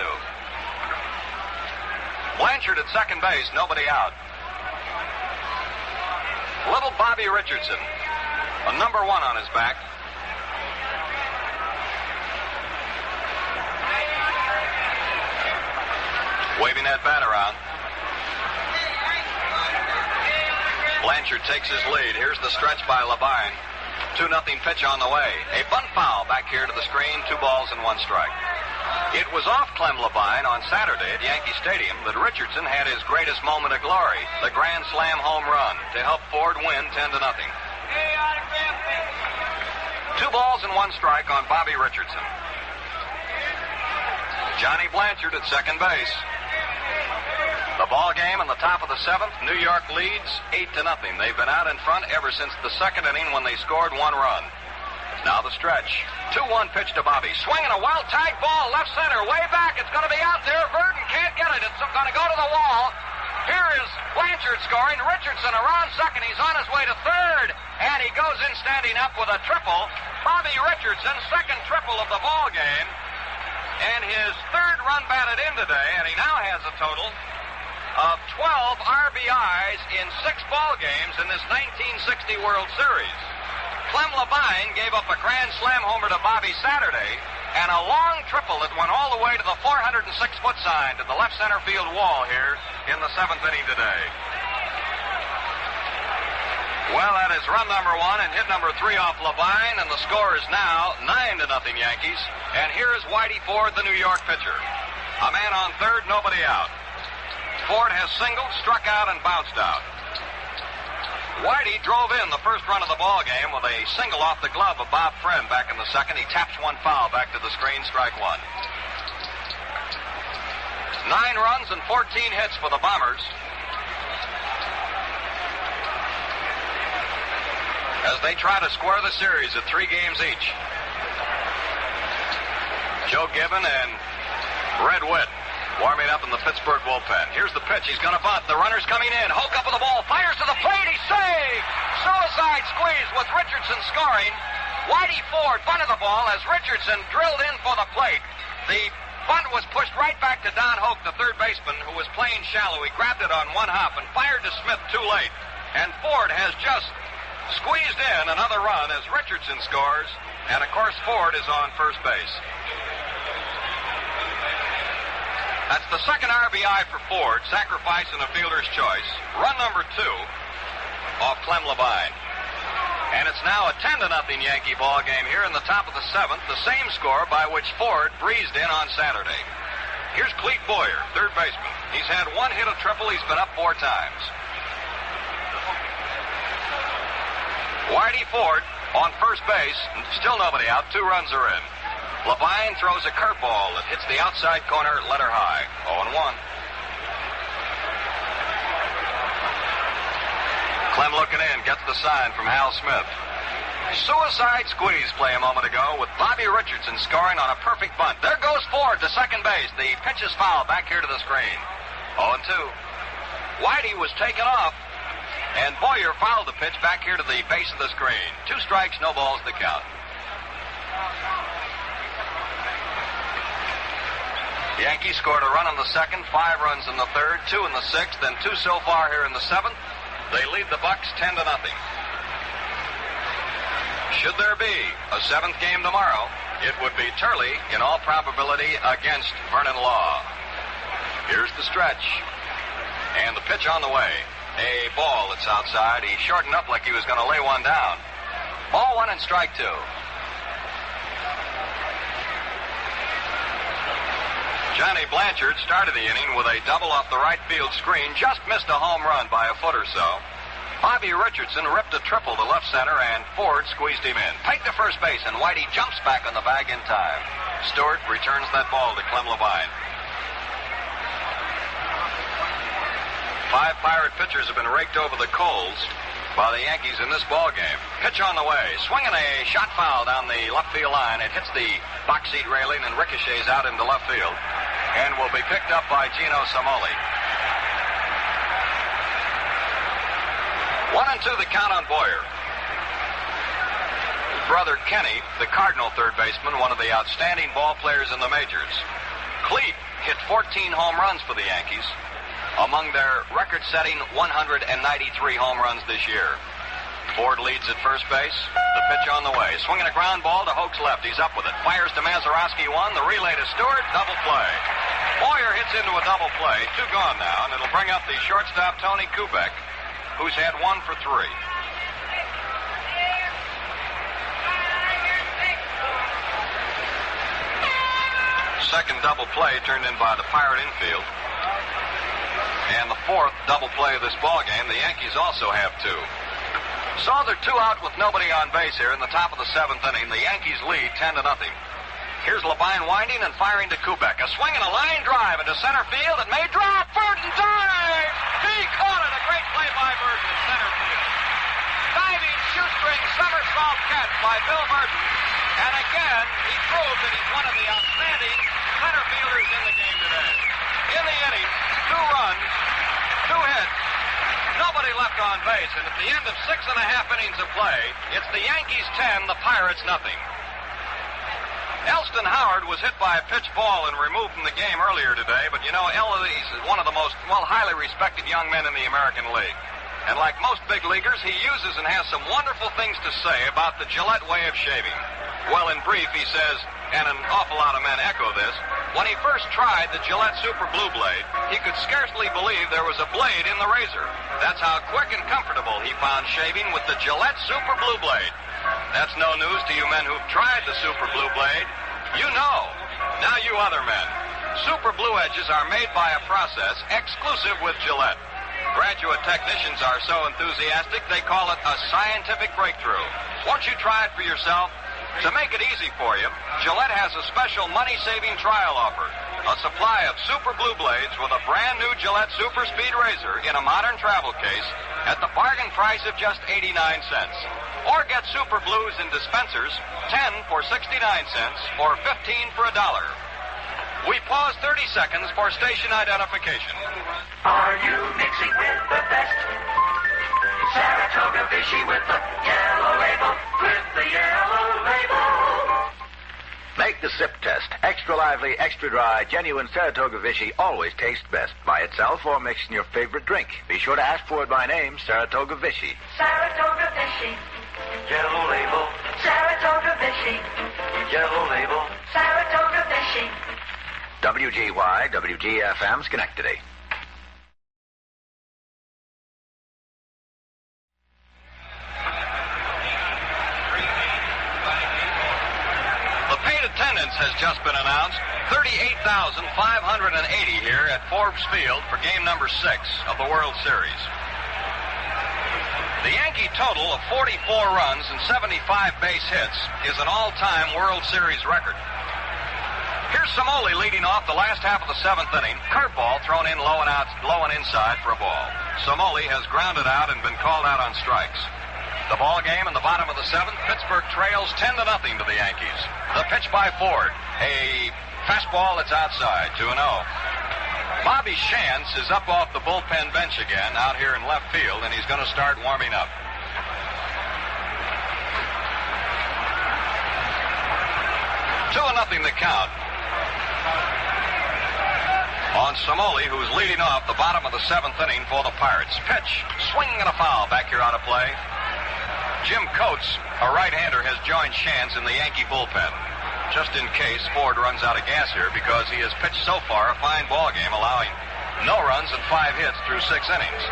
Blanchard at second base, nobody out. Little Bobby Richardson, a number 1 on his back. Waving that bat around. Blanchard takes his lead. Here's the stretch by Levine. 2-0 pitch on the way. A bunt foul back here to the screen. 2 balls and 1 strike. It was off Clem Levine on Saturday at Yankee Stadium that Richardson had his greatest moment of glory, the grand slam home run, to help Ford win 10-0. 2 balls and 1 strike on Bobby Richardson. Johnny Blanchard at second base. The ball game in the top of the seventh. New York leads 8-0. They've been out in front ever since the second inning when they scored 1 run. Now the stretch. 2-1 pitch to Bobby. Swinging a well-tied ball left center. Way back. It's going to be out there. Verdon can't get it. It's going to go to the wall. Here is Blanchard scoring. Richardson around second. He's on his way to third. And he goes in standing up with a triple. Bobby Richardson, second triple of the ball game. And his third run batted in today. And he now has a total of 12 RBIs in 6 ball games in this 1960 World Series. Clem Levine gave up a grand slam homer to Bobby Saturday and a long triple that went all the way to the 406-foot sign to the left center field wall here in the 7th inning today. Well, that is run number 1 and hit number 3 off Levine, and the score is now 9-0 Yankees. And here is Whitey Ford, the New York pitcher. A man on third, nobody out. Ford has singled, struck out, and bounced out. Whitey drove in the first run of the ball game with a single off the glove of Bob Friend back in the second. He taps 1 foul back to the screen, strike 1. 9 runs and 14 hits for the Bombers. As they try to square the series at 3 games each. Joe Gibbon and Red Witt warming up in the Pittsburgh bullpen. Here's the pitch. He's going to bunt. The runner's coming in. Hoke up with the ball. Fires to the plate. He's saved. Suicide squeeze with Richardson scoring. Whitey Ford bunted the ball as Richardson drilled in for the plate. The bunt was pushed right back to Don Hoke, the third baseman, who was playing shallow. He grabbed it on 1 hop and fired to Smith too late. And Ford has just squeezed in another run as Richardson scores. And, of course, Ford is on first base. That's the second RBI for Ford, sacrificing a fielder's choice. Run number 2 off Clem Levine. And it's now a 10-0 Yankee ball game here in the top of the 7th, the same score by which Ford breezed in on Saturday. Here's Clete Boyer, third baseman. He's had 1 hit, a triple. He's been up 4 times. Whitey Ford on first base, still nobody out. 2 runs are in. Levine throws a curveball that hits the outside corner, letter high. 0-1. Clem looking in, gets the sign from Hal Smith. Suicide squeeze play a moment ago with Bobby Richardson scoring on a perfect bunt. There goes Ford to second base. The pitch is foul back here to the screen. 0-2. Whitey was taken off, and Boyer fouled the pitch back here to the base of the screen. 2 strikes, no balls to count. The Yankees scored a run in the second, 5 runs in the third, 2 in the sixth, and 2 so far here in the seventh. They lead the Bucks 10-0. Should there be a 7th game tomorrow, it would be Turley, in all probability, against Vernon Law. Here's the stretch. And the pitch on the way. A ball that's outside. He shortened up like he was going to lay one down. Ball 1 and strike 2. Johnny Blanchard started the inning with a double off the right field screen. Just missed a home run by a foot or so. Bobby Richardson ripped a triple to left center, and Ford squeezed him in. Pike to first base, and Whitey jumps back on the bag in time. Stewart returns that ball to Clem Levine. 5 Pirate pitchers have been raked over the coals by the Yankees in this ball game. Pitch on the way. Swinging a shot foul down the left field line. It hits the box seat railing and ricochets out into left field and will be picked up by Gino Samoli. 1-2 the count on Boyer. His brother Kenny, the Cardinal third baseman, one of the outstanding ball players in the majors. Cleat hit 14 home runs for the Yankees, among their record-setting 193 home runs this year. Ford leads at first base. The pitch on the way. Swinging a ground ball to Hoke's left. He's up with it. Fires to Mazeroski 1. The relay to Stewart. Double play. Boyer hits into a double play. 2 gone now, and it'll bring up the shortstop Tony Kubek, who's had 1 for 3. Second double play turned in by the Pirate infield. And the 4th double play of this ball game. The Yankees also have 2. So they're 2 out with nobody on base here in the top of the 7th inning. The Yankees lead 10-0. Here's Levine winding and firing to Kubek. A swing and a line drive into center field. It may drop. Burton dives. He caught it. A great play by Burton in center field. Diving shoestring somersault catch by Bill Burton. And again, he proved that he's one of the outstanding center fielders in the game today. In the inning, 2 runs, 2 hits, nobody left on base. And at the end of 6.5 innings of play, it's the Yankees 10, the Pirates nothing. Elston Howard was hit by a pitch ball and removed from the game earlier today, but you know, Eloise is one of the most, highly respected young men in the American League. And like most big leaguers, he uses and has some wonderful things to say about the Gillette way of shaving. Well, in brief, he says, and an awful lot of men echo this, when he first tried the Gillette Super Blue Blade, he could scarcely believe there was a blade in the razor. That's how quick and comfortable he found shaving with the Gillette Super Blue Blade. That's no news to you men who've tried the Super Blue Blade. You know. Now you other men. Super Blue Edges are made by a process exclusive with Gillette. Graduate technicians are so enthusiastic they call it a scientific breakthrough. Won't you try it for yourself? To make it easy for you, Gillette has a special money-saving trial offer. A supply of Super Blue Blades with a brand new Gillette Super Speed Razor in a modern travel case at the bargain price of just 89 cents. Or get Super Blues in dispensers, 10 for 69 cents or 15 for $1. We pause 30 seconds for station identification. Are you mixing with the best? Saratoga Vichy with the yellow label, with the yellow label. Make the sip test. Extra lively, extra dry, genuine Saratoga Vichy always tastes best by itself or mixed in your favorite drink. Be sure to ask for it by name, Saratoga Vichy. Saratoga Vichy. Yellow label. Saratoga Vichy. Yellow label. Saratoga Vichy. WGY, WGFM, Schenectady. The paid attendance has just been announced. 38,580 here at Forbes Field for game number 6 of the World Series. The Yankee total of 44 runs and 75 base hits is an all-time World Series record. Here's Samoli leading off the last half of the 7th inning. Curveball thrown in low and inside for a ball. Samoli has grounded out and been called out on strikes. The ball game in the bottom of the seventh. Pittsburgh trails 10-0 to the Yankees. The pitch by Ford. A fastball that's outside, 2-0. Bobby Shantz is up off the bullpen bench again out here in left field, and he's going to start warming up. 2-0 the count on Somoli, who's leading off the bottom of the seventh inning for the Pirates. Pitch, swing and a foul back here out of play. Jim Coates, a right-hander, has joined Shantz in the Yankee bullpen, just in case Ford runs out of gas here, because he has pitched so far a fine ball game, allowing no runs and 5 hits through 6 innings.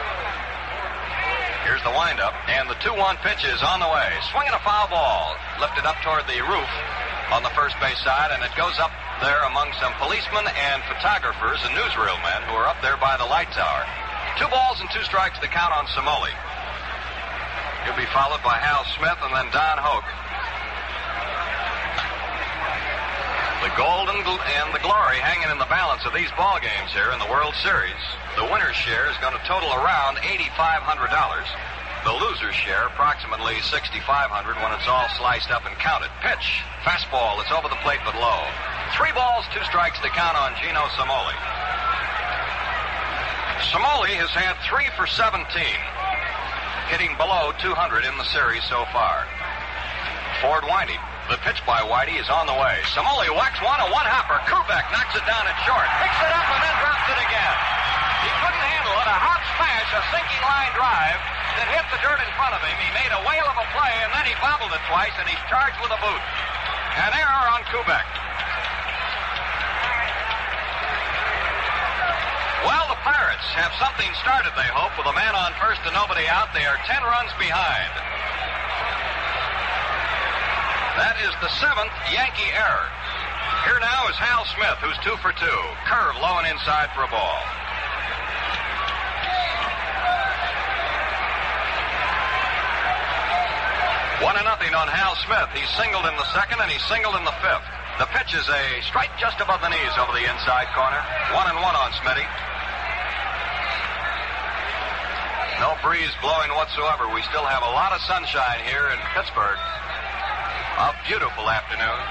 Here's the windup, and the 2-1 pitch is on the way. Swing and a foul ball, lifted up toward the roof on the first base side, and it goes up there among some policemen and photographers and newsreel men who are up there by the light tower. 2 balls and 2 strikes to count on Somoli. He'll be followed by Hal Smith and then Don Hoke. The gold and the glory hanging in the balance of these ball games here in the World Series. The winner's share is going to total around $8,500. The loser's share approximately $6,500 when it's all sliced up and counted. Pitch, fastball, it's over the plate but low. 3 balls, 2 strikes to count on Gino Somoli. Somoli has had 3 for 17, hitting below 200 in the series so far. Ford Whitey. The pitch by Whitey is on the way. Somoli whacks one, a one-hopper. Kubek knocks it down at short. Picks it up and then drops it again. He couldn't handle it. A hot smash, a sinking line drive that hit the dirt in front of him. He made a whale of a play, and then he bobbled it twice, and he's charged with a boot. An error on Kubek. Well, the Pirates have something started, they hope, with a man on first and nobody out. They are 10 runs behind. That is the 7th Yankee error. Here now is Hal Smith, who's 2 for 2. Curve low and inside for a ball. One and nothing on Hal Smith. He singled in the second and he singled in the fifth. The pitch is a strike just above the knees over the inside corner. 1-1 on Smitty. No breeze blowing whatsoever. We still have a lot of sunshine here in Pittsburgh. A beautiful afternoon.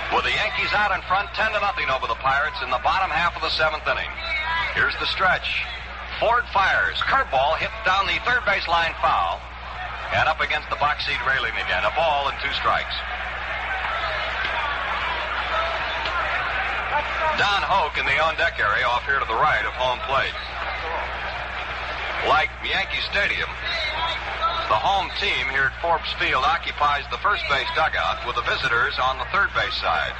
With the Yankees out in front, 10-0 over the Pirates in the bottom half of the 7th inning. Here's the stretch. Ford fires. Curveball hit down the third baseline foul. And up against the box seat railing again. A ball and 2 strikes. Don Hoke in the on-deck area off here to the right of home plate. Like Yankee Stadium, the home team here at Forbes Field occupies the first base dugout with the visitors on the third base side.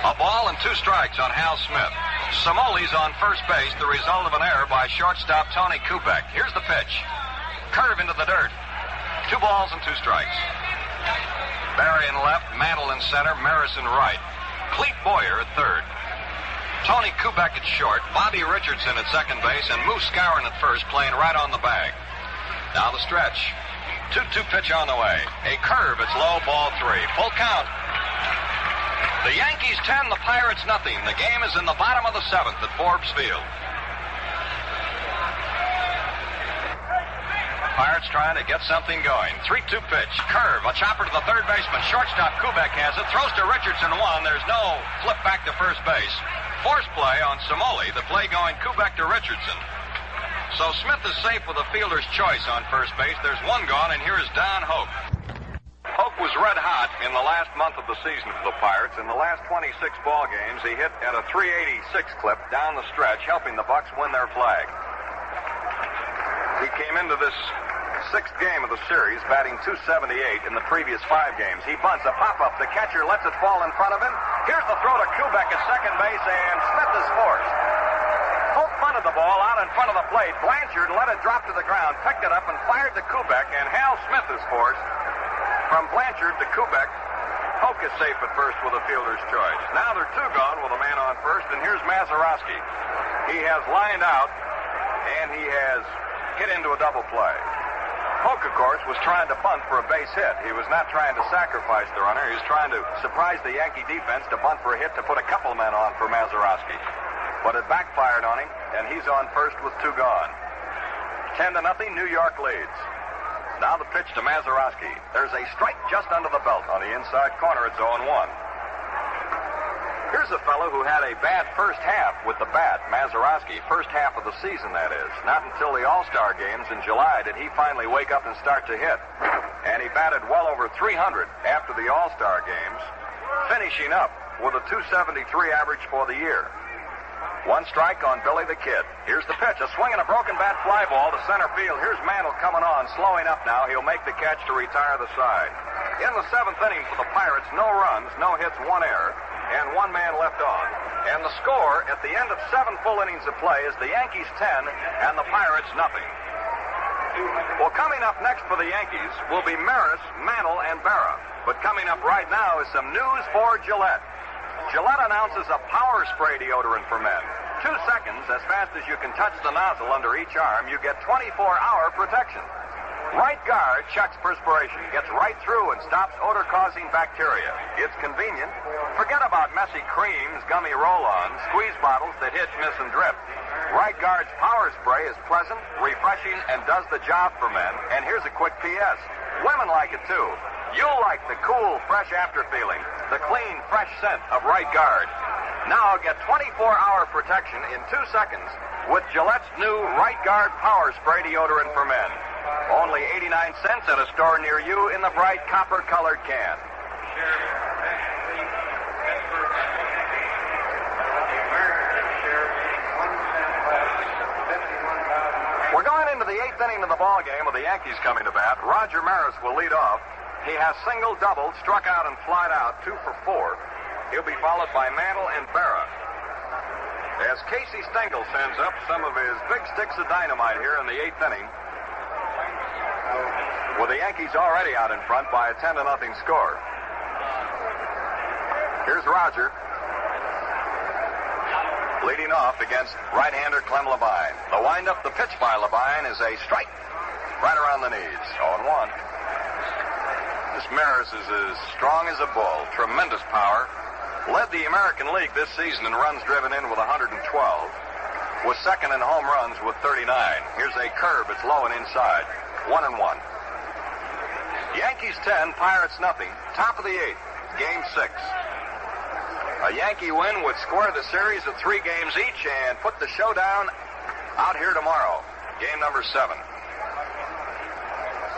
A ball and 2 strikes on Hal Smith. Somoli's on first base, the result of an error by shortstop Tony Kubek. Here's the pitch. Curve into the dirt. 2 balls and 2 strikes. Barry in left, Mantle in center, Maris in right. Clete Boyer at third. Tony Kubek at short, Bobby Richardson at second base, and Moose Skowron at first, playing right on the bag. Now the stretch. 2-2 pitch on the way. A curve, it's low, ball 3. Full count. The Yankees 10, the Pirates nothing. The game is in the bottom of the 7th at Forbes Field. Pirates trying to get something going. 3-2 pitch. Curve. A chopper to the third baseman. Shortstop Kubek has it. Throws to Richardson 1. There's no flip back to first base. Force play on Somoli. The play going Kubek to Richardson. So Smith is safe with a fielder's choice on first base. There's 1 gone, and here is Don Hoke. Hoke was red hot in the last month of the season for the Pirates. In the last 26 ball games, he hit at a .386 clip down the stretch, helping the Bucs win their flag. He came into this 6th game of the series batting .278 in the previous 5 games. He bunts a pop-up. The catcher lets it fall in front of him. Here's the throw to Kubek at second base, and Smith is forced. Hoke bunted the ball out in front of the plate. Blanchard let it drop to the ground, picked it up, and fired to Kubek, and Hal Smith is forced. From Blanchard to Kubek, Hoke is safe at first with a fielder's choice. Now they're 2 gone with a man on first, and here's Mazeroski. He has lined out, and he has hit into a double play. Hoke, of course, was trying to bunt for a base hit. He was not trying to sacrifice the runner. He was trying to surprise the Yankee defense to bunt for a hit to put a couple men on for Mazeroski. But it backfired on him, and he's on first with 2 gone. 10-0, New York leads. Now the pitch to Mazeroski. There's a strike just under the belt on the inside corner. It's 0-1. Here's a fellow who had a bad first half with the bat, Mazeroski. First half of the season, that is. Not until the All-Star games in July did he finally wake up and start to hit. And he batted well over 300 after the All-Star games, finishing up with a .273 average for the year. One strike on Billy the Kid. Here's the pitch. A swing and a broken bat fly ball to center field. Here's Mantle coming on, slowing up now. He'll make the catch to retire the side. In the 7th inning for the Pirates, no runs, no hits, 1 error, and 1 man left on. And the score at the end of 7 full innings of play is the Yankees 10 and the Pirates nothing. Well, coming up next for the Yankees will be Maris, Mantle, and Berra. But coming up right now is some news for Gillette. Gillette announces a power spray deodorant for men. 2 seconds, as fast as you can touch the nozzle under each arm, you get 24-hour protection. Right guard checks perspiration, gets right through and stops odor-causing bacteria. It's convenient. Forget about messy creams, gummy roll-ons, squeeze bottles that hit, miss, and drip. Right guard's power spray is pleasant, refreshing, and does the job for men. And here's a quick P.S. Women like it, too. You'll like the cool, fresh after feeling, the clean, fresh scent of Right Guard. Now get 24-hour protection in 2 seconds with Gillette's new Right Guard Power Spray Deodorant for Men. Only 89 cents at a store near you in the bright copper-colored can. We're going into the 8th inning of the ball game with the Yankees coming to bat. Roger Maris will lead off. He has single, doubled, struck out, and flied out, 2 for 4. He'll be followed by Mantle and Berra. As Casey Stengel sends up some of his big sticks of dynamite here in the 8th inning, with the Yankees already out in front by a 10-0 score. Here's Roger, leading off against right-hander Clem Labine. The windup, the pitch by Labine is a strike right around the knees. 0-1. This Maris is as strong as a bull. Tremendous power. Led the American League this season in runs driven in with 112. Was second in home runs with 39. Here's a curve. It's low and inside. 1-1. Yankees 10, Pirates nothing. Top of the 8th. Game 6. A Yankee win would square the series of 3 games each and put the showdown out here tomorrow. Game number 7.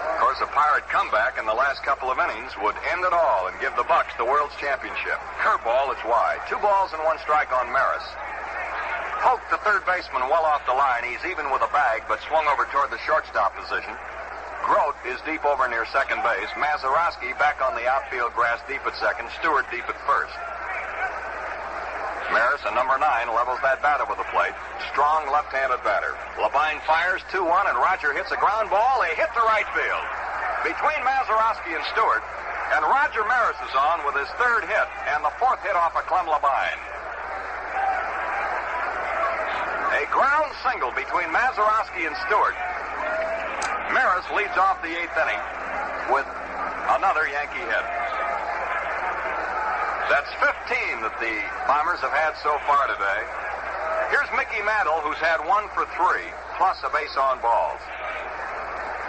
Of course, a Pirate comeback in the last couple of innings would end it all and give the Bucks the World's Championship. Curveball, it's wide. 2 balls and 1 strike on Maris. Polk, the third baseman, well off the line. He's even with a bag, but swung over toward the shortstop position. Grote is deep over near second base. Mazeroski back on the outfield grass deep at second. Stewart deep at first. Maris, a number 9, levels that bat over the plate. Strong left-handed batter. Labine fires 2-1, and Roger hits a ground ball. They hit to right field. Between Mazeroski and Stewart, and Roger Maris is on with his 3rd hit, and the 4th hit off of Clem Labine. A ground single between Mazeroski and Stewart. Maris leads off the 8th inning with another Yankee hit. That's 15 that the Bombers have had so far today. Here's Mickey Mantle, who's had 1 for 3, plus a base on balls.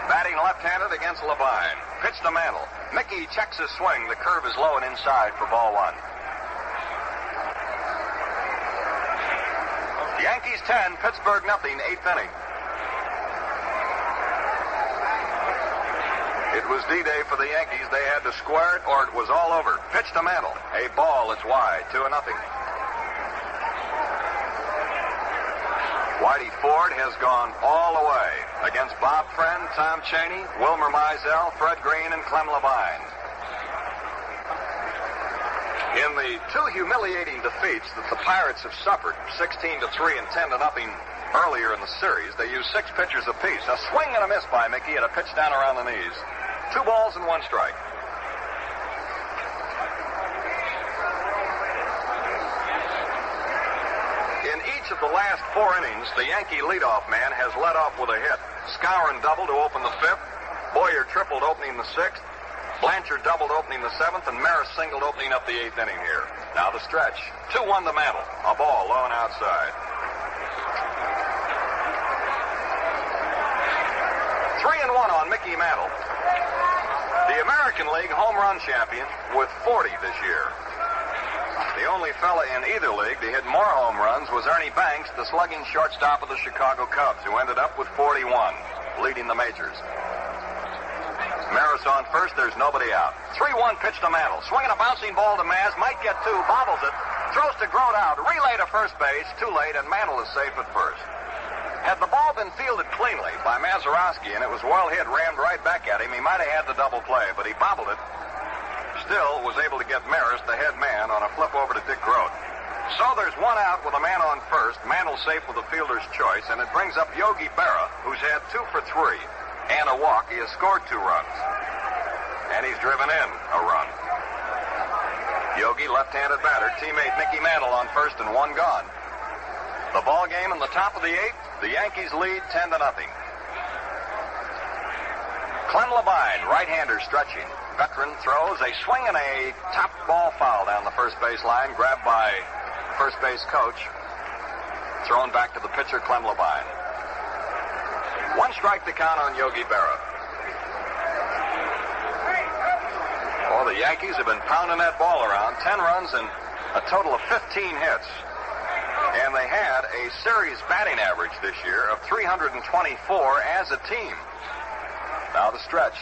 Batting left-handed against Labine. Pitch to Mantle. Mickey checks his swing. The curve is low and inside for ball 1. Yankees 10, Pittsburgh nothing, 8th inning. It was D-Day for the Yankees. They had to square it or it was all over. Pitch to Mantle. A ball, it's wide. 2-0. Whitey Ford has gone all the way against Bob Friend, Tom Chaney, Wilmer Mizell, Fred Green, and Clem Labine. In the 2 humiliating defeats that the Pirates have suffered, 16-3 and 10-0 earlier in the series, they used 6 pitchers apiece. A swing and a miss by Mickey and a pitch down around the knees. 2 balls and 1 strike. In each of the last 4 innings, the Yankee leadoff man has led off with a hit. Skowron doubled to open the 5th. Boyer tripled opening the 6th. Blanchard doubled opening the 7th, and Maris singled opening up the 8th inning here. Now the stretch. 2-1 to Mantle. A ball low and outside. 3-1 on Mickey Mantle. The American League home run champion with 40 this year. The only fella in either league to hit more home runs was Ernie Banks, the slugging shortstop of the Chicago Cubs, who ended up with 41, leading the majors. Maris on first, there's nobody out. 3-1 pitch to Mantle. Swinging a bouncing ball to Maz, might get two, bobbles it, throws to Grote out, relay to first base, too late, and Mantle is safe at first. Had the ball been fielded cleanly by Mazeroski and it was well hit, rammed right back at him, he might have had the double play, but he bobbled it. Still was able to get Maris, the head man, on a flip over to Dick Grote. So there's one out with a man on first, Mantle safe with the fielder's choice, and it brings up Yogi Berra, who's had 2 for 3. And a walk. He has scored 2 runs. And he's driven in a run. Yogi, left-handed batter, teammate Mickey Mantle on first and 1 gone. The ball game in the top of the 8th. The Yankees lead 10-0. Clem Labine, right-hander, stretching. Veteran throws a swing and a top ball foul down the first base line, grabbed by first base coach. Thrown back to the pitcher, Clem Labine. 1 strike to count on Yogi Berra. Oh, the Yankees have been pounding that ball around. 10 runs and a total of 15 hits. And they had a series batting average this year of 324 as a team. Now the stretch.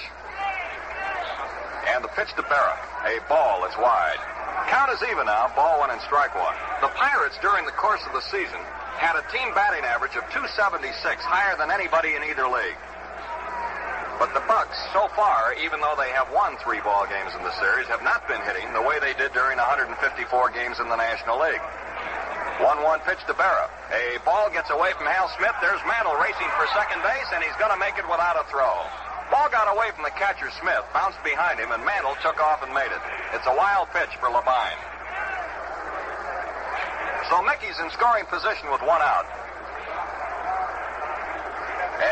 And the pitch to Berra. A ball that's wide. Count is even now. Ball 1 and strike 1. The Pirates, during the course of the season, had a team batting average of 276, higher than anybody in either league. But the Bucks, so far, even though they have won 3 ball games in the series, have not been hitting the way they did during 154 games in the National League. 1-1 pitch to Berra. A ball gets away from Hal Smith. There's Mantle racing for second base, and he's going to make it without a throw. Ball got away from the catcher, Smith, bounced behind him, and Mantle took off and made it. It's a wild pitch for Labine. So Mickey's in scoring position with 1 out.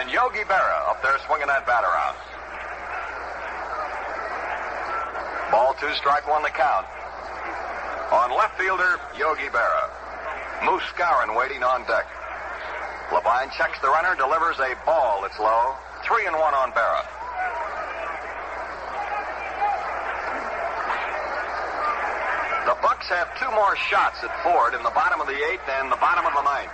And Yogi Berra up there swinging that batter out. Ball 2, strike 1 to count. On left fielder, Yogi Berra. Moose Skowron waiting on deck. Labine checks the runner, delivers a ball that's low. 3-1 on Berra. The Bucks have 2 more shots at Ford in the bottom of the 8th and the bottom of the 9th.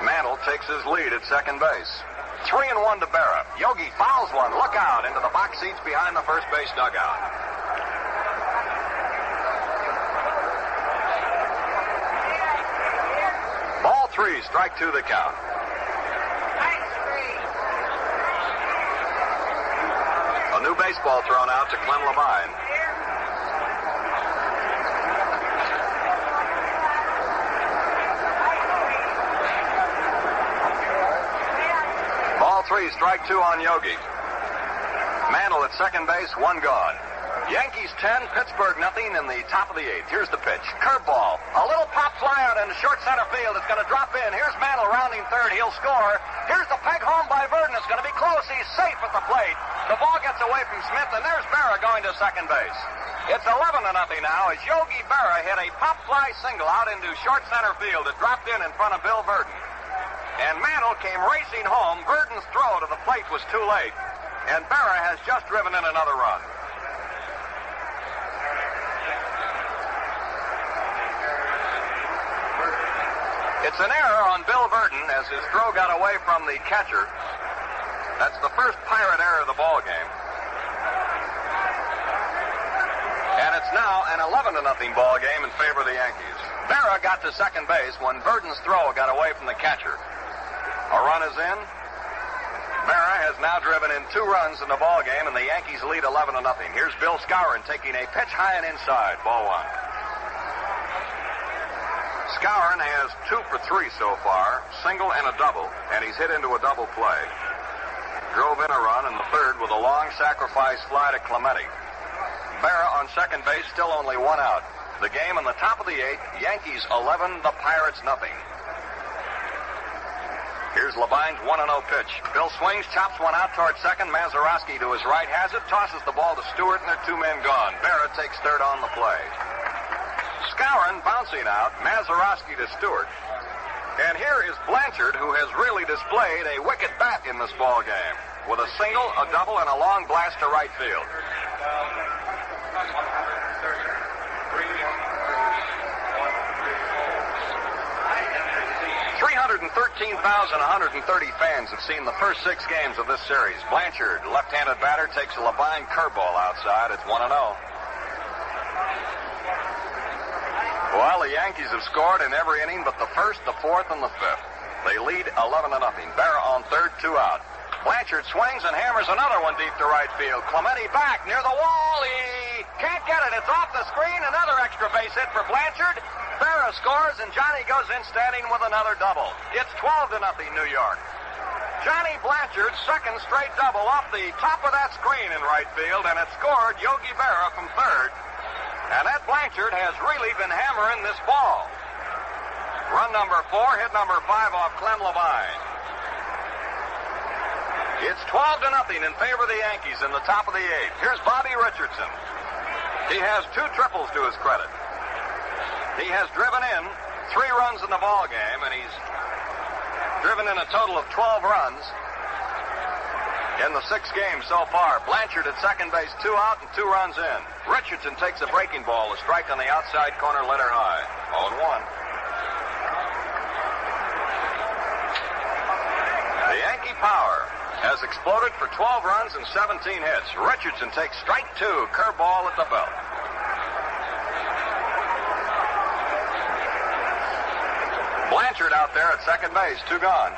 Mantle takes his lead at second base. 3-1 to Berra. Yogi fouls one. Look out into the box seats behind the first base dugout. Ball 3, strike 2 the count. A new baseball thrown out to Clem Labine. Ball 3, strike 2 on Yogi. Mantle at second base, 1 gone. Yankees 10, Pittsburgh nothing in the top of the 8th. Here's the pitch. Curveball. A little pop fly out into short center field. It's going to drop in. Here's Mantle rounding third. He'll score. Here's the peg home by Verdon. It's going to be close. He's safe at the plate. The ball gets away from Smith, and there's Berra going to second base. It's 11-0 now as Yogi Berra hit a pop fly single out into short center field. It dropped in front of Bill Verdon. And Mantle came racing home. Verdon's throw to the plate was too late. And Berra has just driven in another run. It's an error on Bill Verdon as his throw got away from the catcher. That's the first Pirate error of the ball game. And it's now an 11-0 ball game in favor of the Yankees. Berra got to second base when Verdon's throw got away from the catcher. A run is in. Berra has now driven in 2 runs in the ball game, and the Yankees lead 11-0. Here's Bill Skowron taking a pitch high and inside. Ball 1. Skowron has 2 for 3 so far, single and a double, and he's hit into a double play. Drove in a run in the 3rd with a long sacrifice fly to Clemente. Berra on second base, still only 1 out. The game in the top of the 8th, Yankees 11, the Pirates nothing. Here's Labine's 1-0 pitch. Bill swings, chops one out toward second. Mazeroski to his right has it, tosses the ball to Stewart, and there are 2 men gone. Berra takes third on the play. Skowron bouncing out, Mazeroski to Stewart. And here is Blanchard, who has really displayed a wicked bat in this ball game, with a single, a double, and a long blast to right field. 313,130 fans have seen the first 6 games of this series. Blanchard, left-handed batter, takes a Levine curveball outside. It's 1-0. Well, the Yankees have scored in every inning but the first, the fourth, and the fifth. They lead 11-0. Berra on third, 2 out. Blanchard swings and hammers another one deep to right field. Clemente back near the wall. He can't get it. It's off the screen. Another extra base hit for Blanchard. Berra scores, and Johnny goes in standing with another double. It's 12-0 New York. Johnny Blanchard's second straight double off the top of that screen in right field, and it scored Yogi Berra from third. And that Blanchard has really been hammering this ball. Run number 4, hit number 5 off Clem Levine. It's 12-0 in favor of the Yankees in the top of the 8th. Here's Bobby Richardson. He has 2 triples to his credit. He has driven in 3 runs in the ball game, and he's driven in a total of 12 runs in the 6 games so far. Blanchard at second base, 2 out and 2 runs in. Richardson takes a breaking ball, a strike on the outside corner, let her high. 0-1. The Yankee power has exploded for 12 runs and 17 hits. Richardson takes strike 2, curveball at the belt. Blanchard out there at second base, 2 gone.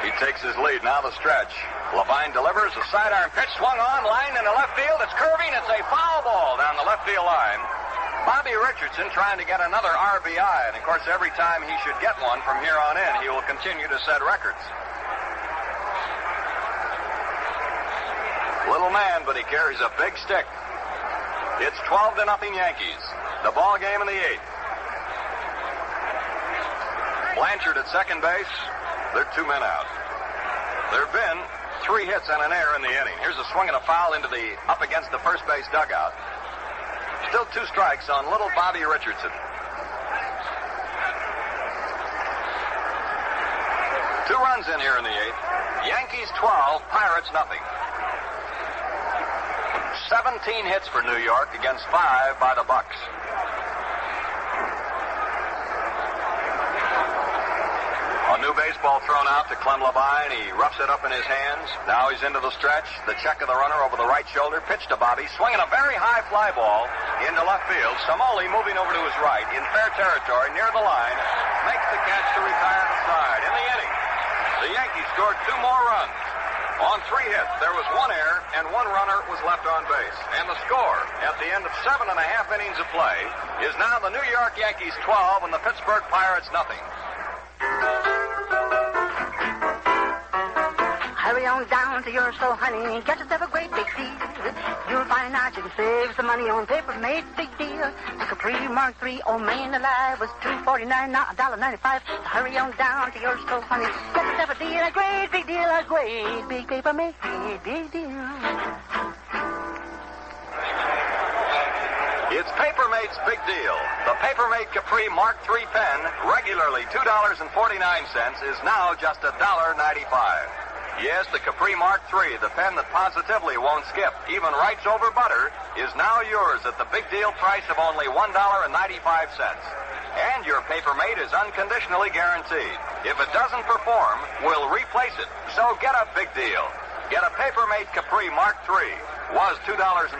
He takes his lead. Now the stretch. Levine delivers a sidearm pitch, swung on, line into left field. It's curving. It's a foul ball down the left field line. Bobby Richardson trying to get another RBI, and of course every time he should get one from here on in, he will continue to set records. Little man, but he carries a big stick. It's 12-0 Yankees. The ball game in the 8th. Blanchard at second base. They're 2 men out. There have been 3 hits and an error in the inning. Here's a swing and a foul into the up against the first base dugout. Still 2 strikes on little Bobby Richardson. 2 runs in here in the 8th. Yankees 12, Pirates nothing. 17 hits for New York against 5 by the Bucks. A new baseball thrown out to Clem Levine. He roughs it up in his hands. Now he's into the stretch. The check of the runner over the right shoulder. Pitch to Bobby. Swinging a very high fly ball into left field. Samoli moving over to his right in fair territory near the line. Makes the catch to retire the side. In the inning, the Yankees scored 2 more runs. On 3 hits, there was 1 error and 1 runner was left on base. And the score at the end of 7.5 innings of play is now the New York Yankees 12 and the Pittsburgh Pirates nothing. Hurry on down to your store, honey. Get yourself a great big deal. You'll find out you can save some money on paper made big deal. The Capri Mark III on Main Alive was $2.49, now $1.95. So hurry on down to your store, honey. Get yourself a deal, a great big deal, a great big paper made big deal. It's Papermate's Big Deal. The Papermate Capri Mark III pen, regularly $2.49, is now just $1.95. Yes, the Capri Mark III, the pen that positively won't skip, even writes over butter, is now yours at the big deal price of only $1.95. And your Papermate is unconditionally guaranteed. If it doesn't perform, we'll replace it. So get a big deal. Get a Papermate Capri Mark III. Was $2.49,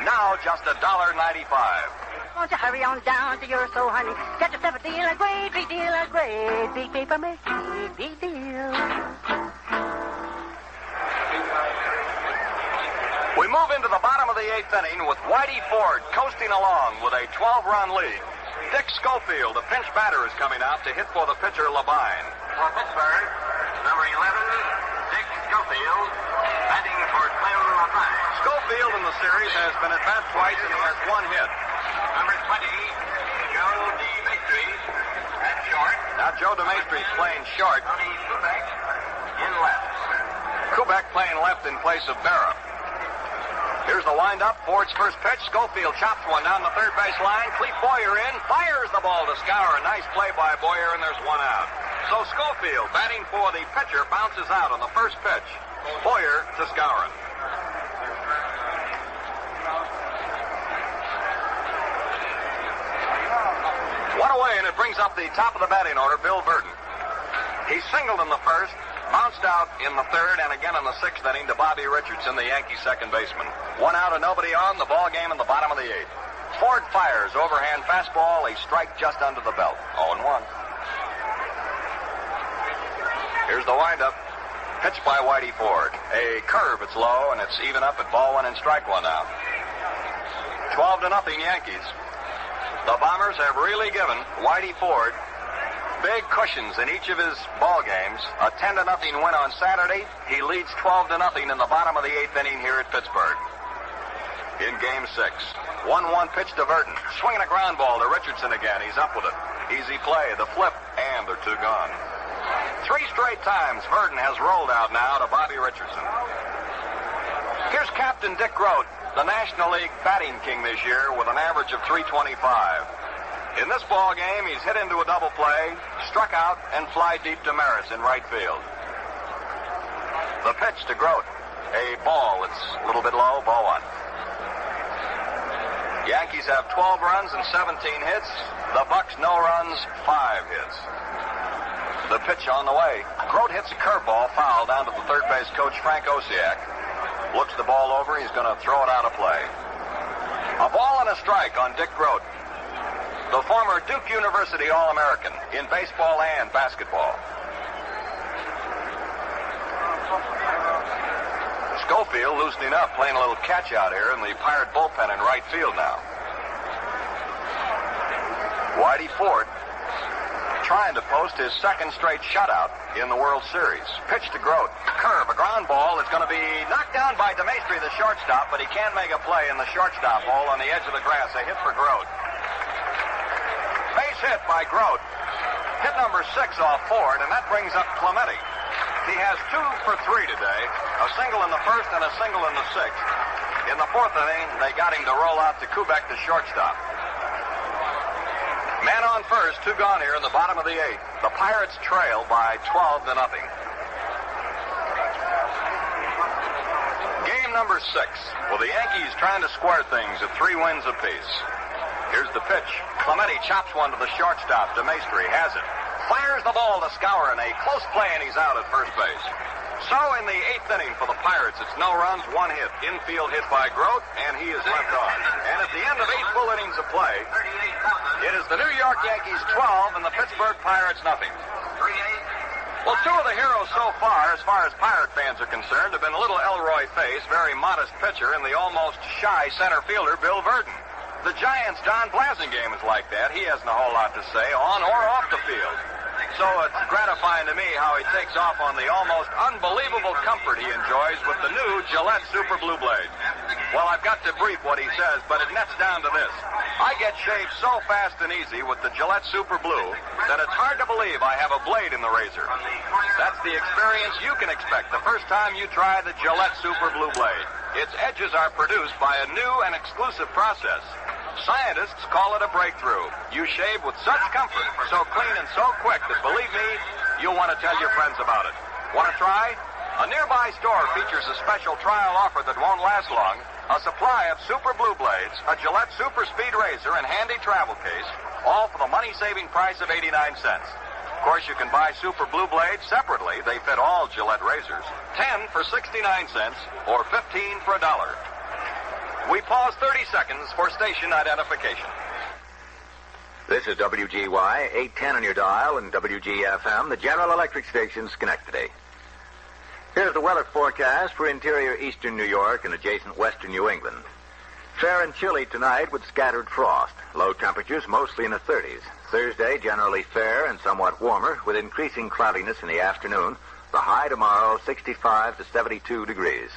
now just $1.95. Won't you hurry on down to your store, honey? Get yourself a deal, a great big deal, a great big Papermate big deal. We move into the bottom of the 8th inning with Whitey Ford coasting along with a 12-run lead. Dick Schofield, the pinch batter, is coming out to hit for the pitcher Levine. For Pittsburgh, number 11, Dick Schofield, batting for Clem Levine. Schofield in the series has been at bat twice and he has 1 hit. Number 20, Joe DeMaestri at short. Now Joe DeMaestri is playing short. Tony Kubek in left. Kubek playing left in place of Berra. Here's the windup. Ford's first pitch. Schofield chops one down the third base line. Clete Boyer in. Fires the ball to Skowron. Nice play by Boyer, and there's one out. So Schofield, batting for the pitcher, bounces out on the first pitch. Boyer to Skowron. One away, and it brings up the top of the batting order, Bill Burton. He singled in the first, bounced out in the third, and again in the sixth inning to Bobby Richardson, the Yankee second baseman. One out and nobody on, the ball game in the bottom of the eighth. Ford fires, overhand fastball, a strike just under the belt. 0-1. Here's the windup. Pitched by Whitey Ford. A curve, it's low, and it's even up at ball one and strike one now. 12-0 Yankees. The Bombers have really given Whitey Ford big cushions in each of his ball games. A 10-0 win on Saturday. He leads 12-0 in the bottom of the eighth inning here at Pittsburgh. In Game 6. 1-1 pitch to Burton. Swinging a ground ball to Richardson again. He's up with it. Easy play. The flip, and they're two gone. 3 straight times Burton has rolled out now to Bobby Richardson. Here's Captain Dick Grote, the National League batting king this year with an average of .325. In this ball game, he's hit into a double play, struck out, and fly deep to Maris in right field. The pitch to Grote. A ball. It's a little bit low. Ball one. Yankees have 12 runs and 17 hits. The Bucks, no runs, 5 hits. The pitch on the way. Grote hits a curveball, foul down to the third base coach, Frank Osiak. Looks the ball over. He's going to throw it out of play. A ball and a strike on Dick Grote, the former Duke University All-American in baseball and basketball. Schofield loosening up, playing a little catch out here in the Pirate bullpen in right field now. Whitey Ford trying to post his second straight shutout in the World Series. Pitch to Grote. Curve, a ground ball. It's going to be knocked down by DeMaestri, the shortstop, but he can't make a play in the shortstop hole on the edge of the grass. A hit for Grote. Base hit by Grote. Hit number 6 off Ford, and that brings up Clemente. He has 2 for 3 today. A single in the first and a single in the sixth. In the fourth inning, they got him to roll out to Kubek, the shortstop. Man on first, 2 gone here in the bottom of the eighth. The Pirates trail by 12-0. Game number 6. Well, the Yankees trying to square things at 3 wins apiece. Here's the pitch. Clemente chops one to the shortstop. DeMaestri has it. Fires the ball to Skowron. A close play, and he's out at first base. So in the eighth inning for the Pirates, it's no runs, 1 hit. Infield hit by Grote, and he is left on. And at the end of 8 full innings of play, it is the New York Yankees 12 and the Pittsburgh Pirates nothing. Well, 2 of the heroes so far as Pirate fans are concerned, have been little Elroy Face, very modest pitcher, and the almost shy center fielder, Bill Burton. The Giants' Don Blasingame is like that. He hasn't a whole lot to say on or off the field. So it's gratifying to me how he takes off on the almost unbelievable comfort he enjoys with the new Gillette Super Blue Blade. Well, I've got to brief what he says, but it nets down to this. I get shaved so fast and easy with the Gillette Super Blue that it's hard to believe I have a blade in the razor. That's the experience you can expect the first time you try the Gillette Super Blue Blade. Its edges are produced by a new and exclusive process. Scientists call it a breakthrough. You shave with such comfort, so clean and so quick that, believe me, you'll want to tell your friends about it. Want to try? A nearby store features a special trial offer that won't last long. A supply of Super Blue Blades, a Gillette Super Speed Razor, and handy travel case, all for the money-saving price of 89 cents. Of course, you can buy Super Blue Blades separately. They fit all Gillette razors. 10 for 69 cents or 15 for $1. We pause 30 seconds for station identification. This is WGY, 810 on your dial, and WGFM, the General Electric station, Schenectady. Here's the weather forecast for interior eastern New York and adjacent western New England. Fair and chilly tonight with scattered frost. Low temperatures mostly in the 30s. Thursday, generally fair and somewhat warmer, with increasing cloudiness in the afternoon. The high tomorrow, 65 to 72 degrees.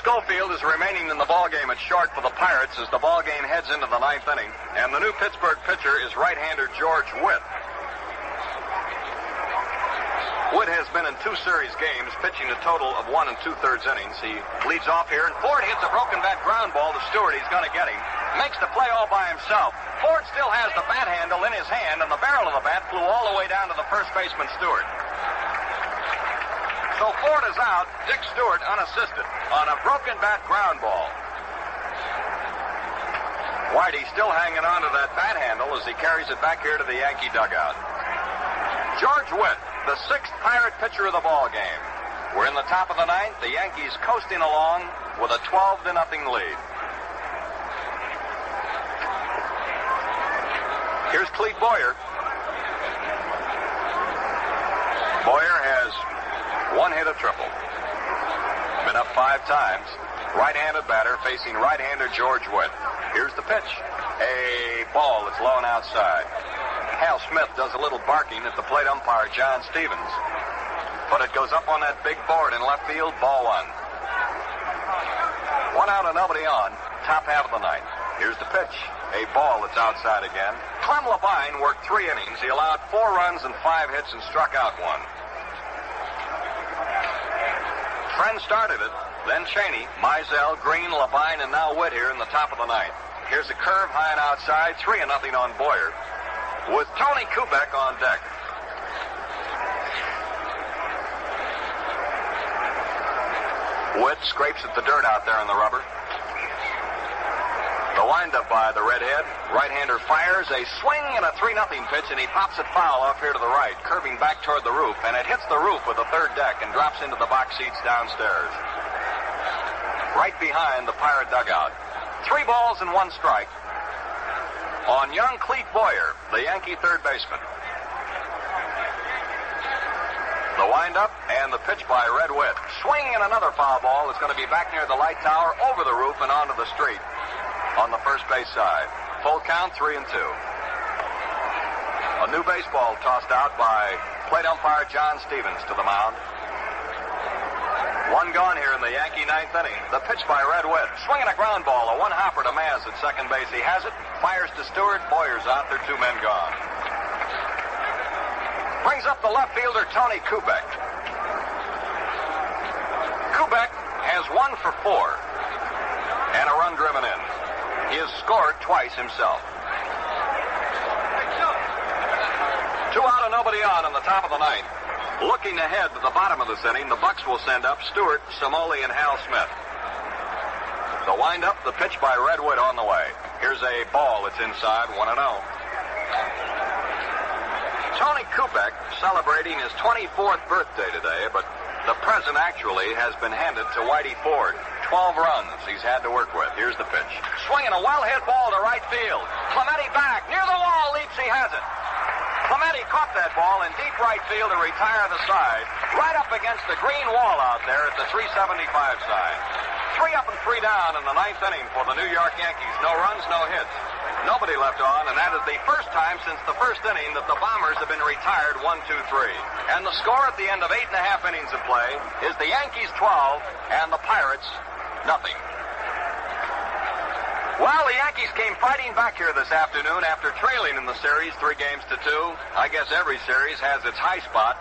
Schofield is remaining in the ballgame at short for the Pirates as the ballgame heads into the 9th inning, and the new Pittsburgh pitcher is right-hander George Witt. Wood has been in 2 series games, pitching a total of 1 2/3 innings. He leads off here, and Ford hits a broken bat ground ball to Stewart. He's going to get him. Makes the play all by himself. Ford still has the bat handle in his hand, and the barrel of the bat flew all the way down to the first baseman, Stewart. So Ford is out. Dick Stewart unassisted on a broken bat ground ball. Whitey still hanging on to that bat handle as he carries it back here to the Yankee dugout. George Witt, the 6th Pirate pitcher of the ball game. We're in the top of the 9th. The Yankees coasting along with a 12-0 lead. Here's Clete Boyer. Boyer has 1 hit, a triple. Been up 5 times. Right-handed batter facing right-hander George Witt. Here's the pitch. A ball that's low and outside. Hal Smith does a little barking at the plate umpire, John Stevens. But it goes up on that big board in left field, ball 1. 1 out and nobody on, top half of the 9th. Here's the pitch. A ball that's outside again. Clem Labine worked 3 innings. He allowed 4 runs and 5 hits and struck out 1. Friend started it. Then Cheney, Mizell, Green, Labine, and now Witt here in the top of the 9th. Here's a curve high and outside, 3-0 on Boyer, with Tony Kubek on deck. Witt scrapes at the dirt out there in the rubber. The windup by the redhead. Right-hander fires a swing and a 3-0 pitch, and he pops it foul off here to the right, curving back toward the roof, and it hits the roof with the 3rd deck and drops into the box seats downstairs. Right behind the Pirate dugout. 3 balls and 1 strike on young Clete Boyer, the Yankee 3rd baseman. The windup and the pitch by Red Witt. Swing and another foul ball. It's going to be back near the light tower, over the roof, and onto the street on the first base side. Full count, 3-2. A new baseball tossed out by plate umpire John Stevens to the mound. 1 gone here in the Yankee 9th inning. The pitch by Red Witt. Swinging a ground ball. A 1-hopper to Maz at second base. He has it. Fires to Stewart. Boyer's out. There are 2 men gone. Brings up the left fielder, Tony Kubek. Kubek has 1 for 4 and a run driven in. He has scored twice himself. 2 out and nobody on in the top of the 9th. Looking ahead to the bottom of this inning, the Bucks will send up Stewart, Samoli, and Hal Smith. The windup, the pitch by Red Witt on the way. Here's a ball that's inside, 1-0. Tony Kubek celebrating his 24th birthday today, but the present actually has been handed to Whitey Ford. 12 runs he's had to work with. Here's the pitch. Swinging a well-hit ball to right field. Clemente back, near the wall, leaps, he has it. Clemente caught that ball in deep right field to retire the side, right up against the green wall out there at the 375 side. 3 up and 3 down in the 9th inning for the New York Yankees. No runs, no hits. Nobody left on, and that is the first time since the first inning that the Bombers have been retired 1-2-3. And the score at the end of 8.5 innings of play is the Yankees 12 and the Pirates nothing. Well, the Yankees came fighting back here this afternoon after trailing in the series 3-2. I guess every series has its high spot.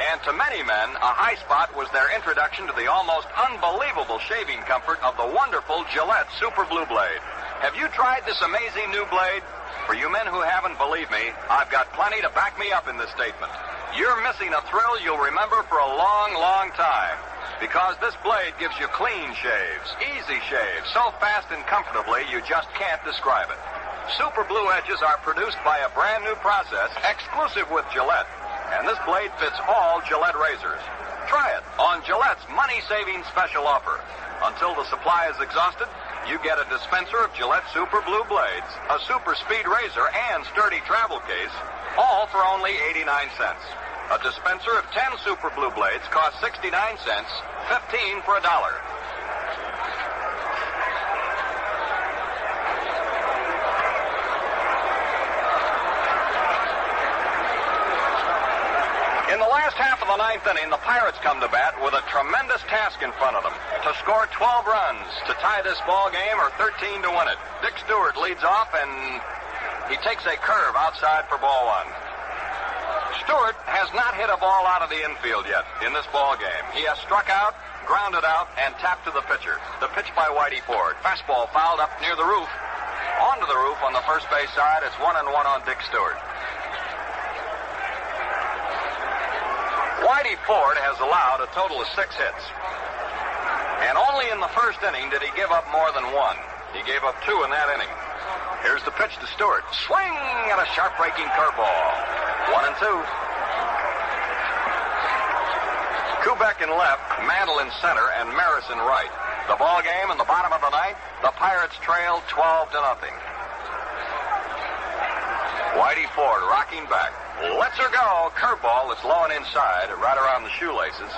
And to many men, a high spot was their introduction to the almost unbelievable shaving comfort of the wonderful Gillette Super Blue Blade. Have you tried this amazing new blade? For you men who haven't, believe me, I've got plenty to back me up in this statement. You're missing a thrill you'll remember for a long, long time. Because this blade gives you clean shaves, easy shaves, so fast and comfortably you just can't describe it. Super Blue Edges are produced by a brand new process exclusive with Gillette. And this blade fits all Gillette razors. Try it on Gillette's money-saving special offer. Until the supply is exhausted, you get a dispenser of Gillette Super Blue Blades, a super speed razor, and sturdy travel case, all for only 89 cents. A dispenser of 10 Super Blue Blades costs 69 cents, 15 for $1. In the last half of the 9th inning, the Pirates come to bat with a tremendous task in front of them. To score 12 runs, to tie this ball game, or 13 to win it. Dick Stewart leads off, and he takes a curve outside for ball 1. Stewart has not hit a ball out of the infield yet in this ball game. He has struck out, grounded out, and tapped to the pitcher. The pitch by Whitey Ford. Fastball fouled up near the roof. Onto the roof on the first base side. It's 1-1 on Dick Stewart. Whitey Ford has allowed a total of 6 hits. And only in the first inning did he give up more than 1. He gave up 2 in that inning. Here's the pitch to Stewart. Swing at a sharp-breaking curveball. 1-2. Kubek in left, Mantle in center, and Maris in right. The ball game in the bottom of the ninth, the Pirates trailed 12-0. Whitey Ford rocking back. Lets her go. Curveball that's low and inside, right around the shoelaces.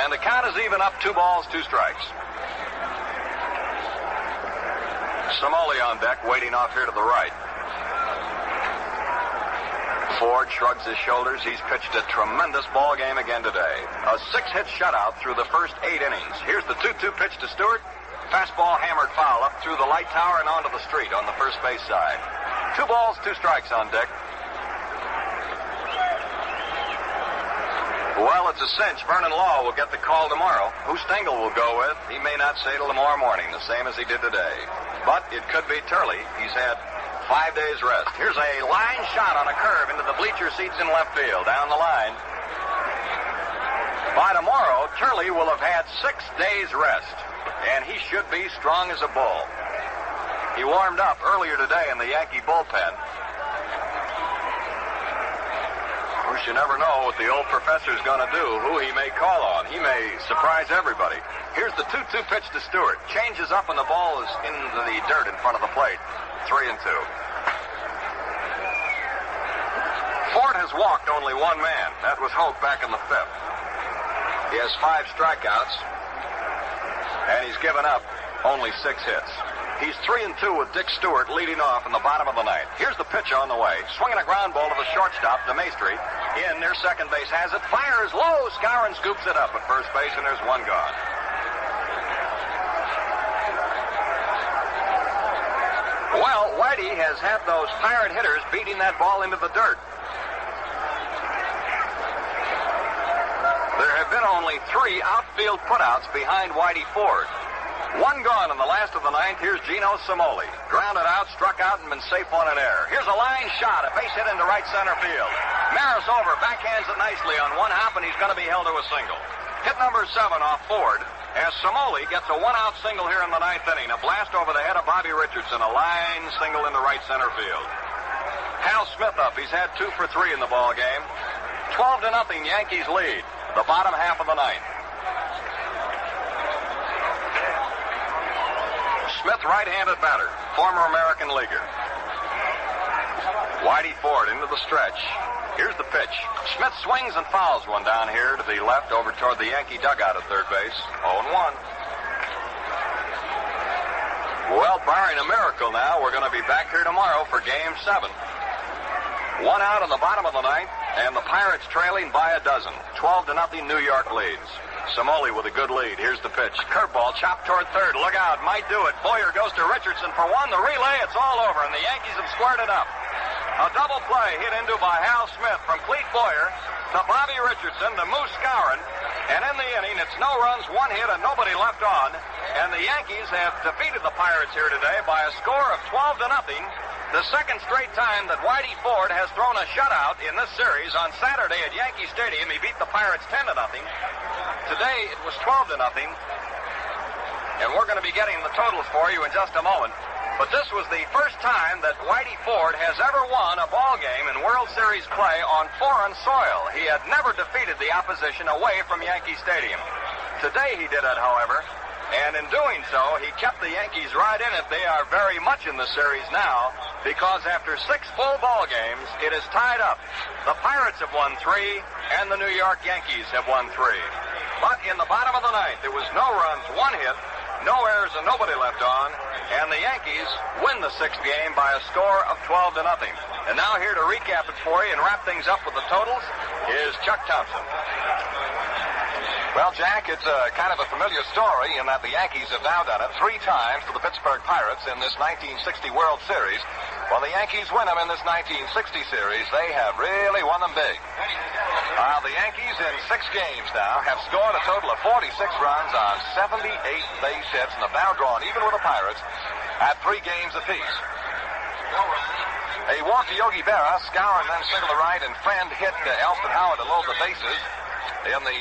And the count is even up, 2 balls, 2 strikes. Somoli on deck, waiting off here to the right. Ford shrugs his shoulders. He's pitched a tremendous ball game again today. A 6-hit shutout through the first 8 innings. Here's the 2-2 pitch to Stewart. Fastball hammered foul up through the light tower and onto the street on the first base side. 2 balls, 2 strikes on deck. Well, it's a cinch. Vernon Law will get the call tomorrow. Who Stengel will go with, he may not say till tomorrow morning, the same as he did today. But it could be Turley. He's had 5 days rest. Here's a line shot on a curve into the bleacher seats in left field, down the line. By tomorrow, Turley will have had 6 days rest, and he should be strong as a bull. He warmed up earlier today in the Yankee bullpen. Of course, you never know what the old professor's going to do, who he may call on. He may surprise everybody. Here's the 2-2 pitch to Stewart. Changes up and the ball is into the dirt in front of the plate. 3-2. Ford has walked only 1 man. That was Hope back in the 5th. He has 5 strikeouts, and he's given up only 6 hits. He's 3-2 with Dick Stewart leading off in the bottom of the ninth. Here's the pitch on the way. Swinging a ground ball to the shortstop, DeMaestri. In near second base, has it. Fires low. Skowron scoops it up at first base, and there's 1 gone. Well, Whitey has had those Pirate hitters beating that ball into the dirt. There have been only 3 outfield putouts behind Whitey Ford. 1 gone in the last of the ninth. Here's Gino Somoli. Grounded out, struck out, and been safe on an error. Here's a line shot, a base hit into right center field. Maris over, backhands it nicely on 1 hop, and he's going to be held to a single. Hit number 7 off Ford, as Somoli gets a 1-out single here in the 9th inning. A blast over the head of Bobby Richardson, a line single into right center field. Hal Smith up. He's had 2 for 3 in the ball game. 12-0, Yankees lead. The bottom half of the 9th. Smith, right-handed batter, former American leaguer. Whitey Ford into the stretch. Here's the pitch. Smith swings and fouls one down here to the left over toward the Yankee dugout at third base. 0-1. Well, barring a miracle now, we're going to be back here tomorrow for Game 7. 1 out in the bottom of the 9th, and the Pirates trailing by 12. 12-0 New York leads. Somoli with a good lead. Here's the pitch. Curveball chopped toward third. Look out. Might do it. Boyer goes to Richardson for 1. The relay, it's all over, and the Yankees have squared it up. A double play hit into by Hal Smith from Clete Boyer to Bobby Richardson to Moose Skowron. And in the inning, it's no runs, 1 hit, and nobody left on. And the Yankees have defeated the Pirates here today by a score of 12-0. The second straight time that Whitey Ford has thrown a shutout in this series. On Saturday at Yankee Stadium, he beat the Pirates 10-0. Today, it was 12-0. And we're going to be getting the totals for you in just a moment. But this was the first time that Whitey Ford has ever won a ball game in World Series play on foreign soil. He had never defeated the opposition away from Yankee Stadium. Today he did it, however, and in doing so, he kept the Yankees right in it. They are very much in the series now, because after 6 full ball games, it is tied up. The Pirates have won 3, and the New York Yankees have won 3. But in the bottom of the 9th, there was no runs, 1 hit, no errors, and nobody left on. And the Yankees win the 6th game by a score of 12-0. And now here to recap it for you and wrap things up with the totals is Chuck Thompson. Well, Jack, it's kind of a familiar story in that the Yankees have now done it 3 times to the Pittsburgh Pirates in this 1960 World Series. When the Yankees win them in this 1960 series, they have really won them big. The Yankees in 6 games now have scored a total of 46 runs on 78 base hits and have now drawn, even with the Pirates, at 3 games apiece. A walk to Yogi Berra, Scour and then single to right, and Friend hit Elston Howard to load the bases in the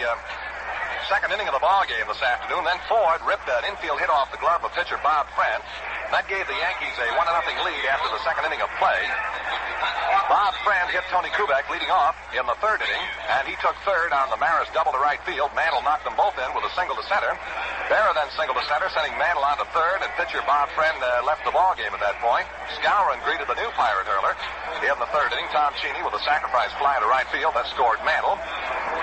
second inning of the ball game this afternoon. Then Ford ripped an infield hit off the glove of pitcher Bob Friend. That gave the Yankees a 1-0 lead after the second inning of play. Bob Friend hit Tony Kubek leading off in the 3rd inning, and he took 3rd on the Maris double to right field. Mantle knocked them both in with a single to center. Berra then singled to center, sending Mantle on to 3rd, and pitcher Bob Friend left the ball game at that point. Skowron greeted the new Pirate hurler in the 3rd inning. Tom Cheney with a sacrifice fly to right field. That scored Mantle.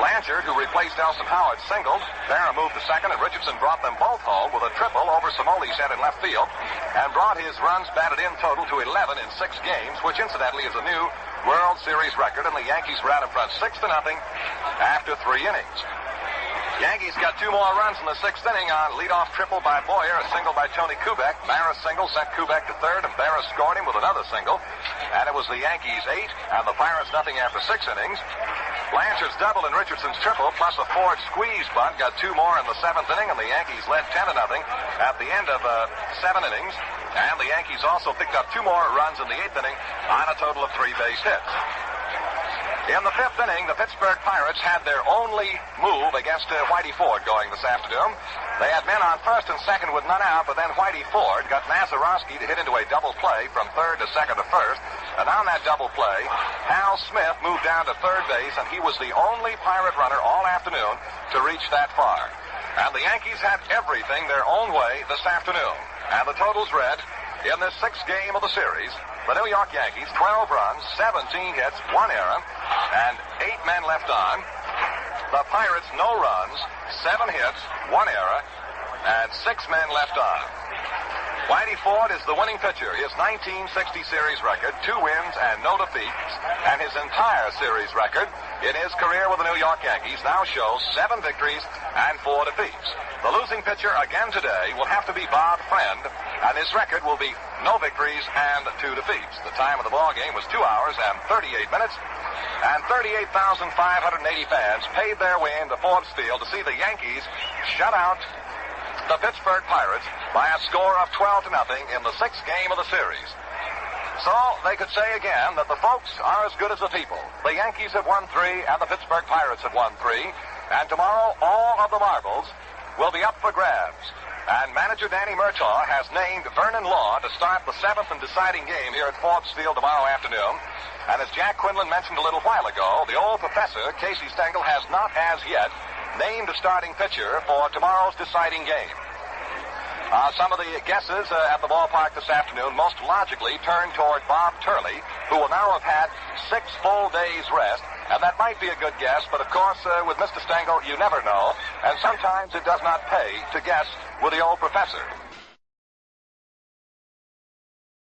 Blanchard, who replaced Elston Howard, singled. Berra moved to second, and Richardson brought them both home with a triple over Samoli's head in left field, and brought his runs batted in total to 11 in 6 games, which incidentally is a new World Series record, and the Yankees were out in front 6-0 after 3 innings. Yankees got 2 more runs in the 6th inning on leadoff triple by Boyer, a single by Tony Kubek. Maris single sent Kubek to 3rd, and Berra scored him with another single. And it was the Yankees 8 and the Pirates nothing after 6 innings. Blanchard's double and Richardson's triple, plus a Ford squeeze bunt, got 2 more in the 7th inning, and the Yankees led 10-0 at the end of 7 innings. And the Yankees also picked up 2 more runs in the 8th inning on a total of 3 base hits. In the 5th inning, the Pittsburgh Pirates had their only move against Whitey Ford going this afternoon. They had men on 1st and 2nd with none out, but then Whitey Ford got Mazeroski to hit into a double play from 3rd to 2nd to 1st. And on that double play, Hal Smith moved down to 3rd base, and he was the only Pirate runner all afternoon to reach that far. And the Yankees had everything their own way this afternoon. And the totals read, in this 6th game of the series, the New York Yankees, 12 runs, 17 hits, 1 error, and 8 men left on. The Pirates, no runs, 7 hits, 1 error, and 6 men left on. Whitey Ford is the winning pitcher. His 1960 series record, 2 wins and no defeats, and his entire series record in his career with the New York Yankees now shows 7 victories and 4 defeats. The losing pitcher again today will have to be Bob Friend, and his record will be no victories and 2 defeats. The time of the ball game was 2 hours and 38 minutes, and 38,580 fans paid their way into Forbes Field to see the Yankees shut out the Pittsburgh Pirates by a score of 12-0 in the 6th game of the series. So they could say again that the folks are as good as the people. The Yankees have won 3 and the Pittsburgh Pirates have won 3. And tomorrow all of the marbles will be up for grabs. And manager Danny Murtaugh has named Vernon Law to start the 7th and deciding game here at Forbes Field tomorrow afternoon. And as Jack Quinlan mentioned a little while ago, the old professor, Casey Stengel, has not as yet named a starting pitcher for tomorrow's deciding game. Some of the guesses at the ballpark this afternoon most logically turn toward Bob Turley, who will now have had 6 full days rest. And that might be a good guess, but of course, with Mr. Stengel, you never know. And sometimes it does not pay to guess with the old professor.